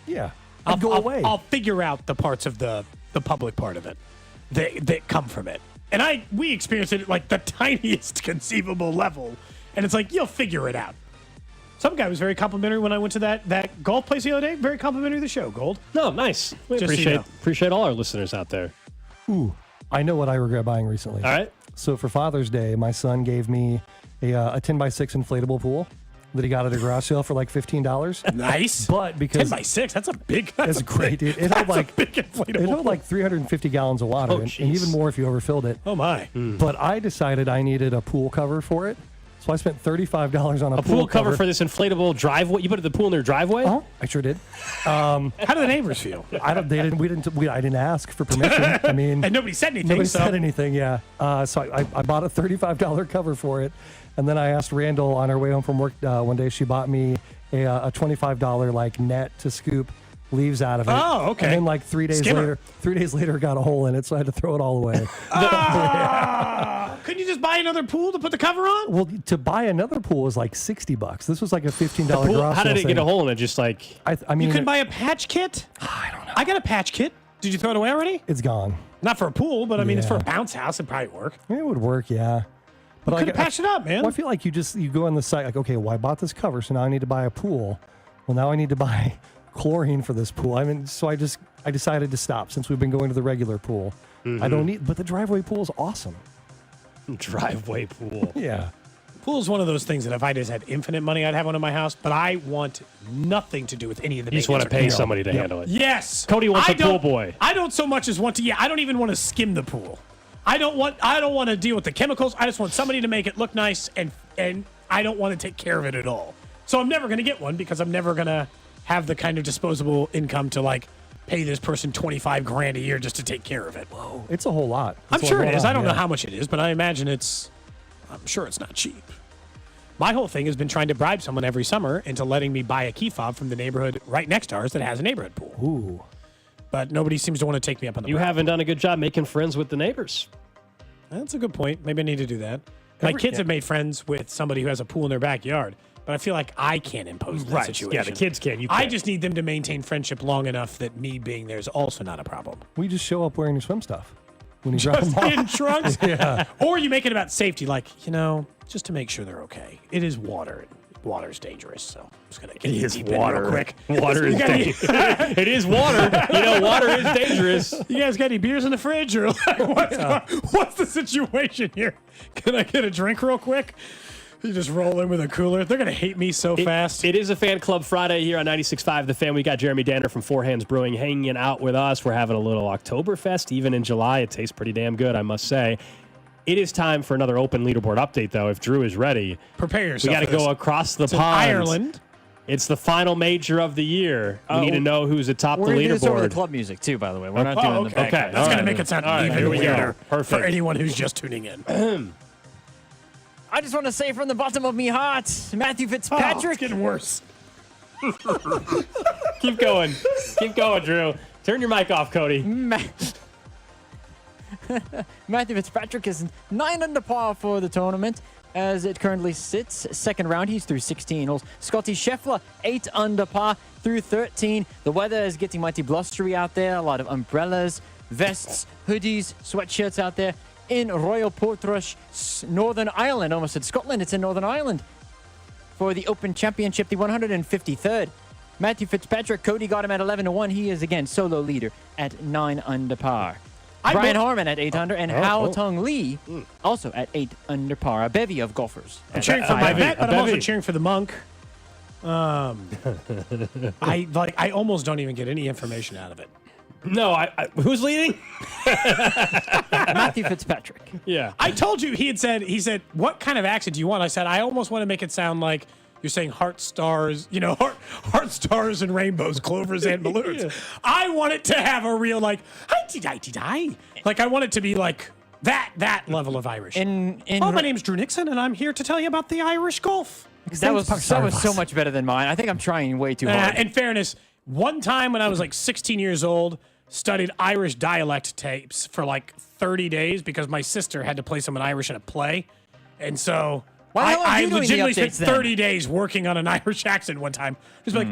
Yeah, I'll go away. I'll figure out the parts of the public part of it that come from it, and we experienced it at like the tiniest conceivable level, and it's like you'll figure it out. Some guy was very complimentary when I went to that golf place the other day. Very complimentary of the show, Gold. No, nice. We Just so you know. appreciate all our listeners out there. Ooh, I know what I regret buying recently. All right. So for Father's Day, my son gave me a 10x6 inflatable pool that he got at a garage sale for like $15. Nice. But because 10x6, that's a big. That's great, dude. It held like big inflatable. It held like 350 gallons of water, and even more if you overfilled it. Oh my! But I decided I needed a pool cover for it, so I spent $35 on a pool cover for this inflatable driveway. You put the pool in their driveway? I sure did. How do the neighbors feel? I didn't ask for permission. I mean, and nobody said anything. Nobody said anything. Yeah. So I bought a $35 cover for it, and then I asked Randall on our way home from work one day. She bought me a $25 like net to scoop leaves out of it. Oh, okay. And then like 3 days later, got a hole in it, so I had to throw it all away. Couldn't you just buy another pool to put the cover on? Well, to buy another pool was like $60. This was like a $15 garage How did sale it get a hole in it? Just like I mean, you can buy a patch kit. I don't know. I got a patch kit. Did you throw it away already? It's gone. Not for a pool, but I mean, it's for a bounce house. It'd probably work. It would work, yeah. But you could have patched it up, man. Well, I feel like you go on the site like, okay, well, I bought this cover, so now I need to buy a pool. Well, now I need to buy chlorine for this pool. I mean, so I decided to stop since we've been going to the regular pool. I don't need, but the driveway pool is awesome. Driveway pool. Yeah. Pool is one of those things that if I just had infinite money, I'd have one in my house, but I want nothing to do with any of the You just want to pay somebody to handle it. Yes. Cody wants a pool boy. I don't so much as want to, I don't even want to skim the pool. I don't want to deal with the chemicals. I just want somebody to make it look nice, and I don't want to take care of it at all. So I'm never going to get one because I'm never going to have the kind of disposable income to like pay this person $25,000 a year just to take care of it. Whoa, it's a whole lot. I'm sure it is. I don't know how much it is, but I imagine I'm sure it's not cheap. My whole thing has been trying to bribe someone every summer into letting me buy a key fob from the neighborhood right next to ours that has a neighborhood pool. Ooh. But nobody seems to want to take me up on the You bribe. haven't done a good job making friends with the neighbors. That's a good point. Maybe I need to do that. My kids have made friends with somebody who has a pool in their backyard, but I feel like I can't impose that situation. Yeah, the kids can. You I can't. just need them to maintain friendship long enough that me being there is also not a problem. We just show up wearing your swim stuff when you drop them Just off. in trunks? Yeah. Or you make it about safety, like, just to make sure they're okay. It is water. Water's dangerous, so I'm just going to get deep in real quick. Water is dangerous. It is water. Water is dangerous. You guys got any beers in the fridge? Or like, what's the situation here? Can I get a drink real quick? You just roll in with a cooler. They're going to hate me so fast. It is a Fan Club Friday here on 96.5 The Fan. We got Jeremy Danner from Four Hands Brewing hanging out with us. We're having a little Oktoberfest, even in July. It tastes pretty damn good, I must say. It is time for another open leaderboard update, though, if Drew is ready. Prepare yourself. We got to go across the pond. Ireland. It's the final major of the year. We need to know who's atop the We're going to do this over the leaderboard. club music, too, by the way. We're not doing the back. Okay. That's going to make it sound even here we go. weirder Perfect. for anyone who's just tuning in. I just want to say from the bottom of me heart, Matthew Fitzpatrick. It's getting worse. Keep going. Keep going, Drew. Turn your mic off, Cody. Matthew Fitzpatrick is 9 under par for the tournament as it currently sits. Second round, he's through 16 holes. Scotty Scheffler, 8 under par through 13. The weather is getting mighty blustery out there. A lot of umbrellas, vests, hoodies, sweatshirts out there in Royal Portrush, Northern Ireland. Almost said Scotland. It's in Northern Ireland for the Open Championship, the 153rd. Matthew Fitzpatrick, Cody got him at 11-1. He is again solo leader at 9 under par. Brian Harman at 8 under, and Hao Tung Lee also at 8 under par. A bevy of golfers. I'm cheering for my bet, but I'm also cheering for the monk. I almost don't even get any information out of it. No, who's leading? Matthew Fitzpatrick. Yeah. I told you he said, what kind of accent do you want? I said, I almost want to make it sound like you're saying heart stars, heart stars and rainbows, clovers and balloons. Yeah. I want it to have a real like I want it to be like that level of Irish. My name's Drew Nixon, and I'm here to tell you about the Irish Golf. That was so much better than mine. I think I'm trying way too hard. In fairness, one time when I was like 16 years old, studied Irish dialect tapes for like 30 days because my sister had to play someone Irish in a play. And so I legitimately spent 30 days working on an Irish accent one time. Just like,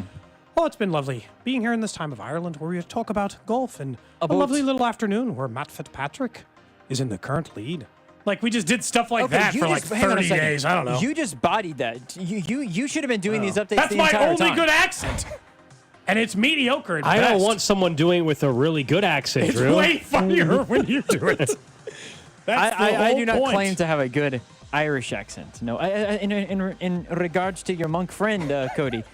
it's been lovely being here in this time of Ireland where we talk about golf and a lovely little afternoon where Matt Fitzpatrick is in the current lead. Like, we just did stuff like that for like 30 days. I don't know. You just bodied that. You should have been doing these updates That's the entire time. my only good accent. And it's mediocre at I best. don't want someone doing it with a really good accent, It's Drew. way funnier when you do it. That's I do not point. claim to have a good Irish accent. No, in regards to your monk friend, Cody,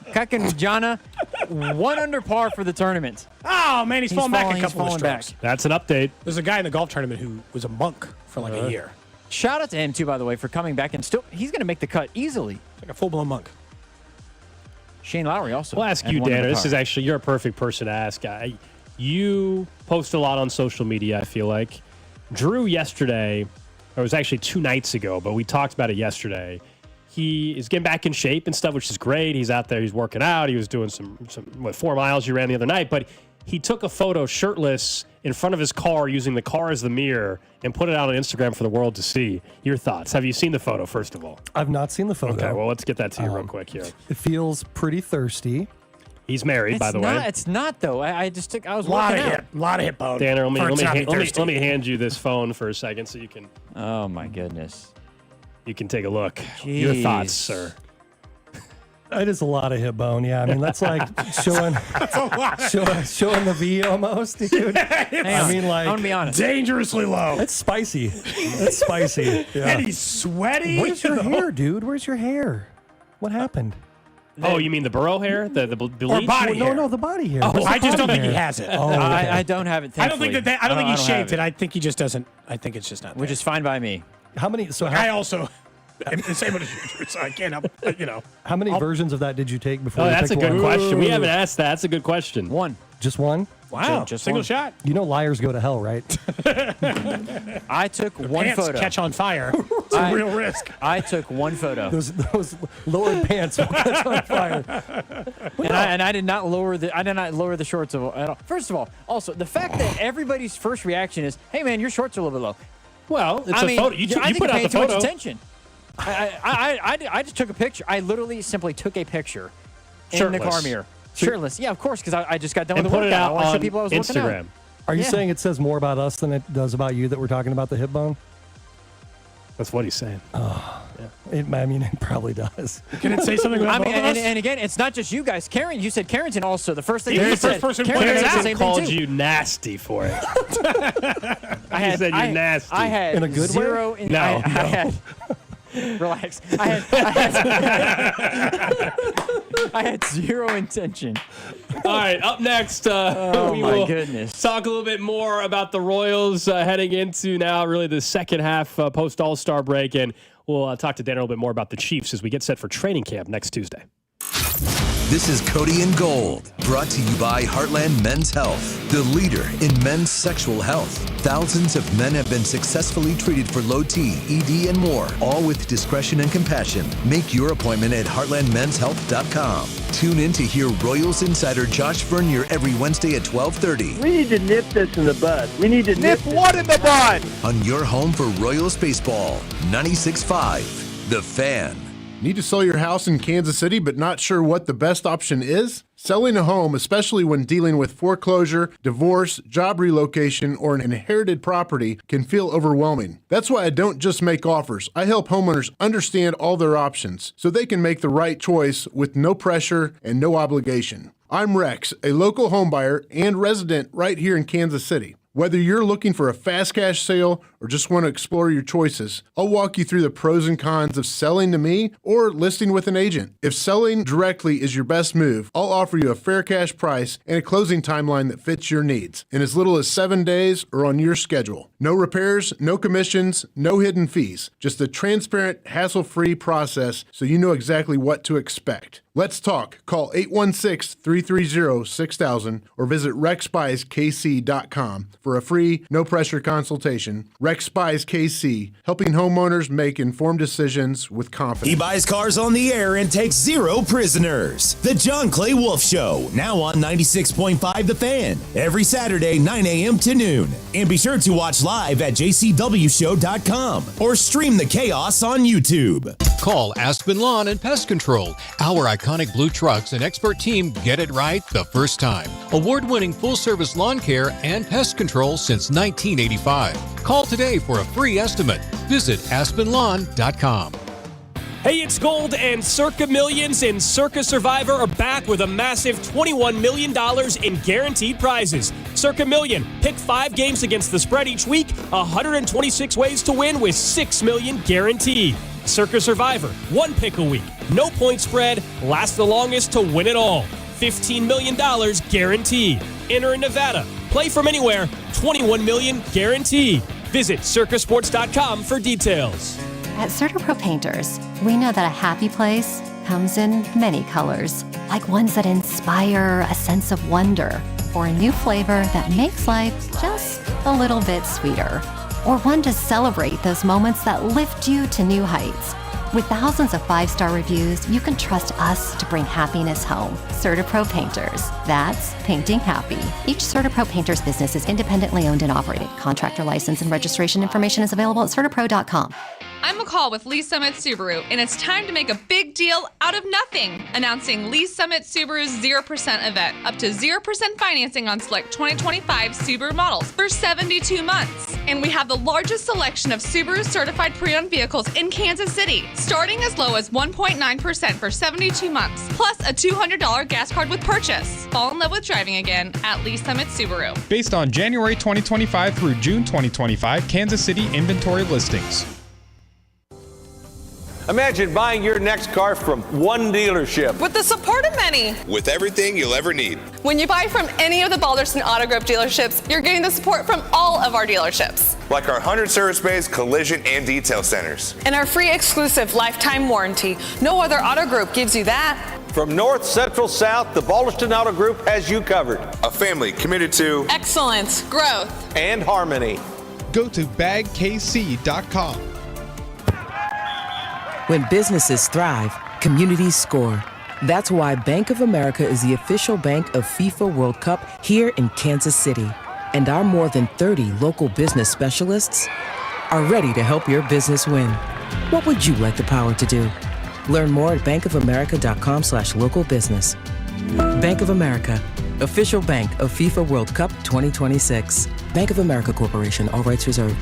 Kakanjana, 1 under par for the tournament. Oh, man, he's falling back a couple of strokes. That's an update. There's a guy in the golf tournament who was a monk for like a year. Shout out to him, too, by the way, for coming back. And still, he's going to make the cut easily. Like a full-blown monk. Shane Lowry also. We'll ask you, Danner. This is actually, you're a perfect person to ask. You post a lot on social media, I feel like. Drew yesterday, or it was actually 2 nights ago, but we talked about it yesterday. He is getting back in shape and stuff, which is great. He's out there, he's working out. He was doing some 4 miles you ran the other night, but he took a photo shirtless in front of his car using the car as the mirror and put it out on Instagram for the world to see. Your thoughts? Have you seen the photo, first of all? I've not seen the photo. Okay, well, let's get that to you real quick here. It feels pretty thirsty. He's married, by the way. It's not, though. I was working out. A lot of hip bone. Danner, let me hand you this phone for a second so you can... Oh, my goodness. You can take a look. Jeez. Your thoughts, sir. It is a lot of hip bone. Yeah, I mean that's like showing the V almost, dude. I mean, like, I'm gonna be honest. Dangerously low. It's spicy. It's spicy. Yeah. And he's sweaty. Where's your hair, dude? Where's your hair? What happened? Oh, you mean the burrow hair? The bleach? Or body hair. No, the body hair. Oh, I just don't think hair? he has it. Oh, okay. I don't have it. I don't think thankfully. I don't think he shaved it. I think he just doesn't. I think it's just not there. Which is fine by me. How many? So I also am disabled, so I can't help. How many versions of that did you take before? Oh, you that's a picked good one? question. We haven't asked that. That's a good question. One. Just one? Wow, Just single one. shot. You know liars go to hell, right? I took one Pants photo. catch on fire. It's a real risk. I took one photo. Those lowered pants will catch on fire. And I did not lower the shorts at all. First of all, also the fact that everybody's first reaction is, "Hey man, your shorts are a little bit low." Well, it's a photo. You I think put you're out the paying too much photo. attention. I just took a picture. I literally simply took a picture in the car Shirtless. mirror. Shirtless. Yeah, of course, because I just got done And with the put it workout. out I want to show on people I was working Instagram. out. Are you Yeah. saying it says more about us than it does about you that we're talking about the hip bone? That's what he's saying. It probably does. Can it say something about both of us? And again, it's not just you guys. Karen, you said Carrington also. The first thing He you was the said. first person Karen pointed said it the out. same Called thing too. you nasty for it. I said you're nasty. I had In a good way? zero. No, I no. had. Relax. I had zero intention. All right, up next, Oh we my will goodness. talk a little bit more about the Royals heading into now really the second half post All-Star break, and we'll talk to Dan a little bit more about the Chiefs as we get set for training camp next Tuesday. This is Cody and Gold, brought to you by Heartland Men's Health, the leader in men's sexual health. Thousands of men have been successfully treated for low T, ED, and more, all with discretion and compassion. Make your appointment at heartlandmenshealth.com. Tune in to hear Royals insider Josh Vernier every Wednesday at 12:30. We need to nip this in the bud. We need to nip what in the bud? On your home for Royals baseball, 96.5, The Fan. Need to sell your house in Kansas City but not sure what the best option is? Selling a home, especially when dealing with foreclosure, divorce, job relocation, or an inherited property, can feel overwhelming. That's why I don't just make offers. I help homeowners understand all their options so they can make the right choice with no pressure and no obligation. I'm Rex, a local homebuyer and resident right here in Kansas City. Whether you're looking for a fast cash sale or just want to explore your choices, I'll walk you through the pros and cons of selling to me or listing with an agent. If selling directly is your best move, I'll offer you a fair cash price and a closing timeline that fits your needs in as little as 7 days or on your schedule. No repairs, no commissions, no hidden fees. Just a transparent, hassle-free process so you know exactly what to expect. Let's talk. Call 816-330-6000 or visit rexbuyskc.com for a free, no-pressure consultation. Rex Buys KC, helping homeowners make informed decisions with confidence. He buys cars on the air and takes zero prisoners. The John Clay Wolf Show, now on 96.5 The Fan, every Saturday, 9 a.m. to noon. And be sure to watch live at jcwshow.com or stream the chaos on YouTube. Call Aspen Lawn and Pest Control. Our iconic blue trucks and expert team get it right the first time. Award-winning full-service lawn care and pest control since 1985. Call today for a free estimate. Visit aspenlawn.com. Hey, it's Gold, and Circa Millions and Circa Survivor are back with a massive $21 million in guaranteed prizes. Circa Million, pick 5 games against the spread each week, 126 ways to win with $6 million guaranteed. Circa Survivor, 1 pick a week, no point spread, lasts the longest to win it all. $15 million guaranteed. Enter in Nevada. Play from anywhere, $21 million guaranteed. Visit circasports.com for details. At CertaPro Painters, we know that a happy place comes in many colors, like ones that inspire a sense of wonder, or a new flavor that makes life just a little bit sweeter, or one to celebrate those moments that lift you to new heights. With thousands of 5-star reviews, you can trust us to bring happiness home. CertaPro Painters. That's painting happy. Each CertaPro Painters business is independently owned and operated. Contractor license and registration information is available at CertaPro.com. I'm McCall with Lee Summit Subaru, and it's time to make a big deal out of nothing. Announcing Lee Summit Subaru's 0% event. Up to 0% financing on select 2025 Subaru models for 72 months. And we have the largest selection of Subaru certified pre-owned vehicles in Kansas City, starting as low as 1.9% for 72 months, plus a $200 gas card with purchase. Fall in love with driving again at Lee Summit Subaru. Based on January 2025 through June 2025 Kansas City inventory listings. Imagine buying your next car from one dealership. With the support of many. With everything you'll ever need. When you buy from any of the Balderston Auto Group dealerships, you're getting the support from all of our dealerships. Like our 100 service bays, collision, and detail centers. And our free exclusive lifetime warranty. No other auto group gives you that. From north, central, south, the Balderston Auto Group has you covered. A family committed to excellence, growth, and harmony. Go to bagkc.com. When businesses thrive, communities score. That's why Bank of America is the official bank of FIFA World Cup here in Kansas City. And our more than 30 local business specialists are ready to help your business win. What would you like the power to do? Learn more at bankofamerica.com/local business. Bank of America, official bank of FIFA World Cup 2026. Bank of America Corporation, all rights reserved.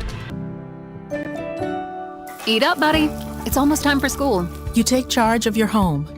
Eat up, buddy. It's almost time for school. You take charge of your home.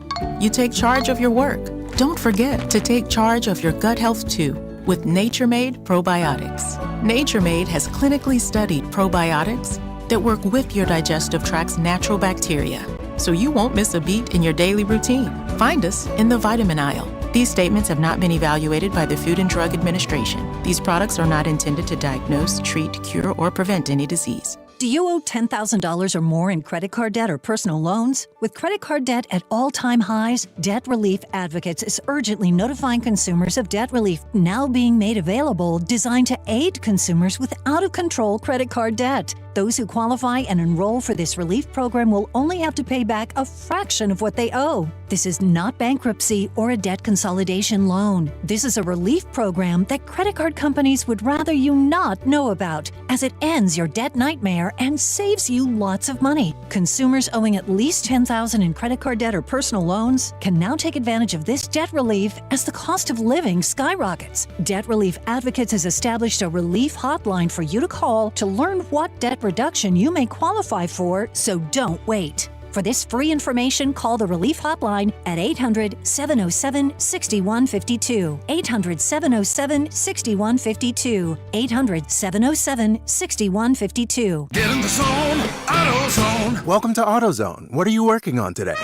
You take charge of your work. Don't forget to take charge of your gut health too with Nature Made probiotics. Nature Made has clinically studied probiotics that work with your digestive tract's natural bacteria, so you won't miss a beat in your daily routine. Find us in the vitamin aisle. These statements have not been evaluated by the Food and Drug Administration. These products are not intended to diagnose, treat, cure, or prevent any disease. Do you owe $10,000 or more in credit card debt or personal loans? With credit card debt at all-time highs, Debt Relief Advocates is urgently notifying consumers of debt relief now being made available, designed to aid consumers with out-of-control credit card debt. Those who qualify and enroll for this relief program will only have to pay back a fraction of what they owe. This is not bankruptcy or a debt consolidation loan. This is a relief program that credit card companies would rather you not know about, as it ends your debt nightmare and saves you lots of money. Consumers owing at least $10,000 in credit card debt or personal loans can now take advantage of this debt relief as the cost of living skyrockets. Debt Relief Advocates has established a relief hotline for you to call to learn what debt reduction you may qualify for, so don't wait. For this free information, call the Relief Hotline at 800-707-6152. 800-707-6152. 800-707-6152. Get in the zone, AutoZone. Welcome to AutoZone. What are you working on today?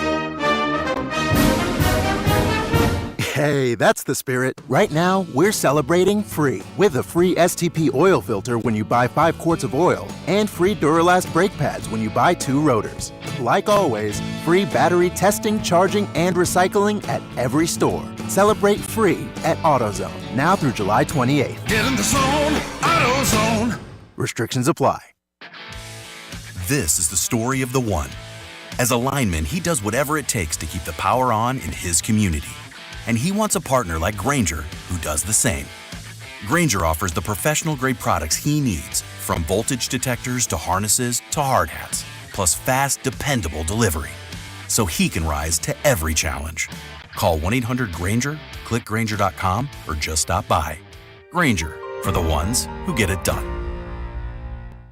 Hey, that's the spirit. Right now, we're celebrating free with a free STP oil filter when you buy 5 quarts of oil and free Duralast brake pads when you buy 2 rotors. Like always, free battery testing, charging, and recycling at every store. Celebrate free at AutoZone, now through July 28th. Get in the zone, AutoZone. Restrictions apply. This is the story of the one. As a lineman, he does whatever it takes to keep the power on in his community. And he wants a partner like Grainger who does the same. Grainger offers the professional-grade products he needs, from voltage detectors to harnesses to hard hats, plus fast, dependable delivery, so he can rise to every challenge. Call 1-800-GRAINGER, click Grainger.com, or just stop by. Grainger, for the ones who get it done.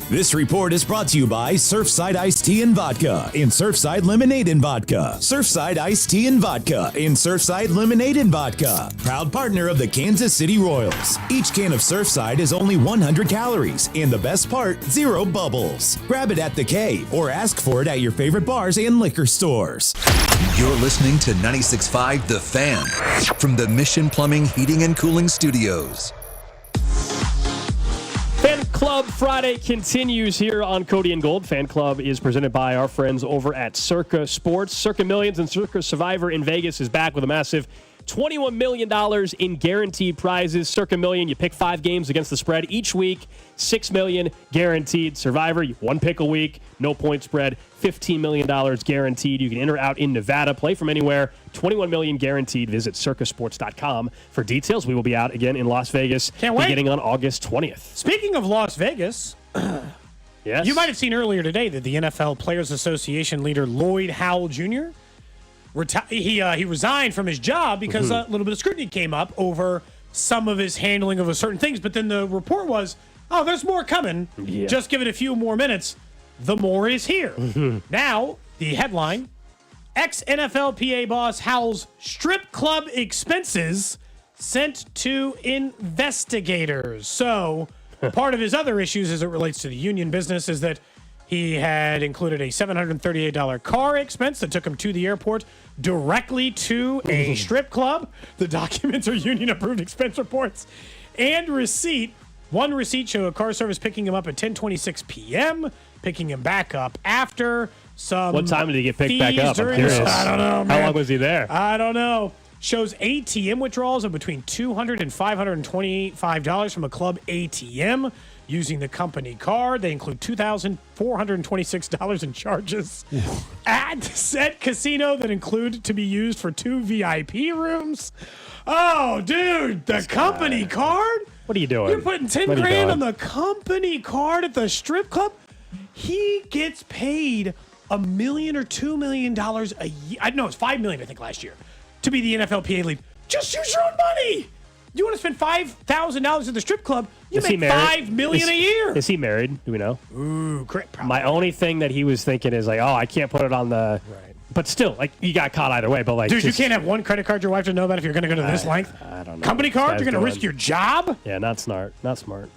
This report is brought to you by Surfside Iced Tea and Vodka and Surfside Lemonade and Vodka. Surfside Iced Tea and Vodka and Surfside Lemonade and Vodka. Proud partner of the Kansas City Royals. Each can of Surfside is only 100 calories and the best part, 0 bubbles. Grab it at the K or ask for it at your favorite bars and liquor stores. You're listening to 96.5 The Fan from the Mission Plumbing, Heating, and Cooling Studios. Fan Club Friday continues here on Cody and Gold. Fan Club is presented by our friends over at Circa Sports. Circa Millions and Circa Survivor in Vegas is back with a massive $21 million in guaranteed prizes. Circa Million, you pick 5 games against the spread each week, $6 million guaranteed. Survivor, 1 pick a week, no point spread, $15 million guaranteed. You can enter out in Nevada, play from anywhere, $21 million guaranteed. Visit circasports.com for details. We will be out again in Las Vegas beginning on August 20th. Speaking of Las Vegas, yes, you might have seen earlier today that the NFL Players Association leader Lloyd Howell Jr. He resigned from his job because a little bit of scrutiny came up over some of his handling of certain things. But then the report was, oh, there's more coming. Yeah. Just give it a few more minutes. The more is here. Now, the headline, ex-NFLPA boss Howell's strip club expenses sent to investigators. So part of his other issues as it relates to the union business is that he had included a $738 car expense that took him to the airport directly to a strip club. The documents are union-approved expense reports and receipt. One receipt showed a car service picking him up at 10:26 p.m., picking him back up after some. What time did he get picked back up? I'm curious. I don't know, man. How long was he there? I don't know. Shows ATM withdrawals of between $200 and $525 from a club ATM using the company card. They include $2,426 in charges at said casino that include to be used for 2 VIP rooms. Oh, dude, the company card? What are you doing? You're putting 10 grand on the company card at the strip club? He gets paid $1 million or $2 million a year. I know it's $5 million, I think, last year to be the NFLPA lead. Just use your own money. You want to spend $5,000 at the strip club? You make $5 million a year. Is he married? Do we know? Ooh, great. My only thing that he was thinking is like, oh, I can't put it on the. Right. But still, like, you got caught either way. But like, dude, you can't have one credit card your wife to know about if you're going to go to this length. I don't know. Company card, you're going to risk your job. Yeah, not smart. Not smart.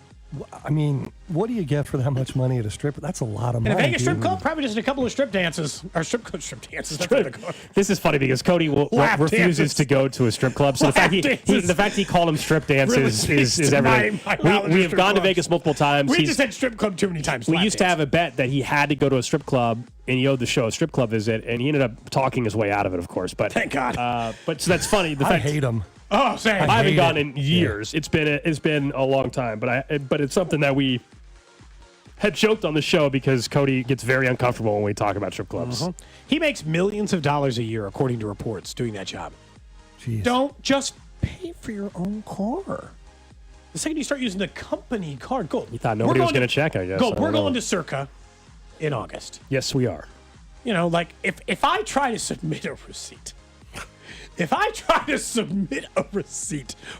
I mean, what do you get for that much money at a strip? That's a lot of In money. a Vegas strip dude. club, probably just a couple of strip dances. Or strip dances. That's what they're called. This is funny because Cody refuses dances. to go to a strip club. So the fact he called them strip dances Really is everything. We have gone to Vegas multiple times. We just had strip club too many times. We used to have a bet that he had to go to a strip club and he owed the show a strip club visit, and he ended up talking his way out of it, of course. But thank God. But so that's funny. I hate him. Oh, same. I haven't gone in years. Yeah. It's been a long time, but it's something that we had joked on the show because Cody gets very uncomfortable when we talk about strip clubs. He makes millions of dollars a year, according to reports, doing that job. Jeez. Don't just pay for your own car. The second you start using the company card, Gold. You thought nobody was going to check, I guess. Gold, we're going to Circa in August. Yes, we are. You know, like if I try to submit a receipt,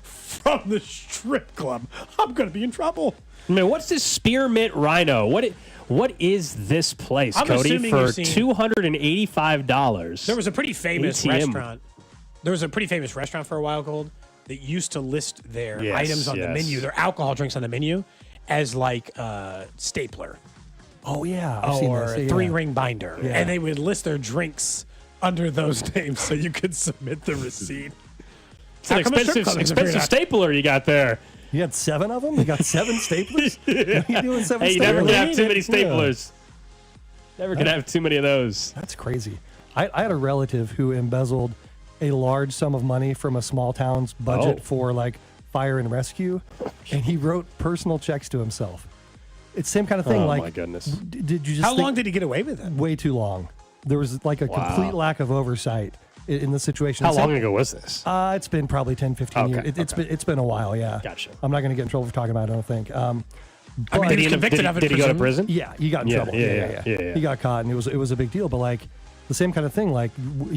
from the strip club, I'm going to be in trouble. Man, what's this Spearmint Rhino? What is this place, Cody? For $285. There was a pretty famous ATM. restaurant. There was a pretty famous restaurant for a while, Gold, that used to list their items on the menu, their alcohol drinks on the menu, as like stapler. Oh, yeah. I've seen Or this. Yeah. three-ring binder. Yeah. And they would list their drinks under those names so you could submit the receipt. It's an expensive stapler you got there. You had 7 of them? You got 7 staplers? What are you doing 7 Hey, you staplers? never can have too many staplers. Never can have too many of those. That's crazy. I had a relative who embezzled a large sum of money from a small town's budget for like fire and rescue, and he wrote personal checks to himself. It's the same kind of thing. Oh, like, my goodness. Did you just How long did he get away with it? Way too long. There was like a complete lack of oversight in the situation. How long ago was this? It's been probably 10, 15 years. It's been a while, yeah. Gotcha. I'm not going to get in trouble for talking about it, I don't think. I mean, he was convicted of it. Did he go to prison? Yeah, he got in trouble. Yeah. He got caught, and it was a big deal. But like the same kind of thing, like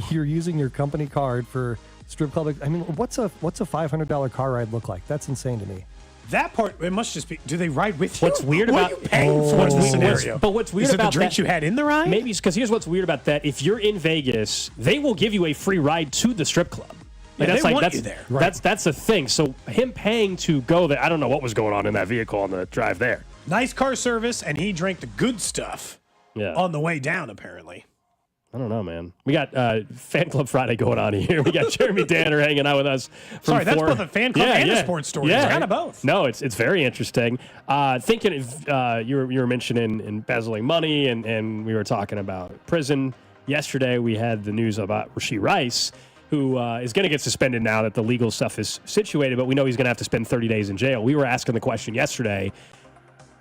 you're using your company card for strip club. I mean, what's a $500 car ride look like? That's insane to me. That part, it must just be. Do they ride with you? What's weird what about are you paying for the scenario? But what's weird Is it about the drinks that, you had in the ride? Maybe because here's what's weird about that: if you're in Vegas, they will give you a free ride to the strip club. Yeah, that's they want that's you there. That's a thing. So him paying to go there, I don't know what was going on in that vehicle on the drive there. Nice car service, and he drank the good stuff on the way down, apparently. I don't know, man. We got Fan Club Friday going on here. We got Jeremy Danner hanging out with us. Sorry, that's both a fan club and a sports story. Yeah, It's kind of both. No, it's very interesting. Thinking of, you were mentioning embezzling money, and we were talking about prison. Yesterday, we had the news about Rashee Rice, who is going to get suspended now that the legal stuff is situated, but we know he's going to have to spend 30 days in jail. We were asking the question yesterday,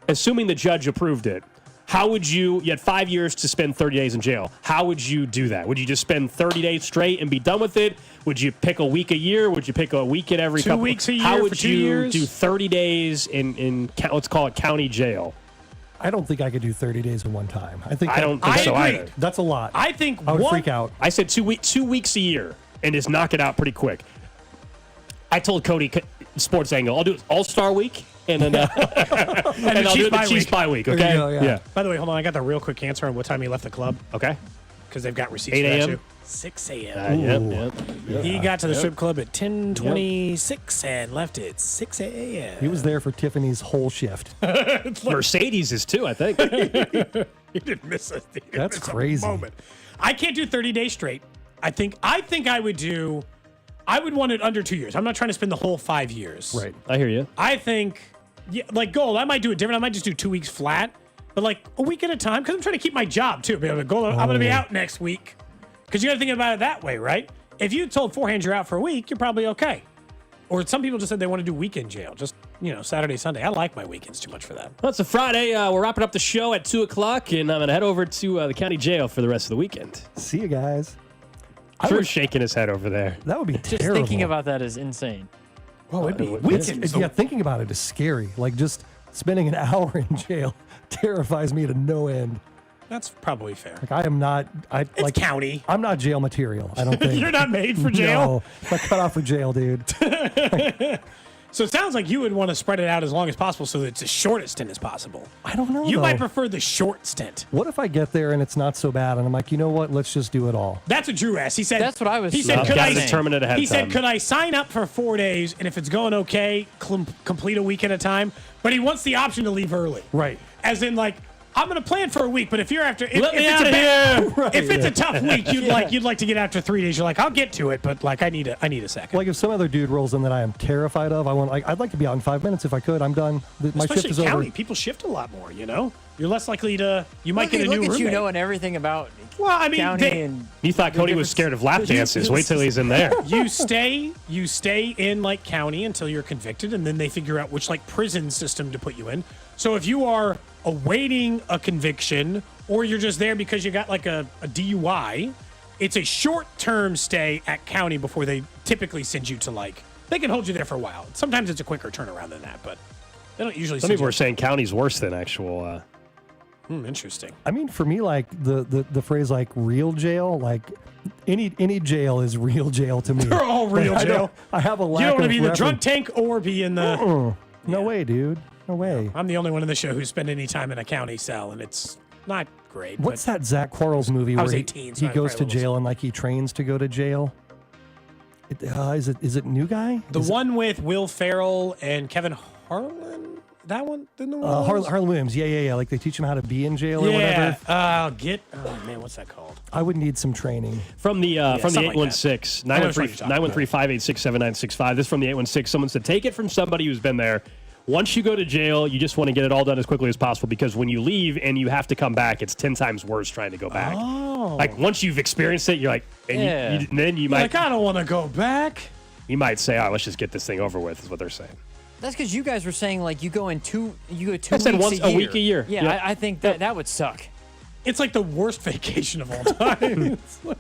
assuming the judge approved it, how would you had 5 years to spend 30 days in jail. How would you do that? Would you just spend 30 days straight and be done with it? Would you pick a week a year? Would you pick a week at every 2 couple? weeks a year How would for 2 you years? do 30 days in let's call it county jail? I don't think I could do 30 days in one time. I think I don't think so agree. either. That's a lot. I think I would freak out. I said 2 weeks a year and just knock it out pretty quick. I told Cody, sports angle, I'll do it All-Star Week and then and I'll do the Chiefs bye week. Okay. There you go, yeah. By the way, hold on. I got the real quick answer on what time he left the club. Okay. Because they've got receipts 8 for that a.m.? too. 6 a.m. Yep. He got to the strip club at 10:26 and left at 6 a.m. He was there for Tiffany's whole shift. Mercedes is too, I think. He didn't miss a That's crazy. moment. I can't do 30 days straight. I think I would want it under 2 years. I'm not trying to spend the whole 5 years. Right. I hear you. I think, like Gold, I might do it different. I might just do 2 weeks flat, but like a week at a time because I'm trying to keep my job too. Gold, I'm going to be out next week because you got to think about it that way, right? If you told forehand you're out for a week, you're probably okay. Or some people just said they want to do weekend jail, just Saturday, Sunday. I like my weekends too much for that. Well, it's a Friday. We're wrapping up the show at 2:00, and I'm going to head over to the county jail for the rest of the weekend. See you guys. Drew's shaking his head over there. That would be Just terrible. thinking about that is insane. Well, it'd be weekends. Yeah, thinking about it is scary. Like just spending an hour in jail terrifies me to no end. That's probably fair. Like I am not. It's county. I'm not jail material. I don't think You're not made for jail. No, I'm cut off for jail, dude. So it sounds like you would want to spread it out as long as possible so that it's as short a stint as possible. I don't know. You might prefer the short stint. What if I get there and it's not so bad and I'm like, you know what? Let's just do it all. That's what Drew asked. He said, That's what I was He said, saying. could I determine it ahead He of time. said, could I sign up for 4 days and if it's going okay, complete a week at a time? But he wants the option to leave early. Right. As in, like, I'm going to plan for a week, but if you're after, Let me out of here. If it's a tough week, you'd like to get after 3 days. You're like, I'll get to it, but like, I need a second. Like if some other dude rolls in that I am terrified of, I'd like to be out in 5 minutes if I could. I'm done. My Especially shift is county, over. people shift a lot more. You know, you're less likely to. You might get a new Look at roommate. you knowing everything about Well, I mean, county and You thought Cody was scared of lap dances. Wait till he's in there. You stay in like county until you're convicted, and then they figure out which like prison system to put you in. So if you are awaiting a conviction or you're just there because you got like a DUI, it's a short-term stay at county before they typically send you to like, they can hold you there for a while. Sometimes it's a quicker turnaround than that, but they don't usually Some send people you. were saying county's worse than actual. Interesting. I mean, for me, like the phrase like real jail, like any jail is real jail to me. They're all real Like, jail. I have a lack You don't want to of be in the reference. drunk tank or be in the... No way, dude. No way. I'm the only one in the show who spent any time in a county cell, and it's not great. What's but that Zach Quarles movie I where was he 18, so goes I to probably jail and like he trains to go to jail? Is it New Guy? The one with Will Ferrell and Kevin Harlan? That one? Didn't the one? Harlan Williams. Yeah. Like they teach him how to be in jail or Yeah. whatever. Oh, man, what's that called? I would need some training. From the something like 816 that. I know what you're talking about. 913-586-7965. This is from the 816. Someone said, take it from somebody who's been there. Once you go to jail, you just want to get it all done as quickly as possible because when you leave and you have to come back, it's 10 times worse trying to go back. Oh. Like once you've experienced it, you're like, and Yeah. then you might, Like, I don't want to go back. you might say, oh, let's just get this thing over with. Is what they're saying. that's because you guys were saying like you go 2 weeks I said once a a week a year. Yeah, Yep. I think that would suck. It's like the worst vacation of all time. It's like,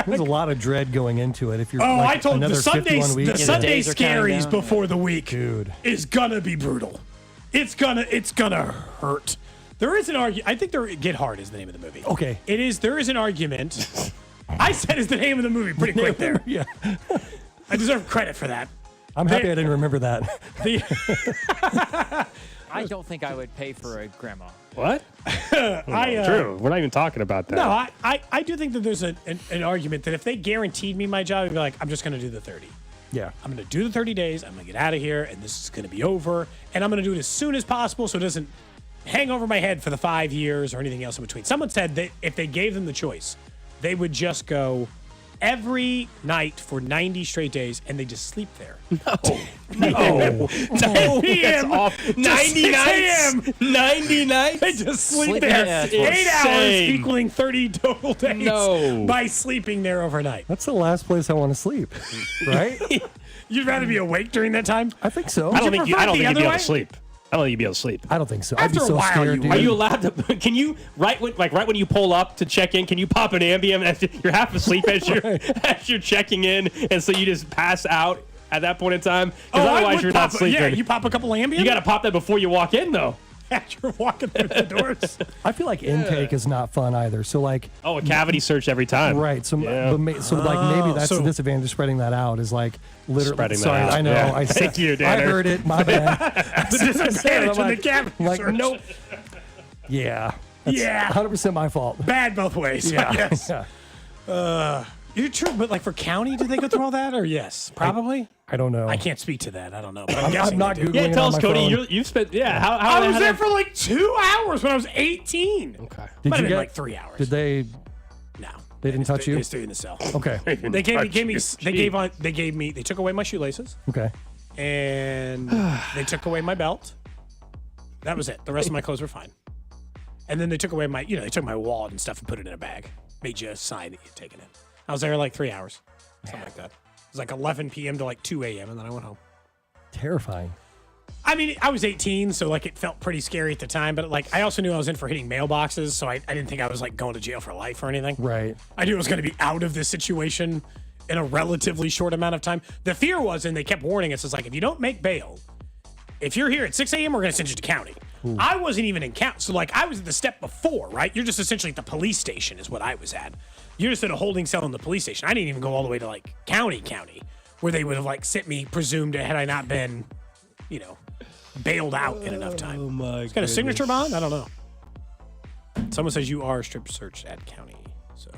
There's a lot of dread going into it. If you're oh, like I told another the Sunday 51 weeks, Sunday days are counting scaries down. before the week dude. is gonna be brutal. It's gonna hurt. There is an argument. I think Get Hard is the name of the movie. Okay. It is. There is an argument. I said is the name of the movie pretty quick there. Yeah. I deserve credit for that. I'm happy I didn't remember that. I don't think I would pay for a grandma. What? True. We're not even talking about that. No, I do think that there's an argument that if they guaranteed me my job, I'd be like, I'm just going to do the 30. Yeah. I'm going to do the 30 days. I'm going to get out of here, and this is going to be over. And I'm going to do it as soon as possible so it doesn't hang over my head for the 5 years or anything else in between. Someone said that if they gave them the choice, they would just go every night for 90 straight days, and they just sleep there. No. 10 p.m. That's off. 90 nights. 90 nights. They just sleep Sleep there. there. 8 hours Insane. equaling 30 total days No. by sleeping there overnight. That's the last place I want to sleep, right? You'd rather be awake during that time? I think so. I don't think prefer you'd the be other able way? to sleep. I don't think you'd be able to sleep. I don't think so. After I'd be a so while, scared, you dude. Are you allowed to? Can you right when you pull up to check in? Can you pop an Ambien as you're half asleep as you're checking in, and so you just pass out at that point in time? Because I otherwise would you're not pop sleeping. Yeah, you pop a couple Ambien? You got to pop that before you walk in, though. You're walking through the doors. I feel like intake is not fun either. So like, Oh, a cavity search every time. right? So, Yeah. like maybe that's so- the disadvantage of spreading that out is like literally. Spreading that sorry, out. I know. Yeah. I Thank you, I Danner. heard it. My bad. The disadvantage of the like- cavity I'm like, search. nope. Yeah. Yeah. 100% my fault. Bad both ways, I guess. Yeah. You're true, but like for county, did they go through all that? Or yes? Probably. I don't know. I can't speak to that. I don't know. But I'm I'm guessing not they do. Googling Yeah, it tell on us, my Cody. phone. You've spent. Yeah, how I was how there did- for like 2 hours when I was 18. Okay. Did Might you have been get like 3 hours. Did they? No. They didn't touch you? They stayed in the cell. Okay. They took away my shoelaces Okay. and they took away my belt. That was it. The rest of my clothes were fine. And then they took away they took my wallet and stuff and put it in a bag. Made you a sign that you'd taken it. I was there like 3 hours. Something like that. It was like 11 p.m. to like 2 a.m. and then I went home. Terrifying. I mean, I was 18, so like it felt pretty scary at the time, but like I also knew I was in for hitting mailboxes, so I didn't think I was like going to jail for life or anything. Right. I knew I was going to be out of this situation in a relatively short amount of time. The fear was, and they kept warning us, it's like, if you don't make bail, if you're here at 6 a.m., we're going to send you to county. I wasn't even in county. So like I was at the step before, right? You're just essentially at the police station is what I was at. You're just at a holding cell in the police station. I didn't even go all the way to like county. where they would have sent me presumed had I not been, bailed out in enough time. Oh my! It's got a signature bond. I don't know. Someone says you are strip search at county, so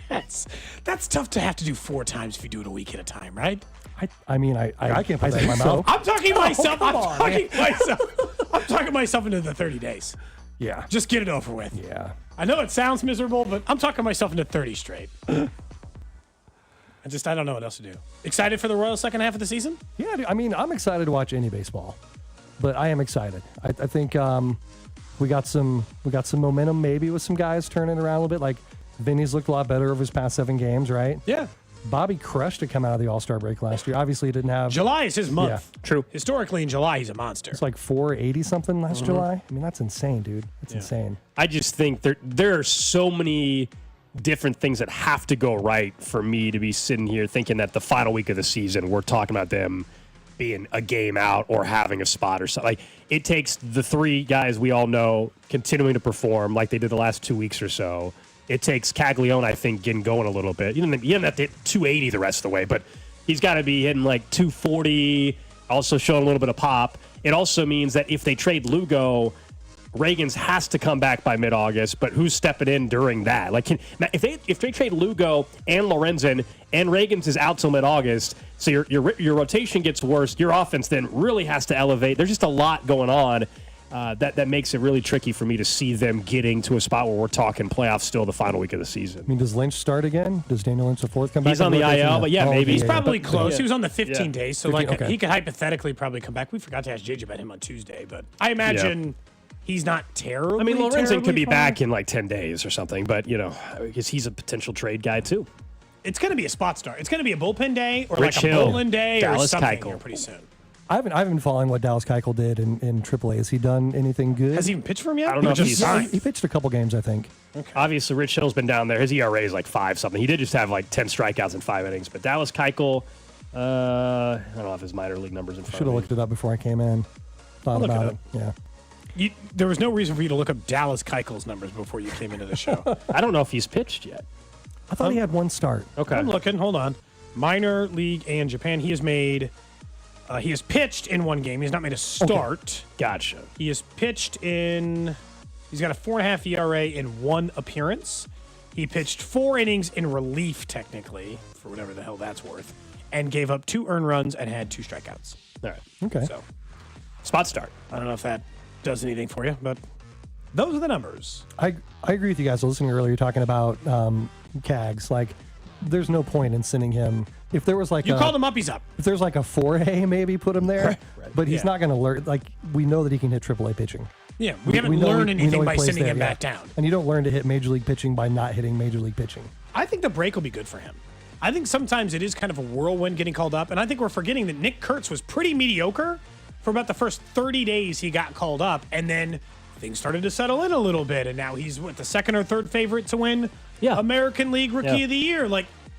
that's tough to have to do 4 times if you do it a week at a time, right? I can't put that in my mouth. I'm talking myself. I'm talking myself into the 30 days. Yeah. Just get it over with. Yeah. I know it sounds miserable, but I'm talking myself into 30 straight. I don't know what else to do. Excited for the Royals' second half of the season? Yeah, dude, I'm excited to watch any baseball, but I am excited. I think we got some momentum maybe with some guys turning around a little bit. Like Vinny's looked a lot better over his past 7 games, right? Yeah. Bobby crushed to come out of the All-Star break last year. Obviously, he didn't have... July is his month. Yeah. True. Historically, in July, he's a monster. It's like 480-something last July. I mean, that's insane, dude. That's insane. I just think there are so many different things that have to go right for me to be sitting here thinking that the final week of the season, we're talking about them being a game out or having a spot or something. Like, it takes the 3 guys we all know continuing to perform like they did the last 2 weeks or so. It takes Caglione, I think, getting going a little bit. You don't have to hit 280 the rest of the way, but he's got to be hitting 240, also showing a little bit of pop. It also means that if they trade Lugo, Reagans has to come back by mid-August, but who's stepping in during that? If they trade Lugo and Lorenzen and Reagans is out till mid-August, so your rotation gets worse, your offense then really has to elevate. There's just a lot going on. That makes it really tricky for me to see them getting to a spot where we're talking playoffs still the final week of the season. I mean, does Lynch start again? Does Daniel Lynch IV come back? He's on the IL, but maybe. He's probably close. He was on the 15 days, so 15, he could hypothetically probably come back. We forgot to ask JJ about him on Tuesday, but I imagine he's not terrible. I mean, Lorenzen could be back in 10 days or something, but, because he's a potential trade guy too. It's going to be a spot start. It's going to be a bullpen day or Rich a Hill, Bolin day Dallas or something Keuchel. here pretty soon. I haven't been following what Dallas Keuchel did in AAA. Has he done anything good? Has he even pitched for him yet? I don't know if he's signed. He pitched a couple games, I think. Okay. Obviously, Rich Hill's been down there. His ERA is 5 something. He did just have 10 strikeouts in 5 innings. But Dallas Keuchel, I don't know if his minor league numbers in front Should have of me. looked it up before I came in. Thought about it. Yeah. There was no reason for you to look up Dallas Keuchel's numbers before you came into the show. I don't know if he's pitched yet. I thought he had 1 start. Okay. I'm looking. Hold on. Minor league and Japan. He has made. He has pitched in 1 game. He's not made a start. Okay. Gotcha. He has pitched in. He's got a 4.5 ERA in 1 appearance. He pitched 4 innings in relief, technically, for whatever the hell that's worth, and gave up 2 earned runs and had 2 strikeouts. All right. Okay. So, spot start. I don't know if that does anything for you, but those are the numbers. I agree with you guys. I was listening earlier talking about Cags. There's no point in sending him. If there was you called him up, he's up. If there's a 4A, maybe put him there. Right. But he's not going to learn. We know that he can hit AAA pitching. Yeah, we haven't learned anything by sending him back down. And you don't learn to hit major league pitching by not hitting major league pitching. I think the break will be good for him. I think sometimes it is kind of a whirlwind getting called up, and I think we're forgetting that Nick Kurtz was pretty mediocre for about the first 30 days he got called up, and then things started to settle in a little bit, and now he's the 2nd or 3rd favorite to win American League Rookie of the Year.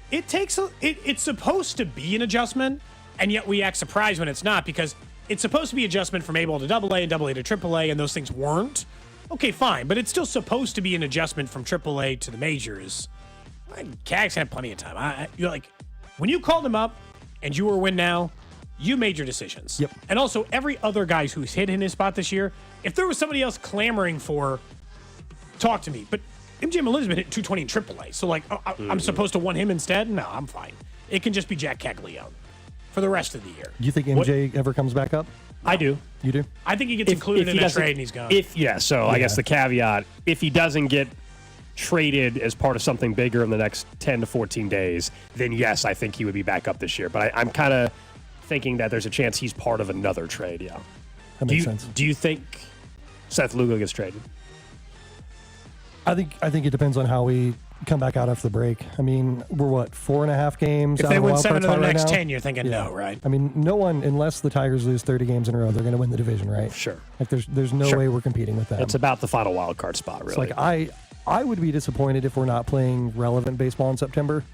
It's supposed to be an adjustment, and yet we act surprised when it's not, because it's supposed to be adjustment from A-ball to AA and AA to AAA, and those things weren't. Okay, fine, but it's still supposed to be an adjustment from AAA to the majors. Cags had plenty of time. When you called him up and you were a win now, you made your decisions. Yep. And also, every other guy who's hit in his spot this year, if there was somebody else clamoring for, talk to me. But MJ Melinda's been hitting 220 in AAA, so I'm supposed to want him instead? No, I'm fine. It can just be Jack Caglione for the rest of the year. Do you think MJ ever comes back up? No. I do. You do? I think he gets included in a trade and he's gone. I guess the caveat, if he doesn't get traded as part of something bigger in the next 10 to 14 days, then yes, I think he would be back up this year. But I'm kind of thinking that there's a chance he's part of another trade, yeah. That makes sense. Do you think Seth Lugo gets traded? I think it depends on how we come back out after the break. I mean, we're 4.5 games. If they win 7 of the next right 10, you're thinking no, right? I mean, no one, unless the Tigers lose 30 games in a row, they're going to win the division, right? Sure. There's no way we're competing with them. It's about the final wild card spot, really. It's I would be disappointed if we're not playing relevant baseball in September.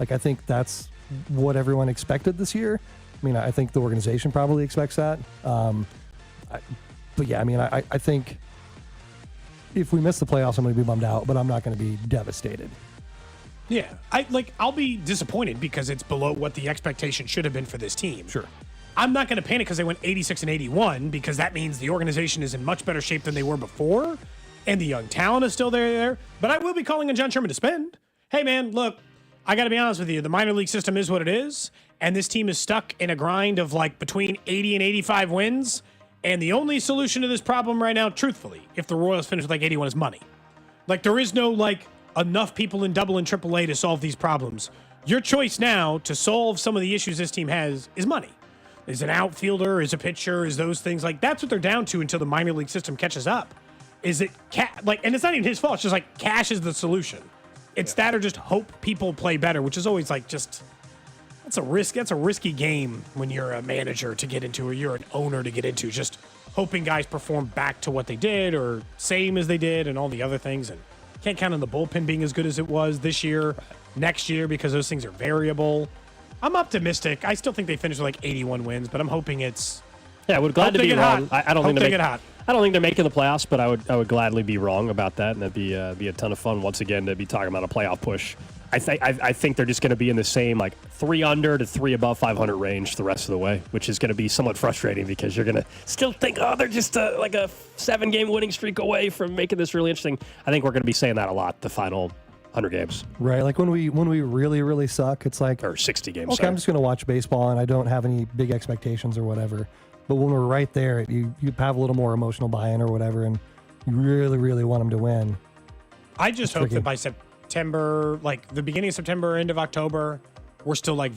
I think that's what everyone expected this year. I mean, I think the organization probably expects that. But yeah, I mean, I think if we miss the playoffs, I'm going to be bummed out, but I'm not going to be devastated. Yeah. I'll be disappointed because it's below what the expectation should have been for this team. Sure. I'm not going to panic because they went 86 and 81 because that means the organization is in much better shape than they were before, and the young talent is still there. But I will be calling on John Sherman to spend. Hey, man, look, I got to be honest with you. The minor league system is what it is, and this team is stuck in a grind of between 80 and 85 wins, and the only solution to this problem right now, truthfully, if the Royals finish with 81, is money. There is no, enough people in Double and Triple A to solve these problems. Your choice now to solve some of the issues this team has is money. Is an outfielder, is a pitcher, is those things. That's what they're down to until the minor league system catches up. Is it, and it's not even his fault. It's just cash is the solution. It's that or just hope people play better, which is always that's a risk. That's a risky game when you're a manager to get into or you're an owner to get into, just hoping guys perform back to what they did or same as they did and all the other things. And can't count on the bullpen being as good as it was this year, next year, because those things are variable. I'm optimistic. I still think they finish with 81 wins, but I'm hoping it's. Yeah, I would glad to be wrong. I don't think they get hot. I don't think they're making the playoffs, but I would gladly be wrong about that, and that'd be a ton of fun once again to be talking about a playoff push. I think they're just going to be in the same 3 under to 3 above 500 range the rest of the way, which is going to be somewhat frustrating because you're going to still think, they're just a 7-game winning streak away from making this really interesting. I think we're going to be saying that a lot the final 100 games. Right, when we really, really suck, it's or 60 games. Okay, I'm just going to watch baseball, and I don't have any big expectations or whatever. But when we're right there, you have a little more emotional buy-in or whatever, and you really, really want them to win. I just hope that by September, the beginning of September, end of October, we're still very